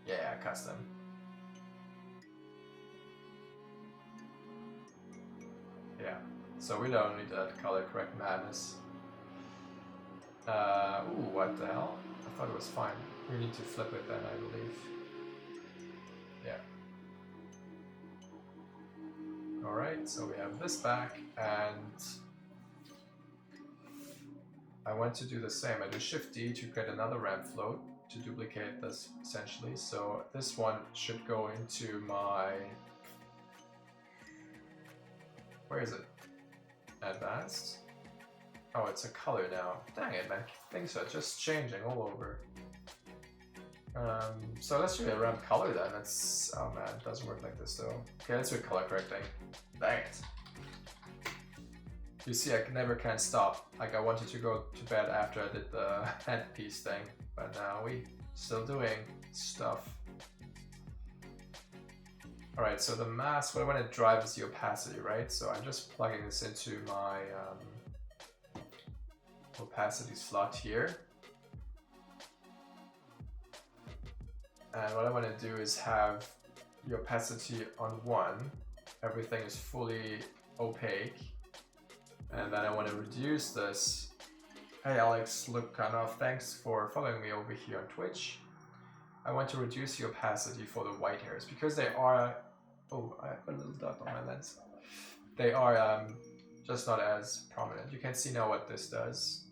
Yeah, custom. Yeah, so we don't need that color correct madness. Ooh, what the hell? I thought it was fine. We need to flip it then, I believe. Yeah. Alright, so we have this back, and I want to do the same. I do Shift D to create another ramp float to duplicate this essentially. So this one should go into my, where is it? Advanced. Oh, it's a color now. Dang it, man. Things are just changing all over. So let's do a ramp color then. It's, oh man, it doesn't work like this though. Okay, let's do color correcting. Dang it. You see, I never can stop. Like, I wanted to go to bed after I did the headpiece thing, but now we still doing stuff. Alright, so the mask, what I want to drive is the opacity, right? So I'm just plugging this into my opacity slot here. And what I want to do is have the opacity on 1. Everything is fully opaque. And then I want to reduce this. Hey Alex Lukhanov, thanks for following me over here on Twitch. I want to reduce the opacity for the white hairs because they are, oh, I have a little dot on my lens. They are just not as prominent. You can see now what this does.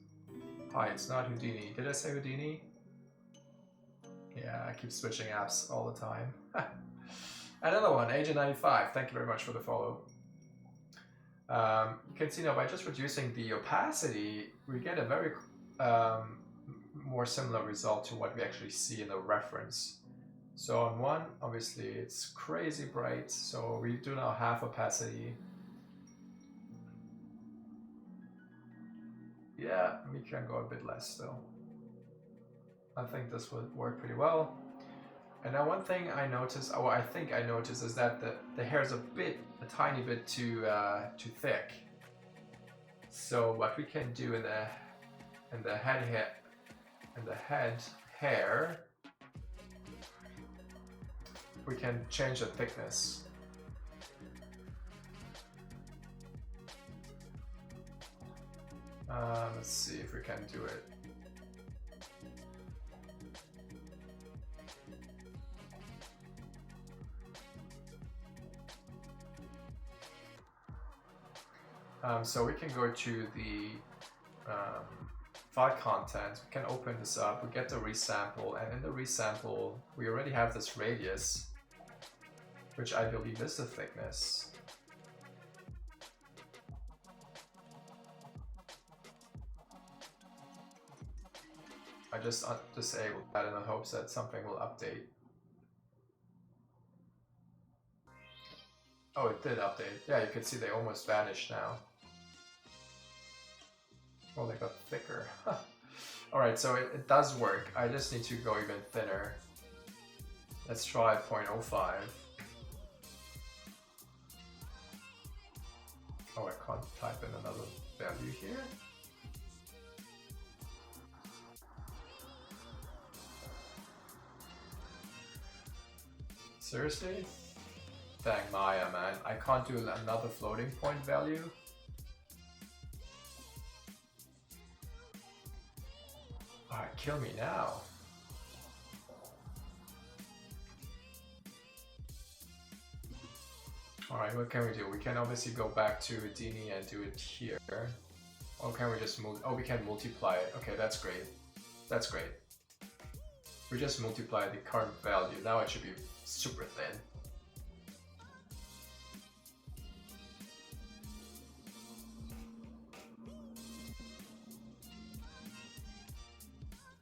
Hi, it's not Houdini. Did I say Houdini? Yeah, I keep switching apps all the time. Another one, Agent95, thank you very much for the follow. You can see now by just reducing the opacity, we get a very more similar result to what we actually see in the reference. So on 1, obviously it's crazy bright, so we do now half opacity. Yeah, we can go a bit less still. I think this would work pretty well. And now one thing I noticed, or I think I noticed, is that the hair is a tiny bit too thick. So what we can do in the head hair, we can change the thickness. Let's see if we can do it. So we can go to the file content, we can open this up, we get the resample, and in the resample we already have this radius, which I believe is the thickness. I just disabled that in the hopes that something will update. Oh, it did update. Yeah, you can see they almost vanished now. Well, they got thicker. Alright, so it does work. I just need to go even thinner. Let's try 0.05. Oh, I can't type in another value here. Seriously? Dang Maya, man. I can't do another floating point value. Alright, kill me now. Alright, what can we do? We can obviously go back to Houdini and do it here. Or can we just move? Oh, we can multiply it. Okay, that's great. That's great. We just multiply the current value. Now it should be super thin.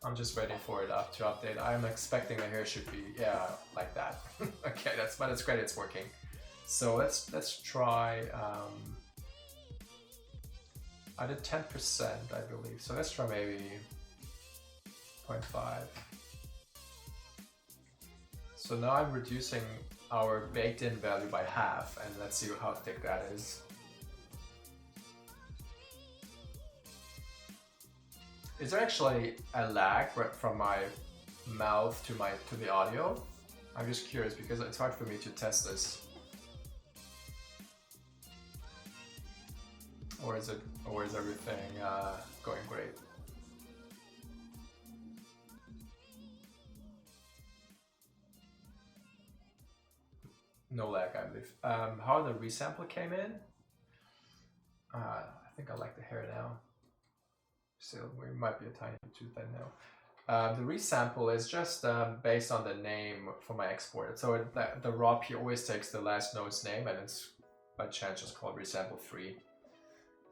I'm just waiting for it to update. I'm expecting the hair should be, yeah, like that. Okay, but it's great, it's working. So let's try, I did 10%, I believe. So let's try maybe 0.5. So now I'm reducing our baked in value by half, and let's see how thick that is. Is there actually a lag from my mouth to the audio? I'm just curious because it's hard for me to test this. Or is everything going great? No lag, I believe. How the resample came in? I think I like the hair now. Still, we might be a tiny bit too thin now. The resample is just based on the name for my export. So the raw P always takes the last node's name, and it's by chance just called resample 3.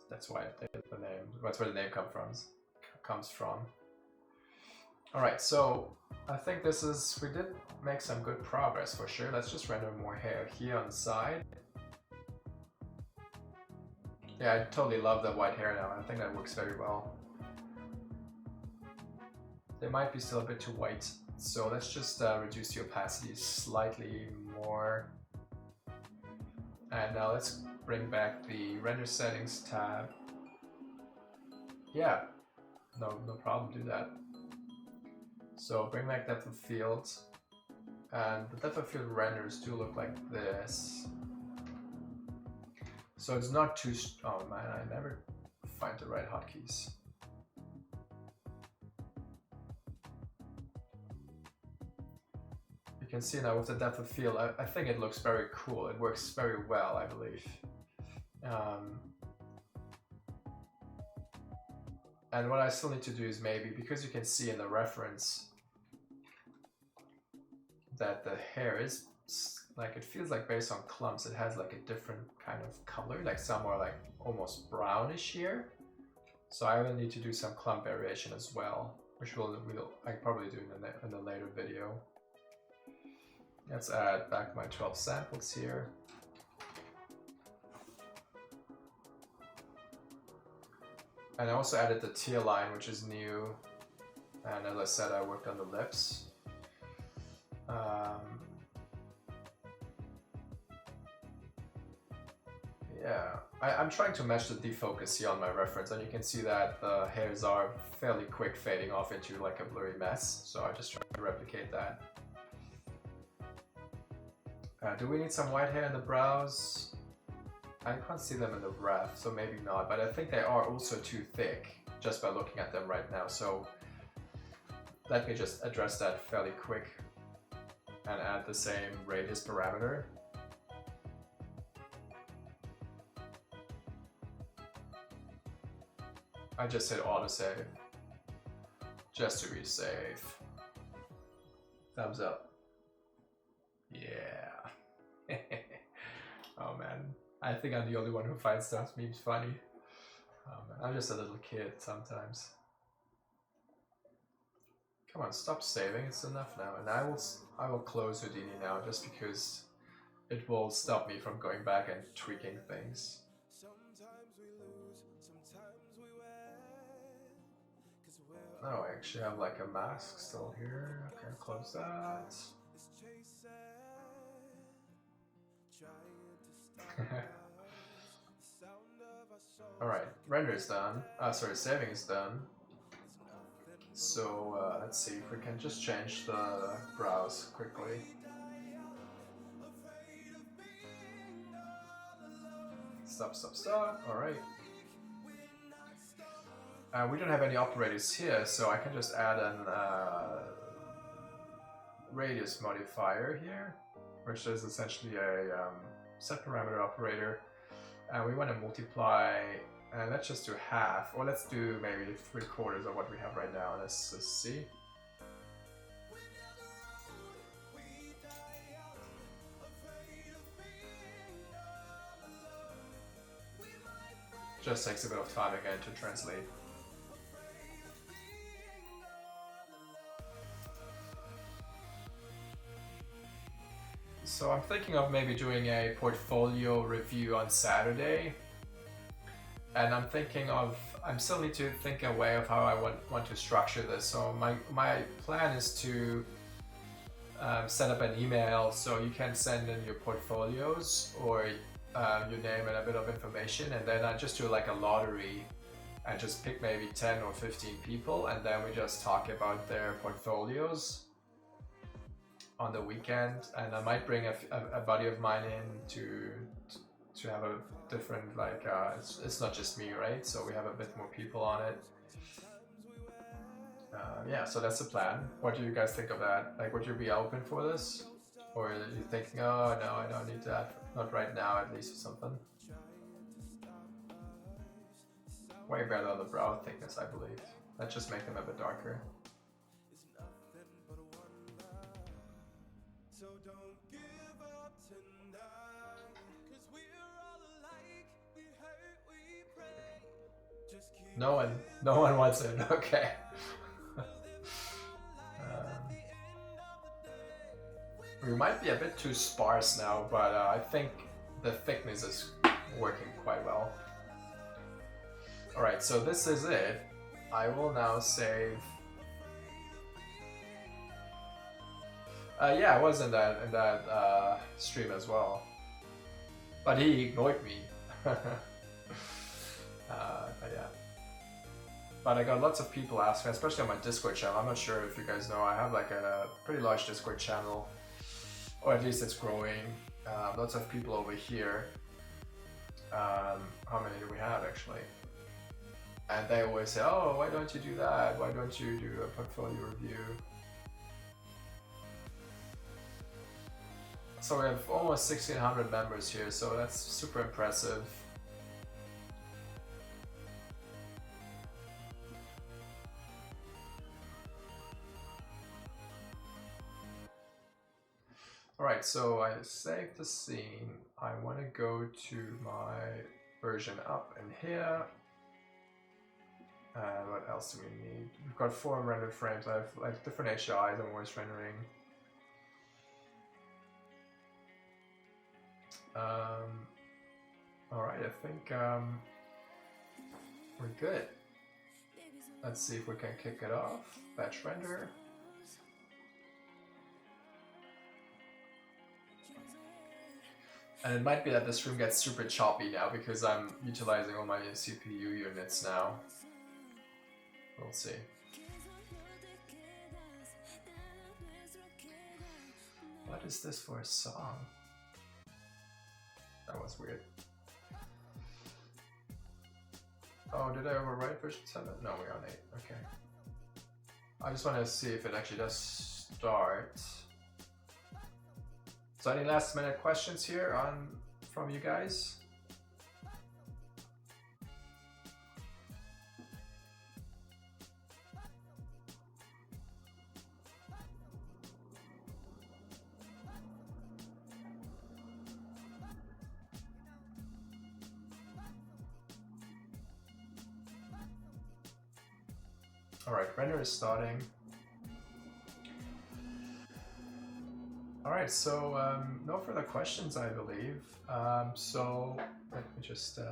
That's why the name. That's where the name comes from. All right, so I think we did make some good progress for sure. Let's just render more hair here on the side. Yeah, I totally love the white hair now. I think that works very well. They might be still a bit too white, so let's just reduce the opacity slightly more. And now let's bring back the render settings tab. Yeah, no problem, do that. So bring back depth of field, and the depth of field renders do look like this. So it's not too, oh man, I never find the right hotkeys. You can see now with the depth of field, I think it looks very cool. It works very well, I believe. And what I still need to do is maybe, because you can see in the reference that the hair is like, it feels like based on clumps, it has like a different kind of color, like some are like almost brownish here. So I will need to do some clump variation as well, which I probably do in a later video. Let's add back my 12 samples here. And I also added the tear line, which is new. And as I said, I worked on the lips. Yeah, I'm trying to match the defocus here on my reference, and you can see that the hairs are fairly quick fading off into like a blurry mess. So I just try to replicate that. Do we need some white hair in the brows? I can't see them in the ref, so maybe not, but I think they are also too thick just by looking at them right now. So let me just address that fairly quick and add the same radius parameter. I just hit autosave just to be safe. Thumbs up. Yeah. Oh man, I think I'm the only one who finds those memes funny. Oh man, I'm just a little kid sometimes. Come on, stop saving, it's enough now. And I will close Houdini now just because it will stop me from going back and tweaking things. Sometimes we lose, sometimes we win. 'Cause we're No, I actually have like a mask still here. Okay, close that. Alright, render is done. Sorry, saving is done. So let's see if we can just change the browse quickly. Stop. Alright. We don't have any operators here, so I can just add an radius modifier here, which is essentially a set parameter operator. And we want to multiply, and let's just do half, or let's do maybe 3/4 of what we have right now. Let's see. Just takes a bit of time again to translate. So I'm thinking of maybe doing a portfolio review on Saturday. And I'm still need to think a way of how I want to structure this. So my plan is to set up an email so you can send in your portfolios or your name and a bit of information, and then I just do like a lottery and just pick maybe 10 or 15 people, and then we just talk about their portfolios on the weekend. And I might bring a buddy of mine in to have a different, like it's not just me, right? So we have a bit more people on it. Yeah, so that's the plan. What do you guys think of that? Like, would you be open for this? Or are you thinking, oh no, I don't need that, not right now at least, or something? Way better on the brow thickness, I believe. Let's just make them a bit darker. No one wants it. Okay. We might be a bit too sparse now, but I think the thickness is working quite well. Alright, so this is it. I will now save. Yeah, I was in that stream as well, but he ignored me. But yeah. But I got lots of people asking, especially on my Discord channel. I'm not sure if you guys know, I have like a pretty large Discord channel, or at least it's growing. Lots of people over here. How many do we have actually? And they always say, oh, why don't you do that? Why don't you do a portfolio review? So we have almost 1,600 members here, so that's super impressive. Alright, so I saved the scene. I want to go to my version up in here. And what else do we need? We've got 4 rendered frames. I have like different HIs I'm always rendering. Alright, I think we're good. Let's see if we can kick it off. Batch render. And it might be that this room gets super choppy now because I'm utilizing all my CPU units now. We'll see. What is this for a song? That was weird. Oh, did I overwrite version 7? No, we're on 8. Okay. I just want to see if it actually does start. So any last minute questions here from you guys? All right, render is starting. All right, so no further questions, I believe. So let me just do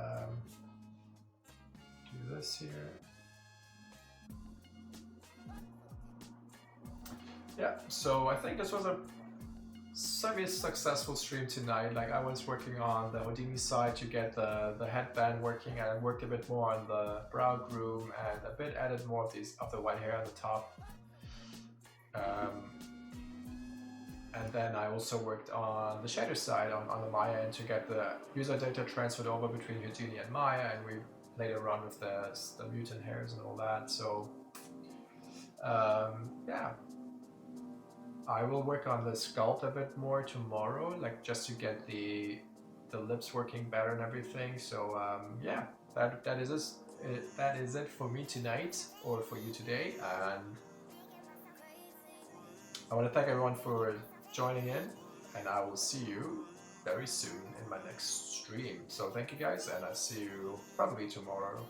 this here. yeah, so I think this was a semi-successful stream tonight. Like I was working on the Houdini side to get the headband working, and I worked a bit more on the brow groom and a bit added more of the white hair on the top. And then I also worked on the shader side on the Maya end to get the user data transferred over between Houdini and Maya, and we later on with the mutant hairs and all that. So yeah, I will work on the sculpt a bit more tomorrow, like just to get the lips working better and everything. So yeah, that is it for me tonight, or for you today, and I want to thank everyone for joining in, and I will see you very soon in my next stream. So thank you guys, and I'll see you probably tomorrow.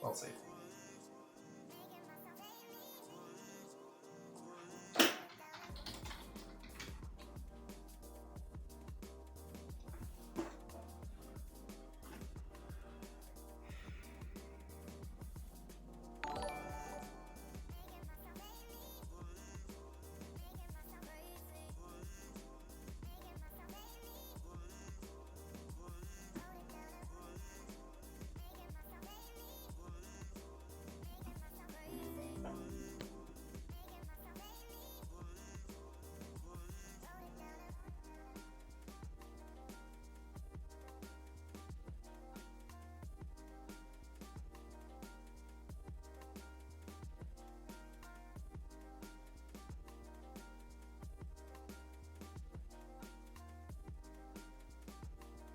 We'll see.